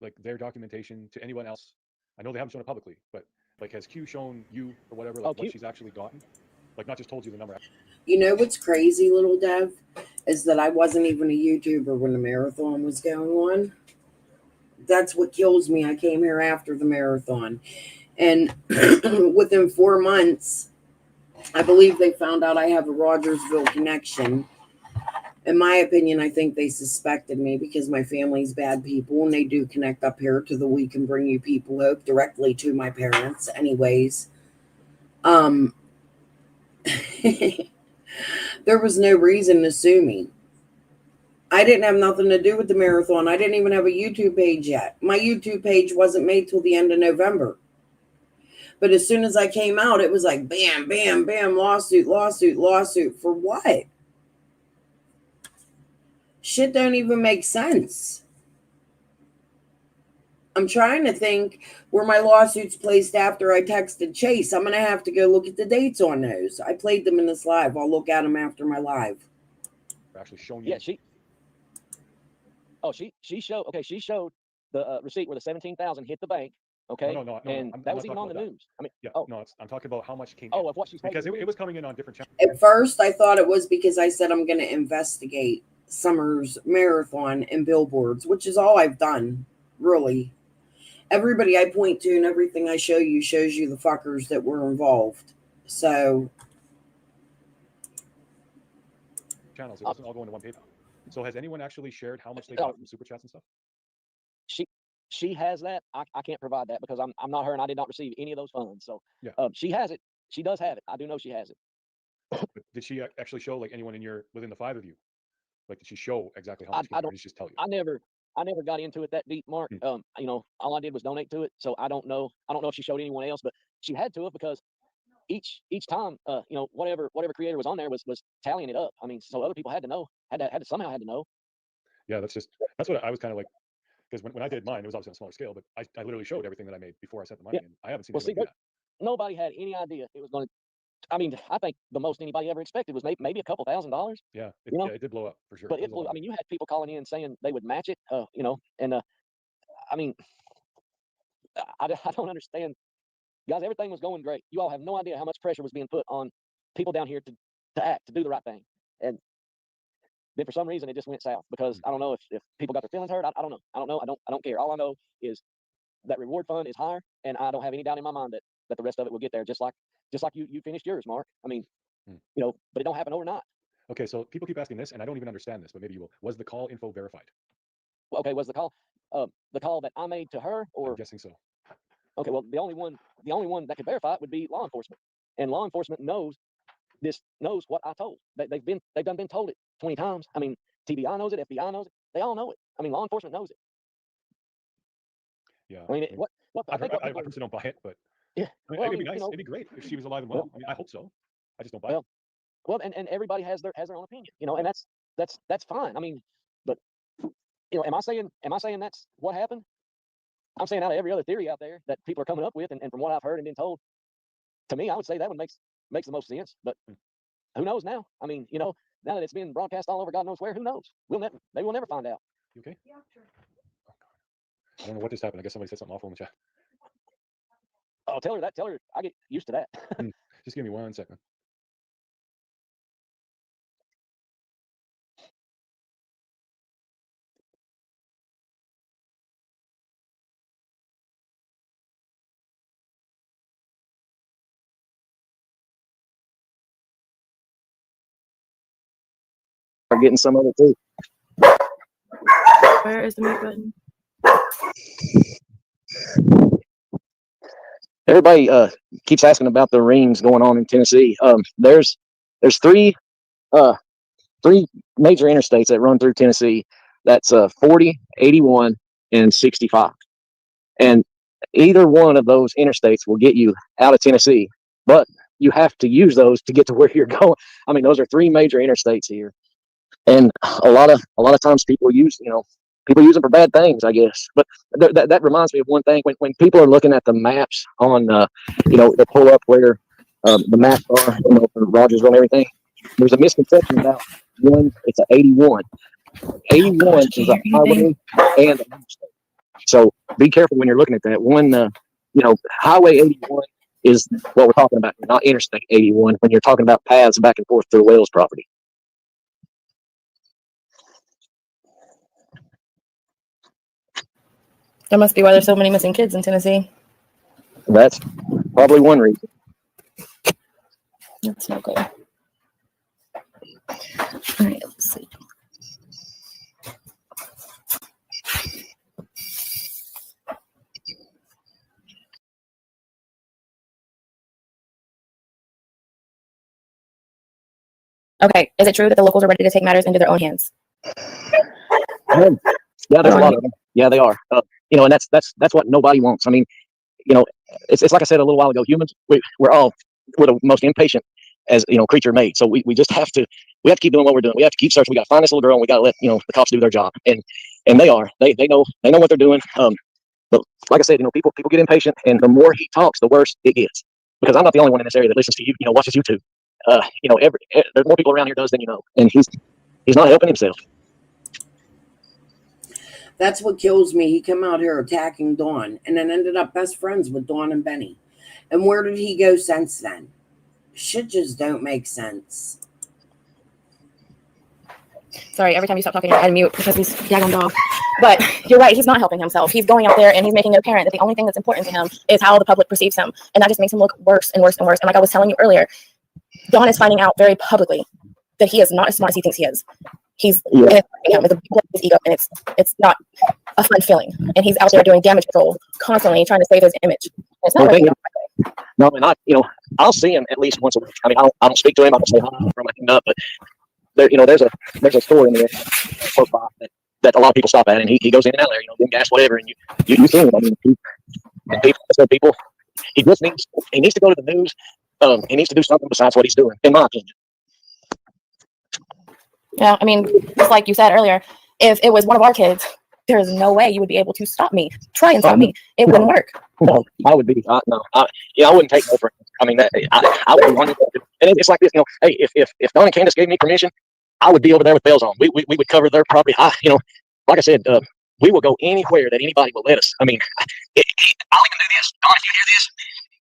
like their documentation to anyone else? I know they haven't shown it publicly, but like has Q shown you or whatever, like what she's actually gotten? Like not just told you the number. You know what's crazy, little Dev, is that I wasn't even a YouTuber when the marathon was going on. That's what kills me. I came here after the marathon. And within 4 months, I believe they found out I have a Rogersville connection. In my opinion, I think they suspected me because my family's bad people and they do connect up here to the We Can Bring You People Hope directly to my parents anyways. There was no reason to sue me. I didn't have nothing to do with the marathon. I didn't even have a YouTube page yet. My YouTube page wasn't made till the end of November. But as soon as I came out, it was like bam, bam, bam, lawsuit, lawsuit, lawsuit. For what? Shit don't even make sense. I'm trying to think where my lawsuit's placed after I texted Chase. I'm going to have to go look at the dates on those. I played them in this live. I'll look at them after my live. Actually showing you. Yeah, Oh, she showed. Okay, she showed the receipt where the 17,000 hit the bank. Okay, No, and I'm that not was even talking on the about that. news. I mean, Yeah, oh, no, I'm talking about how much came oh, in of what she's paid because you it with? was coming in on different channels. At first, I thought it was because I said I'm going to investigate Summer's marathon and billboards, which is all I've done, really. Everybody I point to and everything I show you shows you the fuckers that were involved. So, Channels. It wasn't all going to one PayPal. So has anyone actually shared how much they Oh, got from super chats and stuff? she has that. I can't provide that because I'm not her and I did not receive any of those funds. So Yeah. she has it. She does have it. I do know she has it. But did she actually show like anyone within the 5 of you? Like, did she show exactly how I, much came I in, or don't. did she just tell you? I never got into it that deep, Mark. You know, all I did was donate to it. So I don't know. I don't know if she showed anyone else, but she had to have because each time, you know, whatever creator was on there was tallying it up. I mean, so other people had to know, had to somehow had to know. Yeah, that's what I was kind of like, because when I did mine, it was obviously on a smaller scale, but I literally showed everything that I made before I sent the money, Yeah. and I haven't seen Well, see, anybody do that. nobody had any idea it was going to. I mean, I think the most anybody ever expected was maybe a couple $1,000s. Yeah, You know, it did blow up for sure. but It it was a blew. lot I of mean, you had people calling in saying they would match it. You know, and I mean, I don't understand, guys. Everything was going great. You all have no idea how much pressure was being put on people down here to act, to do the right thing, and then for some reason it just went south because I don't know if people got their feelings hurt. I don't know. I don't care. All I know is that reward fund is higher, and I don't have any doubt in my mind that the rest of it will get there, just like you finished yours, Mark. I mean, Hmm. you know, but it don't happen overnight. Okay, so people keep asking this, and I don't even understand this, but maybe you will. Was the call info verified? Well, okay, was the call that I made to her, I'm or guessing so. okay? Well, the only one that could verify it would be law enforcement, and law enforcement knows what I told. They've been told it 20 times. I mean, TBI knows it, FBI knows it. They all know it. I mean, law enforcement knows it. Yeah. I mean, what I think what I people, personally don't buy it, but yeah. I mean, Well, I it'd be mean, nice. you know, It'd be great if she was alive and well. I mean, I hope so. I just don't buy it. well, well, and everybody has their own opinion, you know, and that's fine. I mean, but you know, am I saying that's what happened? I'm saying out of every other theory out there that people are coming up with, and from what I've heard and been told, to me, I would say that one makes the most sense. But who knows now? I mean, you know, now that it's been broadcast all over God knows where, who knows? They will never find out. You okay? I don't know what just happened. I guess somebody said something awful in the chat. Oh, tell her I get used to that. Just give me 1 second. Or getting some of it too. Where is the mute button? Everybody keeps asking about the rings going on in Tennessee. There's three major interstates that run through Tennessee. That's 40, 81, and 65. And either one of those interstates will get you out of Tennessee, but you have to use those to get to where you're going. I mean, those are three major interstates here, and a lot of times people use them for bad things, I guess. But that reminds me of one thing. When people are looking at the maps on, they pull up where the maps are, for Rogersville and everything. There's a misconception about one. It's an 81. 81 is a highway and an interstate. So be careful when you're looking at that. One, Highway 81 is what we're talking about, not Interstate 81. When you're talking about paths back and forth through Wells property. That must be why there's so many missing kids in Tennessee. That's probably one reason. That's not good. All right, let's see. Okay, is it true that the locals are ready to take matters into their own hands? Yeah, there's a lot of them. Yeah, they are. And that's what nobody wants. I mean, it's like I said a little while ago. Humans, we're the most impatient as creature made. So we just have to keep doing what we're doing. We have to keep searching. We got to find this little girl, and we got to let the cops do their job. And they are. They know what they're doing. But like I said, people get impatient, and the more he talks, the worse it gets. Because I'm not the only one in this area that listens to you. Watches YouTube. There's more people around here does than you know, and he's not helping himself. That's what kills me. He come out here attacking Dawn and then ended up best friends with Dawn and Benny. And where did he go since then? Shit just don't make sense. Sorry, every time you stop talking, I mute because he's daggone dog. But you're right, he's not helping himself. He's going out there and he's making it apparent that the only thing that's important to him is how the public perceives him. And that just makes him look worse and worse and worse. And like I was telling you earlier, Dawn is finding out very publicly that he is not as smart as he thinks he is. He's and it's him. It's a big his ego, and it's not a fun feeling. And he's out there doing damage control constantly, trying to save his image. And it's not working. No, and I'll see him at least once a week. I mean, I don't speak to him. I don't say hi from my hand up, but there, there's a store in there close by that a lot of people stop at, and he goes in and out there, getting gas, whatever, and you see him. I mean, people, he just needs to go to the news. He needs to do something besides what he's doing, in my opinion. Yeah, I mean, just like you said earlier, if it was one of our kids, there is no way you would be able to stop me. Try and stop me. It wouldn't work. No, I would be. I wouldn't take no for it. I mean, I would want to. And it's like this, hey, if Don and Candace gave me permission, I would be over there with bells on. We would cover their property. Like I said, we will go anywhere that anybody will let us. I mean, I'll even do this. Don, if you hear this,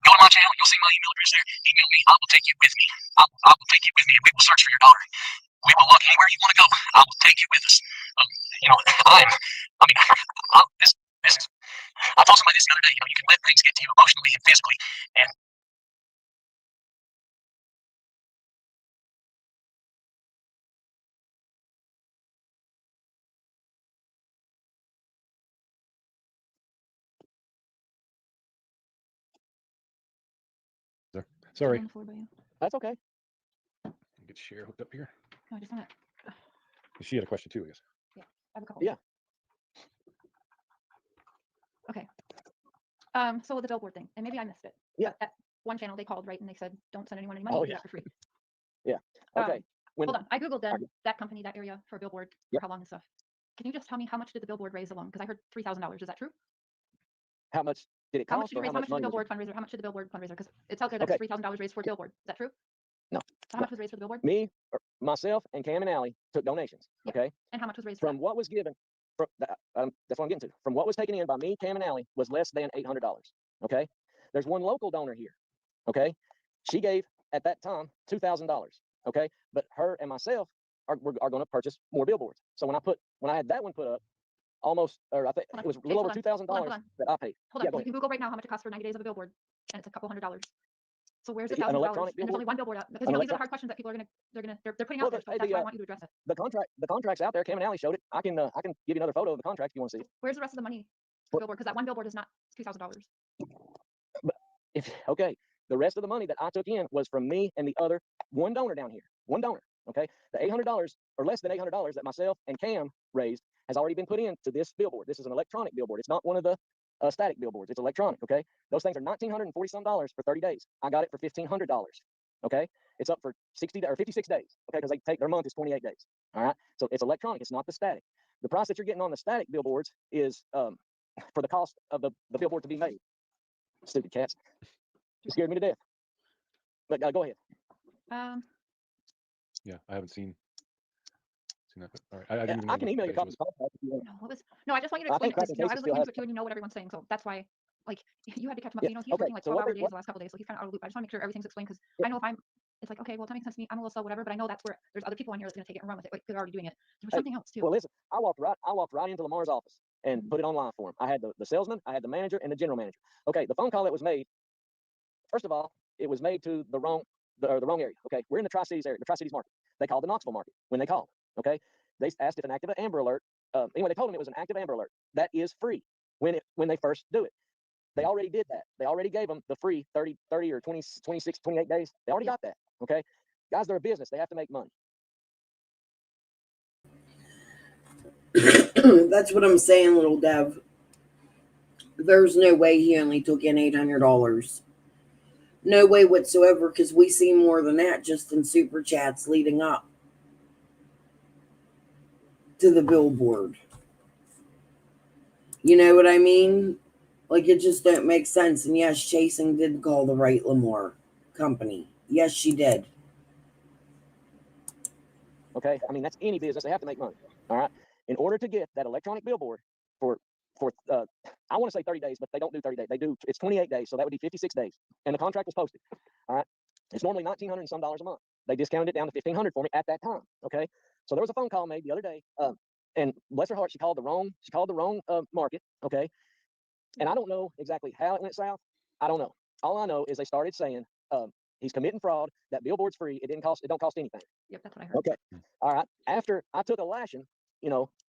go to my channel. You'll see my email address there. Email me. I will take you with me. I will take you with me, and we will search for your daughter. We will look anywhere you want to go. I will take you with us. This is. I told somebody this the other day. You can let things get to you emotionally and physically, and Sorry. that's okay. Get share hooked up here. No, I just want to. She had a question too, I guess. Yeah, I have a couple. Yeah. Okay. So with the billboard thing, and maybe I missed it. Yeah. At one channel they called, right, and they said, "Don't send anyone any money. Oh, Do yeah. that for free." Yeah. Okay. Hold on. I googled that company, that area for a billboard Yep. for how long and stuff. Can you just tell me how much did the billboard raise alone? Because I heard $3,000. Is that true? How much did it How much cost? did you Or raise? how How much much did the money was billboard fundraiser? How much did the billboard fundraiser? Because it's out there that Okay. $3,000 raised for a billboard. Is that true? No. So how much was raised for the billboard? Me, myself, and Cam and Allie took donations. Yeah. Okay. And how much was raised for From what was given, that's what I'm getting to. From what was taken in by me, Cam, and Allie was less than $800. Okay. There's one local donor here. Okay. She gave at that time $2,000. Okay. But her and myself are going to purchase more billboards. So when I had that one put up, I think it was a little over $2,000 that I paid. Hold Yeah, on. go You ahead. can Google right now how much it costs for 90 days of a billboard, and it's a couple $100s. So where's the An $1,000? electronic And there's only billboard? one billboard out because An these are the electron- hard questions that people are they're putting Well, out there. So hey, that's why I want you to address it. the contract's out there. Cam and Allie showed it. I can give you another photo of the contract if you want to see it. Where's the rest of the money for billboard? Because that one billboard is not $2,000. Okay, the rest of the money that I took in was from me and the other one donor down here. One donor. Okay, the $800 or less than $800 that myself and Cam raised has already been put into this billboard. This is an electronic billboard. It's not one of the static billboards. It's electronic. Okay, those things are $1,940 some for 30 days. I got it for $1,500. Okay, it's up for 60 or 56 days. Okay, because they take their month is 28 days. All right, so it's electronic. It's not the static. The price that you're getting on the static billboards is for the cost of the billboard to be made. Stupid cats. You scared me to death. But go ahead. Yeah, I haven't seen that. But, all right, I didn't even I know can what email you page copies was. of the contract if you want. No, I just want you to I explain think it because Cracking I Cases was still looking has into it too, and you know what everyone's saying. So that's why, like, you had to catch him up. Yeah, He's okay, working like so 12 what hour we- days the last couple of days, so he's kind of out of the loop. I just want to make sure everything's explained because I know if it's like, okay, well, that makes sense to me. I'm a little slow, whatever, but I know that's where there's other people on here that's going to take it and run with it. Like, they're already doing it. There's something else too. Well, listen, I walked right into Lamar's office and put it online for him. I had the salesman, I had the manager, and the general manager. Okay, the phone call that was made. First of all, it was made to the wrong area. Okay, we're in the Tri-Cities area, the Tri-Cities market. They called the Knoxville market when they called. Okay, they asked if an active Amber Alert. Anyway, they told them it was an active Amber Alert. That is free when they first do it. They already did that. They already gave them the free 30 or 20, 26, 28 days. They already got that. Okay, guys, they're a business. They have to make money. That's what I'm saying, little Dev. There's no way he only took in $800. No way whatsoever, because we see more than that just in super chats leading up to the billboard. You know what I mean? Like, it just don't make sense. And yes, Chasing did call the right Lamar company. Yes, she did. Okay, I mean, that's any business. They have to make money. All right. In order to get that electronic billboard, for I want to say 30 days, but they don't do 30 days. It's 28 days, so that would be 56 days. And the contract was posted. All right. It's normally $1,900 and some a month. They discounted it down to $1,500 for me at that time. Okay. So there was a phone call made the other day. And bless her heart, she called the wrong market. Okay. And I don't know exactly how it went south. I don't know. All I know is they started saying he's committing fraud. That billboard's free. It don't cost anything. Yep, that's what I heard. Okay. All right. After I took a lashing,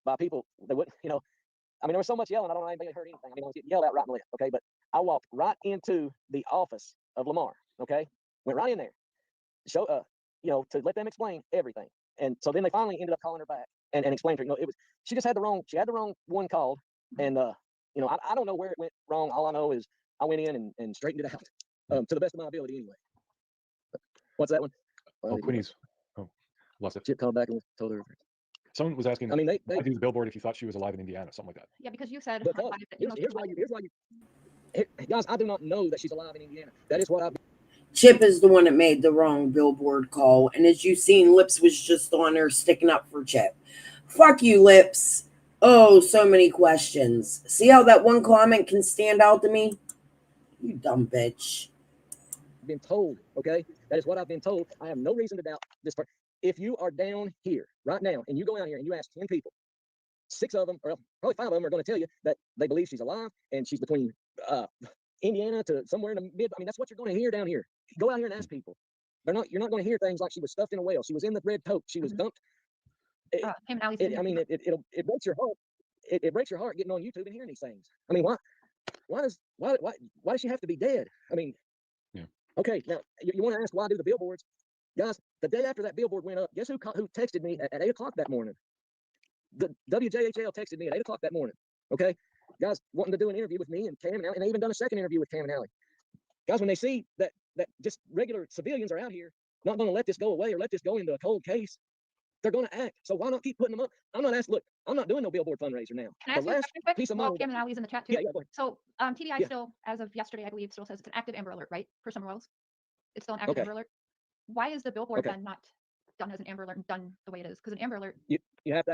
by people that would, I mean, there was so much yelling. I don't know anybody that heard anything. I mean, I was getting yelled at right and left. Okay. But I walked right into the office of Lamar. Okay. Went right in there. To let them explain everything. And so then they finally ended up calling her back and explained to her, she just had the wrong one called. And, I don't know where it went wrong. All I know is I went in and straightened it out to the best of my ability anyway. What's that one? Oh, Quinny's. Oh, lost it. Chip called back and told her. Someone was asking, I mean, why do the billboard if you thought she was alive in Indiana, something like that. Yeah, because you said Because here's why you guys, I do not know that she's alive in Indiana. That is what I've. Chip is the one that made the wrong billboard call. And as you've seen, Lips was just on there sticking up for Chip. Fuck you, Lips. Oh, so many questions. See how that one comment can stand out to me? You dumb bitch. Been told, okay? That is what I've been told. I have no reason to doubt this part. If you are down here right now and you go out here and you ask 10 people, 6 of them, or probably 5 of them are going to tell you that they believe she's alive and she's between Indiana to somewhere in the mid. I mean, that's what you're going to hear down here. Go out here and ask people. You're not going to hear things like she was stuffed in a whale. She was in the red tote. She was dumped. It breaks your heart. It breaks your heart getting on YouTube and hearing these things. I mean, why does she have to be dead? I mean, yeah. Okay, now you want to ask why do the billboards, guys? The day after that billboard went up, guess who texted me at 8 o'clock that morning? The WJHL texted me at 8 o'clock that morning. Okay, guys, wanting to do an interview with me and Cam and Allie, and they even done a second interview with Cam and Allie. Guys, when they see that just regular civilians are out here not going to let this go away or let this go into a cold case, they're going to act. So why not keep putting them up? I'm not asking. Look, I'm not doing no billboard fundraiser now. Can I ask you a question quick? Piece of Well, money. Cam and Allie's in the chat too. Yeah, go ahead. So TBI Yeah. still, as of yesterday, I believe, still says it's an active Amber Alert, right? For Summer Wells. It's still an active Okay. Amber Alert. Why is the billboard Okay. then not done as an Amber Alert and done the way it is? Because an Amber Alert, You have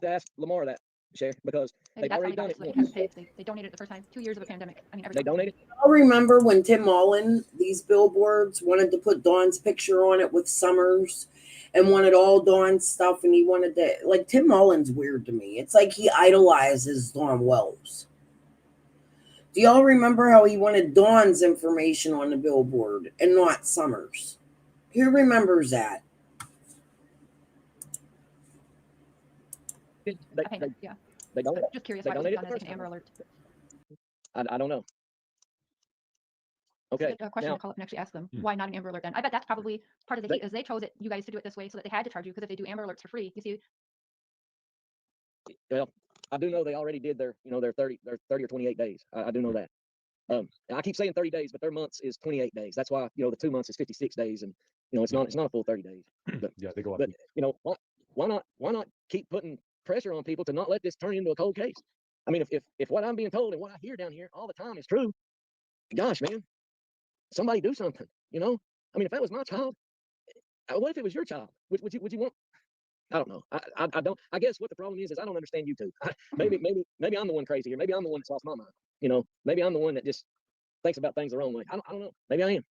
to ask Lamar that, Shay, because maybe they've that's how already they got done it. it So they once. have to pay. They donated it the first time. 2 years of a pandemic. I mean, They donated. I'll remember when Tim Mullen, these billboards, wanted to put Dawn's picture on it with Summers and wanted all Dawn's stuff. And he wanted to, like, Tim Mullen's weird to me. It's like he idolizes Dawn Wells. Do y'all remember how he wanted Dawn's information on the billboard and not Summers? Who remembers that? Yeah. They don't. Just curious They why it wasn't donated done the as like first an Amber time. Alert. I don't know. Okay. A question Now, to call up and actually ask them why not an Amber Alert then. I bet that's probably part of the They- heat is they chose it, you guys, to do it this way so that they had to charge you because if they do Amber Alerts for free, you see, well, I do know they already did their 30 or 28 days. I do know that. And I keep saying 30 days, but their months is 28 days. That's why, the 2 months is 56 days, and it's not a full 30 days. But Yeah, they go up. but why not keep putting pressure on people to not let this turn into a cold case? I mean, if what I'm being told and what I hear down here all the time is true, gosh, man, somebody do something. I mean, if that was my child, what if it was your child? Would you want? I don't know. I don't. I guess what the problem is I don't understand YouTube. Maybe I'm the one crazy here. Maybe I'm the one that's lost my mind. Maybe I'm the one that just thinks about things the wrong way. I don't know. Maybe I am.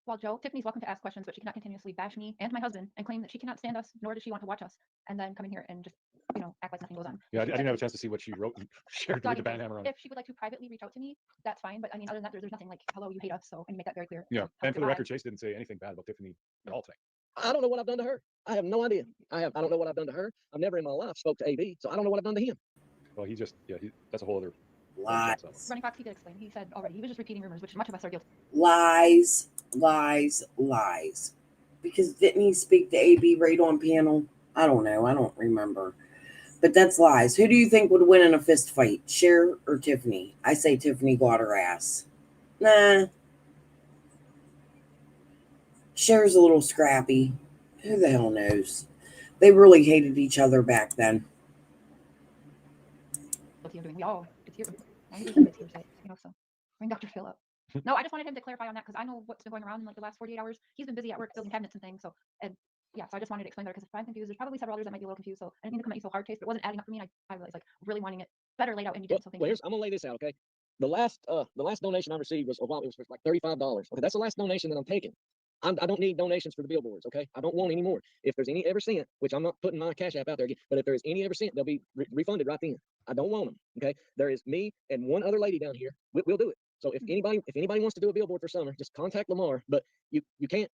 well, Joe, Tiffany's welcome to ask questions, but she cannot continuously bash me and my husband and claim that she cannot stand us, nor does she want to watch us, and then come in here and just, act like nothing goes on. Yeah, I If she didn't would have a chance to see what she wrote and shared So, I with the mean, banhammer on it. if she would like to privately reach out to me, that's fine. But I mean, other than that, there's nothing like, hello, you hate us. So, and you make that very clear. Yeah, So, and for the goodbye. record, Chase didn't say anything bad about Tiffany at all tonight. I don't know what I've done to her. I have no idea. I don't know what I've done to her. I've never in my life spoke to AB, so I don't know what I've done to him. Well, that's a whole other Lies. Running Fox, he did explain. He said already, he was just repeating rumors, which much of us are guilty. Lies, lies, lies. Because didn't he speak to AB right on panel? I don't know. I don't remember. But that's lies. Who do you think would win in a fist fight, Cher or Tiffany? I say Tiffany got her ass. Nah. Cher's a little scrappy. Who the hell knows? They really hated each other back then. Guilty of doing. We all, it's here. I think it's here, so bring Dr. Phil up. No, I just wanted him to clarify on that because I know what's been going around in like the last 48 hours. He's been busy at work building cabinets and things. So, and yeah, so I just wanted to explain better because if I'm confused, there's probably several others that might be a little confused. So I didn't mean to come at you so hard, Chase, but it wasn't adding up for me. And I realized like really wanting it better laid out, and you Well, did. So thank well you. here's, I'm gonna lay this out, okay? The last donation I received was, well, it was for like $35. Okay, that's the last donation that I'm taking. I don't need donations for the billboards, okay? I don't want any more. If there's any ever sent, which I'm not putting my Cash App out there again, but if there is any ever sent, they'll be refunded right then. I don't want them, okay? There is me and one other lady down here. We'll do it. So if anybody wants to do a billboard for summer, just contact Lamar. But you can't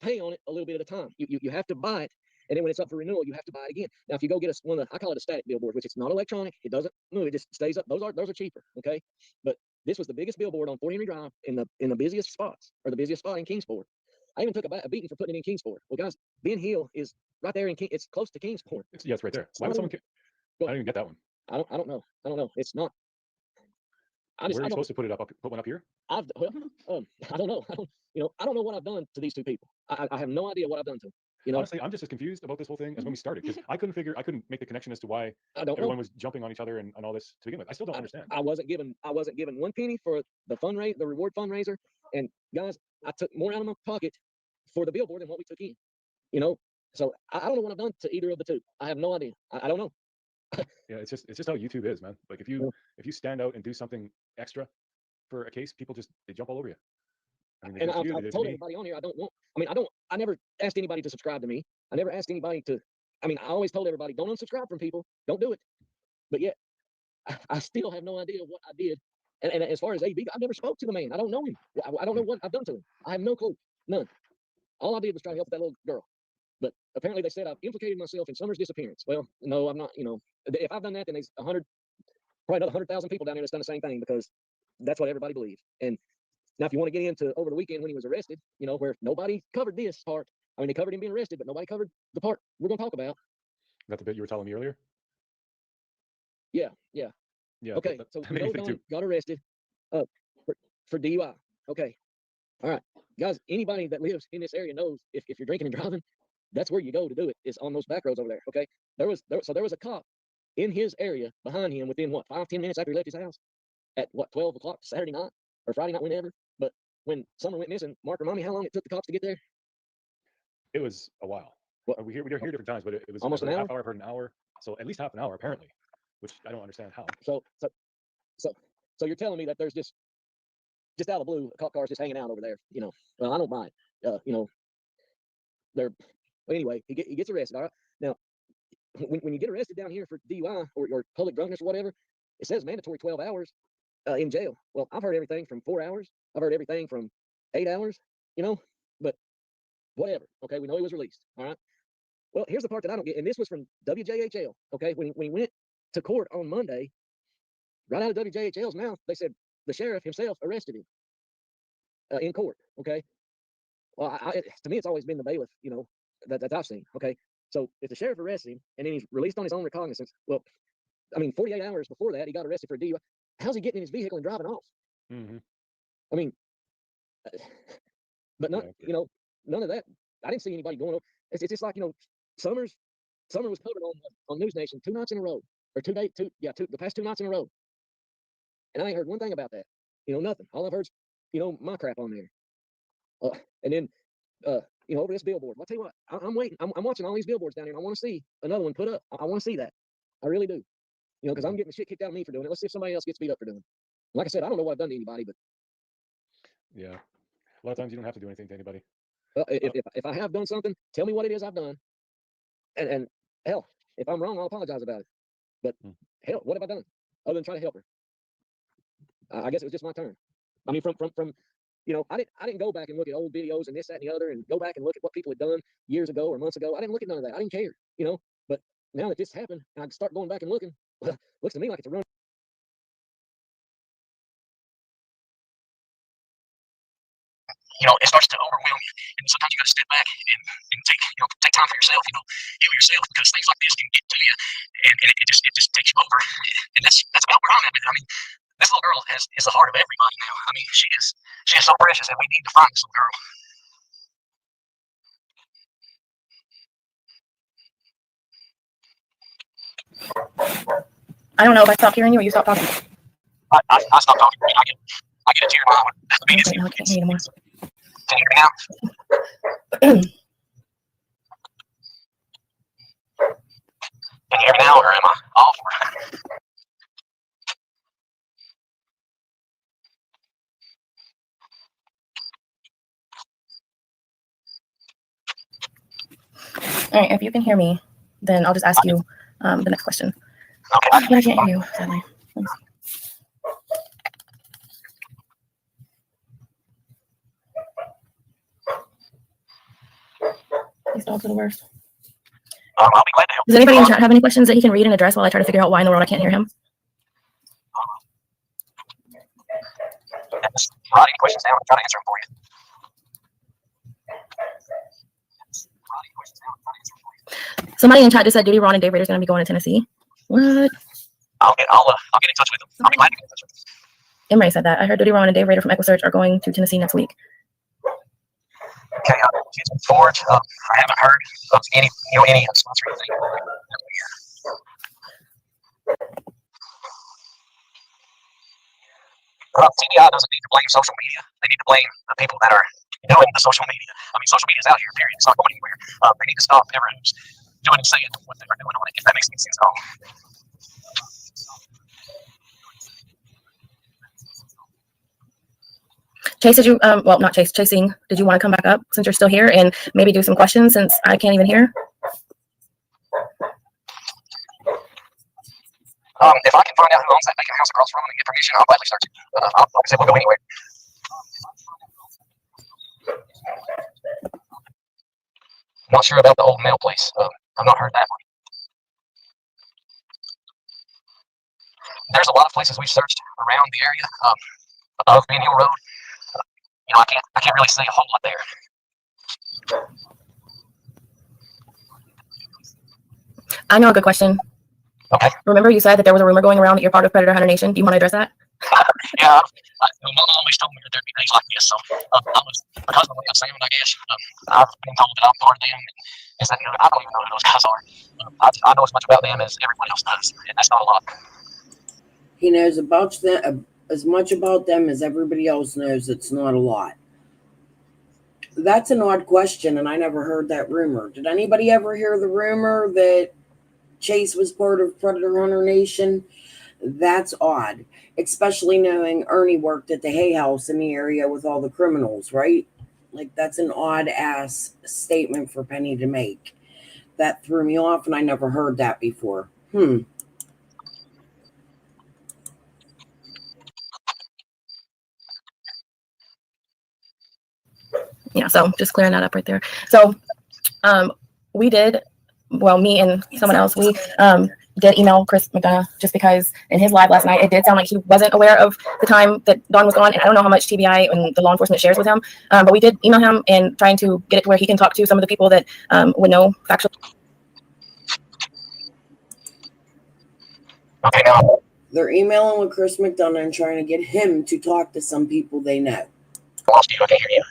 pay on it a little bit at a time. You have to buy it, and then when it's up for renewal, you have to buy it again. Now, if you go get one of the, I call it a static billboard, which it's not electronic, it doesn't move, it just stays up. Those are cheaper, okay? But this was the biggest billboard on Fort Henry Drive in the busiest spots, or the busiest spot in Kingsport. I even took a beating for putting it in Kingsport. Well, guys, Ben Hill is right there in it's close to Kingsport. Yeah, it's right there. Why would someone care? I don't even get that one. I don't know. It's not. Where are you supposed to put it up? Put one up here? I don't know. I don't know what I've done to these two people. I have no idea what I've done to them. You know, honestly, I'm just as confused about this whole thing as when we started, because I couldn't make the connection as to why everyone was jumping on each other and all this to begin with. I still don't understand. I wasn't given 1 penny for the reward fundraiser, and guys, I took more out of my pocket for the billboard than what we took in. You know, so I don't know what I've done to either of the two. I have no idea. I don't know. Yeah, it's just how YouTube is, man. Like if you stand out and do something extra for a case, people they jump all over you. I mean, And I've told everybody on here I never asked anybody to subscribe to me. I never asked anybody to. I always told everybody, don't unsubscribe from people. Don't do it. But yet, I still have no idea what I did. And as far as AB, I've never spoke to the man. I don't know him. I don't know what I've done to him. I have no clue. None. All I did was try to help that little girl. But apparently they said I've implicated myself in Summer's disappearance. Well, no, I'm not. You know, if I've done that, then there's probably another 100,000 people down there that's done the same thing, because that's what everybody believes. And now, if you want to get into over the weekend when he was arrested, you know, where nobody covered this part. I mean, they covered him being arrested, but nobody covered the part we're going to talk about. Is that the bit you were telling me earlier? Yeah. Okay, so got arrested for DUI. Okay, all right, guys. Anybody that lives in this area knows if you're drinking and driving, that's where you go to do it. Is on those back roads over there. Okay, there was a cop in his area behind him within 5-10 minutes after he left his house at 12 o'clock Saturday night or Friday night, whenever. But when Summer went missing, Mark, remind me how long it took the cops to get there? It was a while. Well, we hear different times, but it was almost an hour. Half hour, I've heard an hour, so at least half an hour apparently, which I don't understand how. So you're telling me that there's just out of the blue, a cop car's just hanging out over there? You know, well, I don't buy it. You know, but anyway, he gets arrested. All right, now when you get arrested down here for DUI or public drunkenness or whatever, it says mandatory 12 hours in jail. Well, I've heard everything from 4 hours. I've heard everything from 8 hours. You know, but whatever. Okay, we know he was released. All right. Well, here's the part that I don't get, and this was from WJHL. Okay, when he went to court on Monday, right out of WJHL's mouth, they said the sheriff himself arrested him in court. Okay. Well, to me, it's always been the bailiff, you know, that I've seen. Okay. So if the sheriff arrests him and then he's released on his own recognizance, well, I mean, 48 hours before that, he got arrested for DUI. How's he getting in his vehicle and driving off? Mm-hmm. I mean, but not, you know, none of that. I didn't see anybody going over. It's just like, you know, Summer was covered on News Nation 2 nights in a row, or the past 2 nights in a row. And I ain't heard one thing about that. You know, nothing. All I've heard's, you know, my crap on there. And then, you know, over this billboard. I'll tell you what, I'm waiting. I'm watching all these billboards down here, and I want to see another one put up. I want to see that. I really do. You know, because I'm getting the shit kicked out of me for doing it. Let's see if somebody else gets beat up for doing it. Like I said, I don't know what I've done to anybody, but yeah, a lot of times you don't have to do anything to anybody. If I have done something, tell me what it is I've done. And hell, if I'm wrong, I'll apologize about it. But hell, what have I done other than try to help her? I guess it was just my turn. I mean, from you know, I didn't go back and look at old videos and this, that, and the other, and go back and look at what people had done years ago or months ago. I didn't look at none of that. I didn't care, you know. But now that this happened, and I start going back and looking, well, looks to me like it's a run. You know, it starts to overwhelm you, and sometimes you got to step back and take time for yourself. You know, heal yourself, because things like this can get to you, and it just takes you over. And that's about where I'm at. I mean, this little girl is the heart of everybody now. I mean, she is so precious, and we need to find this little girl. I don't know if I stopped hearing you or you stopped talking. I stopped talking. I get a tear in my eye. I mean, I can't hear you anymore. Can you hear me now? now, or am I off? All right, if you can hear me, then I'll just ask you the next question. Okay. But I can't hear you, sadly. Let me see. These dogs are the worst. I'll be glad to help. Does anybody in chat have any questions that he can read and address while I try to figure out why in the world I can't hear him? Just write any questions down and try to answer them for you. Somebody in chat just said Duty Ron and Dave Rader's going to be going to Tennessee. What? I'll get in touch with them. I'll be glad to get in touch with them. Emery said that. I heard Duty Ron and Dave Rader from EquiSearch are going to Tennessee next week. Okay, she's been forward. I haven't heard of any sponsor or anything. TBI doesn't need to blame social media. They need to blame the people that are doing the social media. I mean, social media is out here, period. It's not going anywhere. They need to stop everyone who's doing and saying what they're doing on it, if that makes any sense at all. Chase, did you, well, not Chase, Chasing, did you want to come back up since you're still here and maybe do some questions since I can't even hear? If I can find out who owns that vacant house across from them and get permission, I'll gladly search it. Like I said, we'll go anywhere. Not sure about the old mail place. I've not heard that one. There's a lot of places we've searched around the area above Ben Hill Road. You know, I can't really say a whole lot there. I know a good question. Okay. Remember you said that there was a rumor going around that you're part of Predator Hunter Nation. Do you want to address that? Yeah, my mom always told me that there'd be days like this, so I was a husband of Sam, I guess. I've been told that I'm part of them, and is that, I don't even know who those guys are. I know as much about them as everyone else does, and that's not a lot. He knows about them as much about them as everybody else knows. It's not a lot. That's an odd question, and I never heard that rumor. Did anybody ever hear the rumor that Chase was part of Predator Hunter Nation? That's odd, especially knowing Ernie worked at the Hay House in the area with all the criminals, right? Like, that's an odd ass statement for Penny to make. That threw me off, and I never heard that before. Yeah, so just clearing that up right there. So we did, well, me and someone else, we did email Chris McDonough just because in his live last night, it did sound like he wasn't aware of the time that Dawn was gone. And I don't know how much TBI and the law enforcement shares with him, but we did email him and trying to get it to where he can talk to some of the people that would know factual. Okay, now. They're emailing with Chris McDonough and trying to get him to talk to some people they know. I lost you. I can't hear you.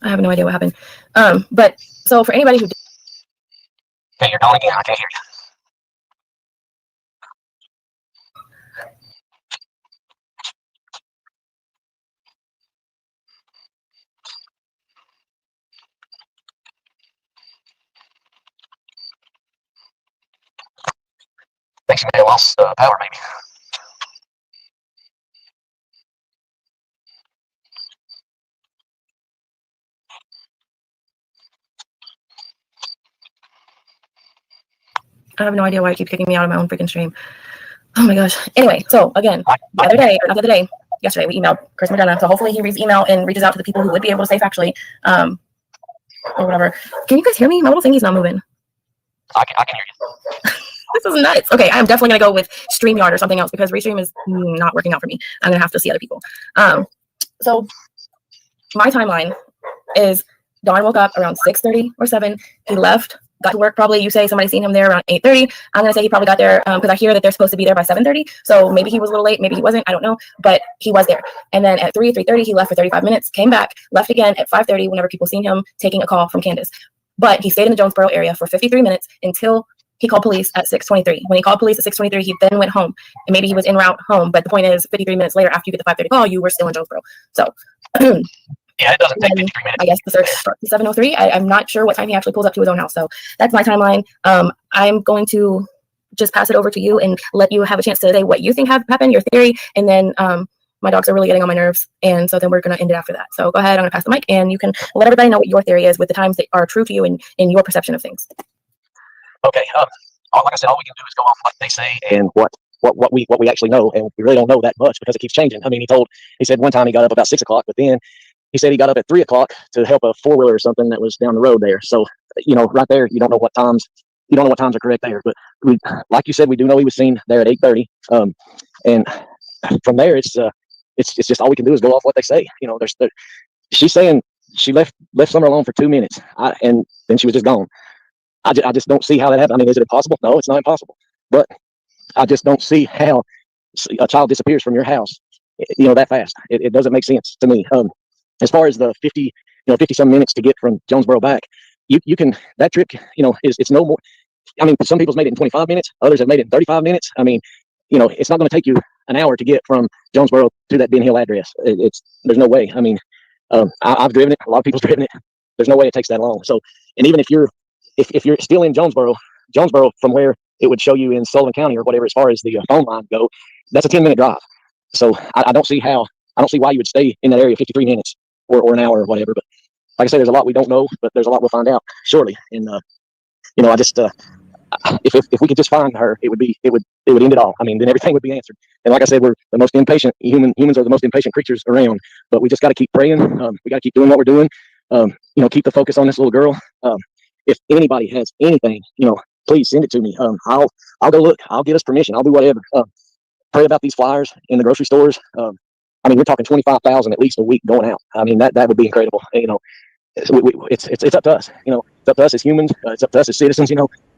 I have no idea what happened. But so for anybody who Okay, you're calling again. I can't hear you. I think she may have lost power, maybe. I have no idea why it keeps kicking me out of my own freaking stream. Oh my gosh. Anyway, so again, the other day, or not the other day, yesterday, we emailed Chris McDonough. So hopefully he reads email and reaches out to the people who would be able to say factually, or whatever. Can you guys hear me? My little thingy's not moving. I can hear you. This is nuts. Okay, I'm definitely going to go with StreamYard or something else because Restream is not working out for me. I'm going to have to see other people. So my timeline is Dawn woke up around 6:30 or 7. He left, got to work probably. You say somebody seen him there around 8:30. I'm going to say he probably got there because I hear that they're supposed to be there by 7:30. So maybe he was a little late. Maybe he wasn't. I don't know. But he was there. And then at 3:30, he left for 35 minutes, came back, left again at 5:30 whenever people seen him taking a call from Candace. But he stayed in the Jonesboro area for 53 minutes until he called police at 6:23. When he called police at 6:23, he then went home. And maybe he was en route home. But the point is, 53 minutes later, after you get the 5:30 call, you were still in Jonesboro. So Yeah, it doesn't take then 53 minutes. I guess the search starts at 7:03. I'm not sure what time he actually pulls up to his own house. So that's my timeline. I'm going to just pass it over to you and let you have a chance to say what you think happened, your theory, and then my dogs are really getting on my nerves, and so then we're going to end it after that. So go ahead, I'm going to pass the mic, and you can let everybody know what your theory is with the times that are true to you and in your perception of things. Okay. Like I said, all we can do is go off what they say and what we actually know, and we really don't know that much because it keeps changing. I mean, he said one time he got up about 6 o'clock, but then he said he got up at 3 o'clock to help a 4-wheeler or something that was down the road there. So, right there, you don't know what times are correct there. But like you said, we do know he was seen there at 8:30. And from there, it's just all we can do is go off what they say. She's saying she left Summer alone for 2 minutes, and then she was just gone. I just don't see how that happened. I mean, is it impossible? No, it's not impossible. But I just don't see how a child disappears from your house, that fast. It doesn't make sense to me. As far as the 50 some minutes to get from Jonesboro back, you can, that trip, it's no more. I mean, some people's made it in 25 minutes. Others have made it in 35 minutes. I mean, it's not going to take you an hour to get from Jonesboro to that Ben Hill address. There's no way. I mean, I've driven it. A lot of people's driven it. There's no way it takes that long. So, and even if you're still in Jonesboro from where it would show you in Sullivan County or whatever, as far as the phone line go, that's a 10-minute drive. So I don't see why you would stay in that area 53 minutes or an hour or whatever. But like I said, there's a lot we don't know, but there's a lot we'll find out surely. And I just if we could just find her, it would end it all. I mean, then everything would be answered. And like I said, we're the most impatient humans are the most impatient creatures around. But we just got to keep praying. We got to keep doing what we're doing. Keep the focus on this little girl. If anybody has anything, please send it to me. I'll go look. I'll get us permission. I'll do whatever. Pray about these flyers in the grocery stores. I mean, we're talking 25,000 at least a week going out. I mean, that would be incredible. It's up to us. It's up to us as humans. It's up to us as citizens.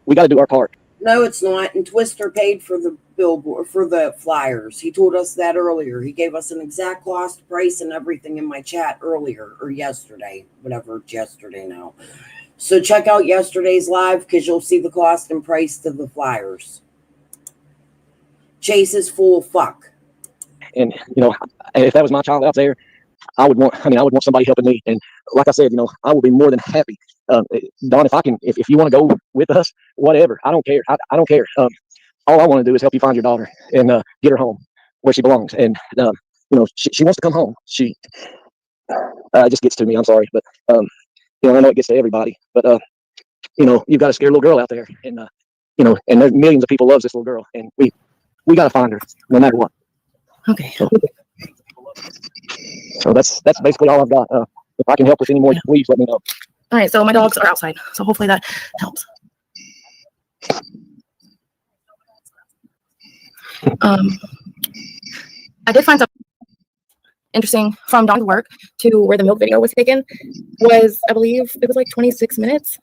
We got to do our part. No, it's not. And Twister paid for the billboard, for the flyers. He told us that earlier. He gave us an exact cost, price, and everything in my chat earlier or yesterday, whatever it's yesterday now. So check out yesterday's live because you'll see the cost and price to the flyers. Chase is full of fuck. And if that was my child out there, I would want somebody helping me. And like I said, I will be more than happy. Don, if you want to go with us, whatever, I don't care. I don't care. All I want to do is help you find your daughter and get her home where she belongs. And she wants to come home. She just gets to me. I'm sorry, but I know it gets to everybody. But you've got a scared little girl out there, and and there's millions of people loves this little girl, and we got to find her no matter what. Okay. So that's basically all I've got. If I can help with any more, please let me know. All right, so my dogs are outside, so hopefully that helps. I did find something interesting from Dawn's work to where the milk video was taken. I believe it was like 26 minutes.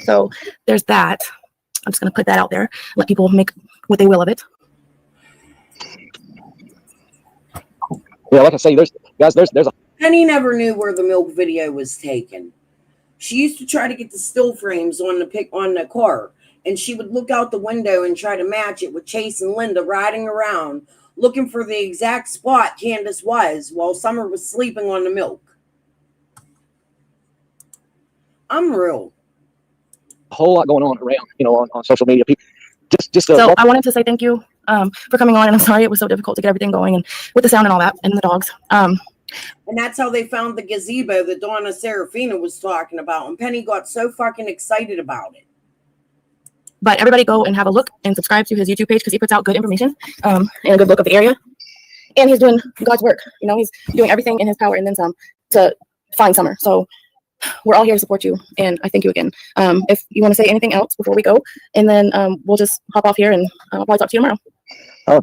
So there's that. I'm just going to put that out there, let people make what they will of it. Yeah, like I say, there's a Penny never knew where the milk video was taken. She used to try to get the still frames on the car, and she would look out the window and try to match it with Chase and Linda riding around looking for the exact spot Candace was while Summer was sleeping on the milk. I'm real. A whole lot going on around, on social media. So I wanted to say thank you for coming on, and I'm sorry it was so difficult to get everything going and with the sound and all that and the dogs. And that's how they found the gazebo that Donna Serafina was talking about, and Penny got so fucking excited about it. But everybody go and have a look and subscribe to his YouTube page because he puts out good information and a good look of the area. And he's doing God's work. He's doing everything in his power and then some to find Summer. So we're all here to support you, and I thank you again. If you want to say anything else before we go, and then we'll just hop off here and I'll probably talk to you tomorrow.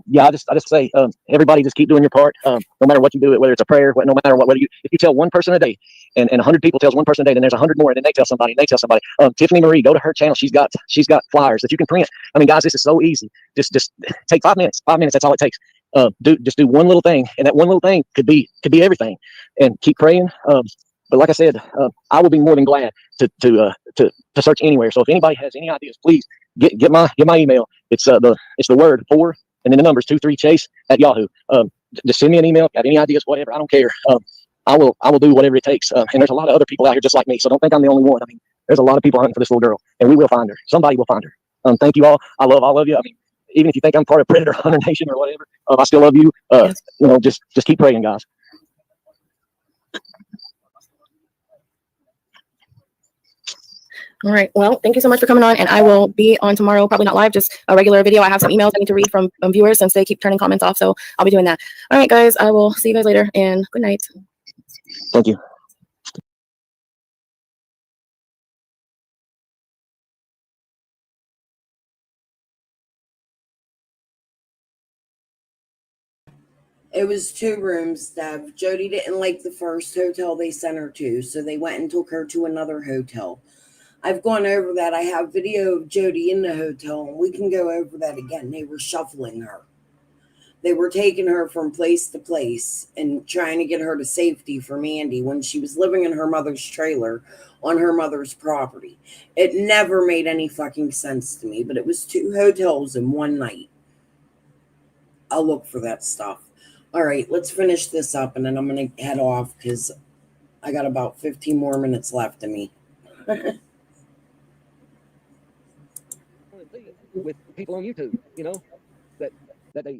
Yeah, I just say, everybody just keep doing your part. No matter what you do, whether it's a prayer, no matter what, if you tell one person a day, and 100 people tells one person a day, then there's 100 more, and then they tell somebody, Tiffany Marie, go to her channel. She's got flyers that you can print. I mean, guys, this is so easy. Just take 5 minutes. 5 minutes. That's all it takes. Just do one little thing, and that one little thing could be everything. And keep praying. But like I said, I will be more than glad to search anywhere. So if anybody has any ideas, please get my email. It's the word 4 and then the numbers 23chase@yahoo. Just send me an email. Got any ideas? Whatever. I don't care. I will do whatever it takes. And there's a lot of other people out here just like me, so don't think I'm the only one. I mean, there's a lot of people hunting for this little girl, and we will find her. Somebody will find her. Thank you all. I love all of you. I mean, even if you think I'm part of Predator Hunter Nation or whatever, I still love you. You know, just keep praying, guys. All right. Well, thank you so much for coming on, and I will be on tomorrow. Probably not live, just a regular video. I have some emails I need to read from viewers since they keep turning comments off, so I'll be doing that. All right, guys. I will see you guys later, and good night. Thank you. It was 2 rooms, Steph. Jody didn't like the first hotel they sent her to, so they went and took her to another hotel. I've gone over that. I have video of Jody in the hotel, and we can go over that again. They were shuffling her. They were taking her from place to place and trying to get her to safety for Mandy when she was living in her mother's trailer on her mother's property. It never made any fucking sense to me, but it was 2 hotels in one night. I'll look for that stuff. All right, let's finish this up, and then I'm going to head off because I got about 15 more minutes left of me. With people on YouTube, you know, that they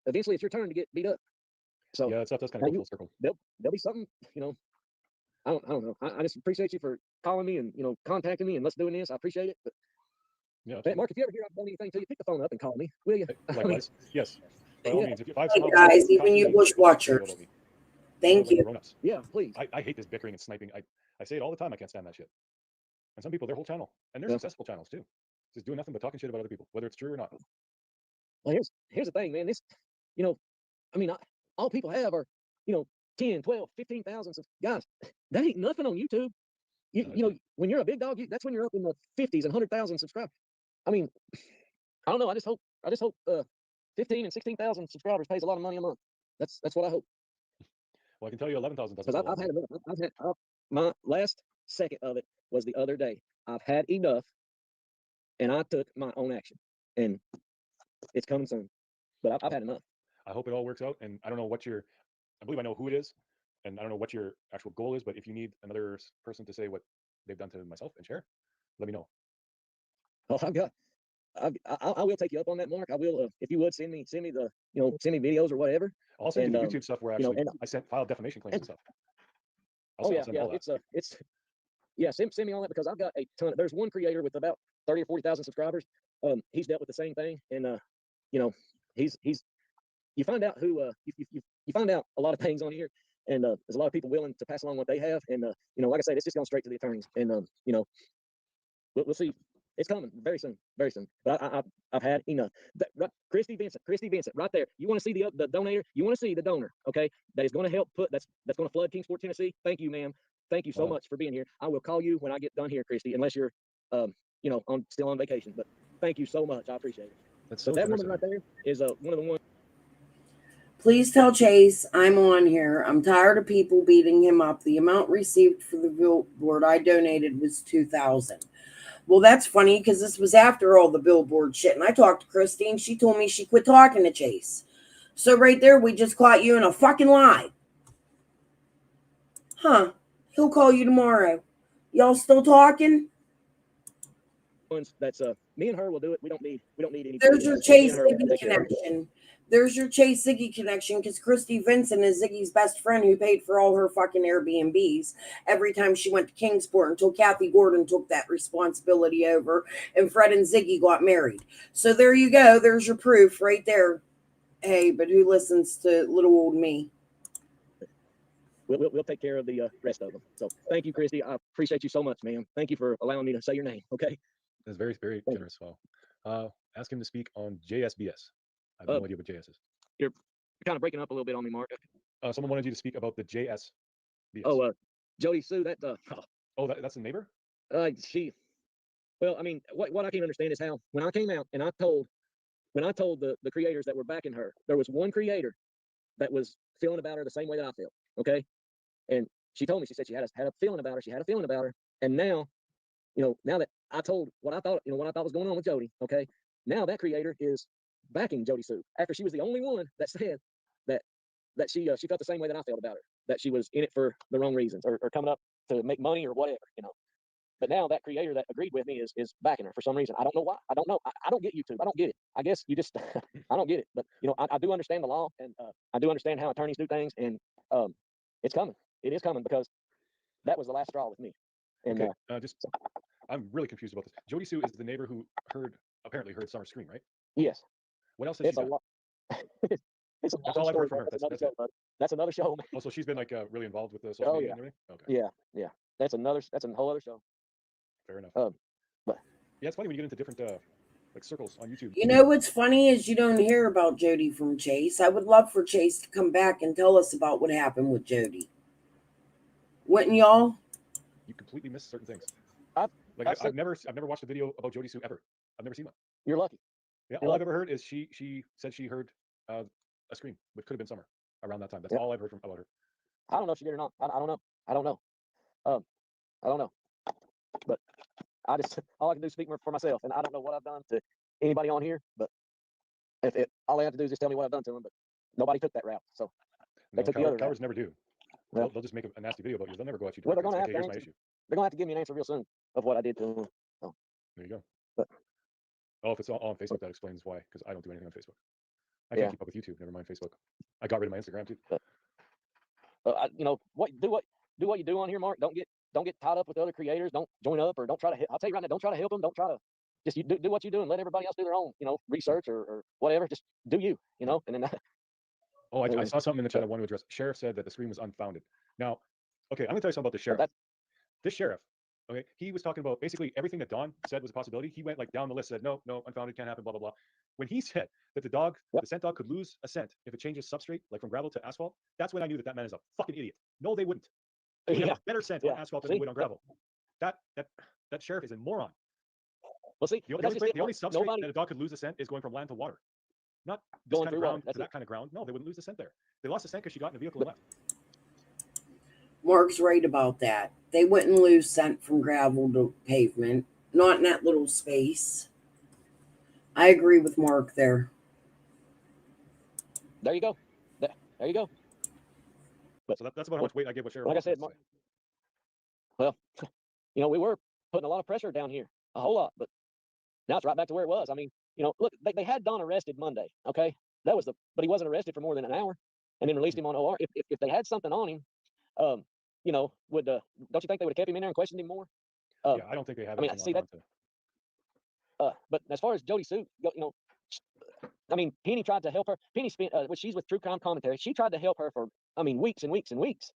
eventually it's your turn to get beat up. So yeah, that's kind of go full circle. There'll be something, you know. I don't know. I just appreciate you for calling me and, you know, contacting me and let's doing this. I appreciate it. But yeah, Mark, if you ever hear I've done anything to you, pick the phone up and call me, will you? Likewise. Yes. By all means, if I've Hey guys, even you bushwatchers. Thank you. Yeah, please. I hate this bickering and sniping. I say it all the time. I can't stand that shit. And some people, their whole channel, and they're successful channels too, just doing nothing but talking shit about other people, whether it's true or not. Well, here's the thing, man. This, you know, I mean, all people have are, you know, 10, 12, 15,000 guys. That ain't nothing on YouTube. You know, when you're a big dog, that's when you're up in the 50s and 100,000 subscribers. I mean, I don't know. I just hope 15 and 16,000 subscribers pays a lot of money a month. That's what I hope. Well, I can tell you 11,000 doesn't. Because my last second of it was the other day. I've had enough, and I took my own action, and it's coming soon. But I've had enough. I hope it all works out, and I don't know what I believe I know who it is, and I don't know what your actual goal is, but if you need another person to say what they've done to myself and share, let me know. Oh, I will take you up on that, Mark. I will, if you would send me the, you know, send me videos or whatever. I'll send you the YouTube stuff where actually, you know, I filed defamation claims and stuff. Send me all that because I've got a ton. There's one creator with about 30 or 40,000 subscribers. He's dealt with the same thing, and you know, he's you find out who you find out a lot of things on here, and there's a lot of people willing to pass along what they have, and you know, like I said, it's just going straight to the attorneys, and you know, we'll see. It's coming very soon, very soon. But I've had enough. Christy Vincent, right there. You want to see the donator? You want to see the donor? Okay, that is going to help put that's going to flood Kingsport, Tennessee. Thank you, ma'am. Thank you so much for being here. I will call you when I get done here, Christy, unless you're, you know, still on vacation. But thank you so much. I appreciate it. That's so that woman right there is one of the ones. Please tell Chase I'm on here. I'm tired of people beating him up. The amount received for the billboard I donated was $2,000. Well, that's funny because this was after all the billboard shit. And I talked to Christy and she told me she quit talking to Chase. So right there, we just caught you in a fucking lie. Huh. He'll call you tomorrow. Y'all still talking? That's me and her will do it. We don't need any. There's your Chase Ziggy connection. There's your Chase Ziggy connection because Christy Vincent is Ziggy's best friend who paid for all her fucking Airbnbs every time she went to Kingsport until Kathy Gordon took that responsibility over and Fred and Ziggy got married. So there you go. There's your proof right there. Hey, but who listens to little old me? We'll take care of the rest of them. So thank you, Christy. I appreciate you so much, ma'am. Thank you for allowing me to say your name. Okay. That's very, very generous. Well, ask him to speak on JSBS. I have no idea what JS is. You're kind of breaking up a little bit on me, Mark. Someone wanted you to speak about the JSBS. Oh, Jody Sue, that that's the neighbor? Well, I mean, what I can't understand is how when I came out and I told the creators that were backing her, there was one creator that was feeling about her the same way that I felt. Okay. And she told me, she said she had a feeling about her. She had a feeling about her. And now, you know, now that I told what I thought was going on with Jody, okay, now that creator is backing Jody Sue after she was the only one that said that she felt the same way that I felt about her. that she was in it for the wrong reasons or coming up to make money or whatever, you know. But now that creator that agreed with me is backing her for some reason. I don't know why. I don't know. I don't get YouTube. I don't get it. I guess you just I don't get it. But you know, I do understand the law, and I do understand how attorneys do things, and it's coming. It is coming because that was the last straw with me. And Okay, I'm really confused about this. Jody Sue is the neighbor who apparently heard Summer scream, right? yes, What else has it's she a done? lot. It's a That's long all I've story. heard from her. That's another That's show, it. bud. That's another show, man. Oh, so she's been like really involved with the social Oh media yeah, and everything? Okay, yeah. That's a whole other show. fair enough. But Yeah, it's funny when you get into different like circles on YouTube. You know what's funny is you don't hear about Jody from Chase. I would love for Chase to come back and tell us about what happened with Jody. Wouldn't y'all? You completely miss certain things. I've I've never watched a video about Jody Sue ever. I've never seen one. You're lucky. Yeah, You're all I've lucky. ever heard is she said she heard a scream, which could have been Summer around that time. That's all I've heard about her. I don't know if she did or not. I don't know. I don't know. I don't know. But I just all I can do is speak for myself, and I don't know what I've done to anybody on here. But if all they have to do is just tell me what I've done to them, but nobody took that route, so they No, took the other route. cowards never do. Well, They'll just make a nasty video about you. They'll never go at you well, they're directly. gonna It's have like, to hey, here's my answer. issue. They're gonna have to give me an answer real soon of what I did to them. So, There you go. but Oh, if it's all on Facebook, that explains why. Because I don't do anything on Facebook. I Yeah. can't keep up with YouTube. Never mind Facebook. I got rid of my Instagram too. you know what you do on here, Mark. Don't get tied up with other creators. Don't join up or don't try to. I'll tell you right now. Don't try to help them. Don't try to. Just you do what you do and let everybody else do their own, research or whatever. Just do you, and then. Oh, I saw something in the chat I want to address. Sheriff said that the scream was unfounded. Now, okay, I'm gonna tell you something about the sheriff. This sheriff, okay, he was talking about basically everything that Don said was a possibility. He went like down the list, said no, unfounded, can't happen, blah blah blah. When he said that the scent dog could lose a scent if it changes substrate, like from gravel to asphalt, that's when I knew that man is a fucking idiot. No, they wouldn't. They would have a better scent on asphalt than they would on gravel. That sheriff is a moron. Well, see, the only substrate that a dog could lose a scent is going from land to water. Not this Going kind of through ground water, to that kind of ground. No, they wouldn't lose the scent there. They lost the scent because she got in the vehicle and left. Mark's right about that. They wouldn't lose scent from gravel to pavement, not in that little space. I agree with Mark there. There you go. There you go. But so that's about how much weight I give what Sheriff. Like I said, Mark, well, we were putting a lot of pressure down here, a whole lot, but now it's right back to where it was. I mean, look, they had Don arrested Monday. Okay, but he wasn't arrested for more than an hour, and then released him on OR. If they had something on him, don't you think they would have kept him in there and questioned him more? Yeah, I don't think they have. I mean, see that. But as far as Jody Sue, I mean, Penny tried to help her. Penny spent, she's with True Crime Commentary. She tried to help her for, weeks and weeks and weeks,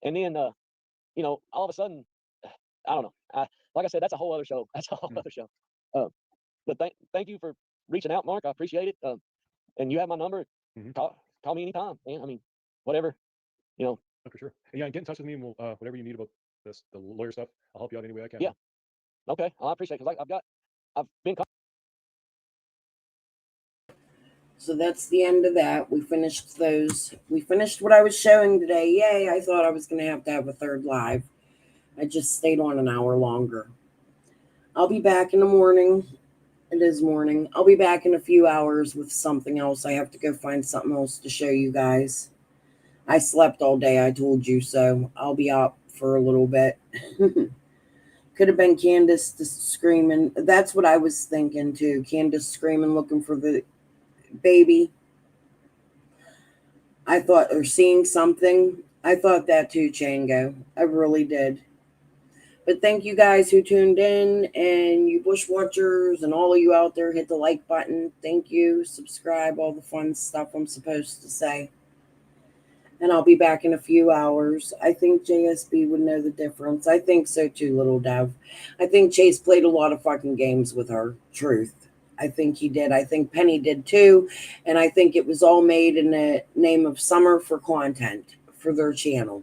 and then, all of a sudden, I don't know. Like I said, that's a whole other show. That's a whole other show. But thank you for reaching out, Mark. I appreciate it. And you have my number. Mm-hmm. Call me anytime, man. I mean, whatever, Oh, for sure. And yeah, get in touch with me, and we'll whatever you need about the lawyer stuff, I'll help you out any way I can. Yeah. Okay. I appreciate it because I've been. So that's the end of that. We finished those. We finished what I was showing today. Yay, I thought I was going to have a third live. I just stayed on an hour longer. I'll be back in the morning. It is morning. I'll be back in a few hours with something else. I have to go find something else to show you guys. I slept all day. I told you so. I'll be up for a little bit. Could have been Candace screaming. That's what I was thinking too. Candace screaming, looking for the baby. I thought, or seeing something. I thought that too, Chango. I really did. But thank you guys who tuned in, and you bush watchers and all of you out there, hit the like button. Thank you. Subscribe, all the fun stuff I'm supposed to say. And I'll be back in a few hours. I think JSB would know the difference. I think so too, little Dev. I think Chase played a lot of fucking games with her. Truth. I think he did. I think Penny did too. And I think it was all made in the name of Summer for content for their channel.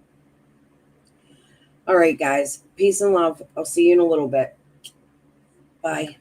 All right, guys. Peace and love. I'll see you in a little bit. Bye.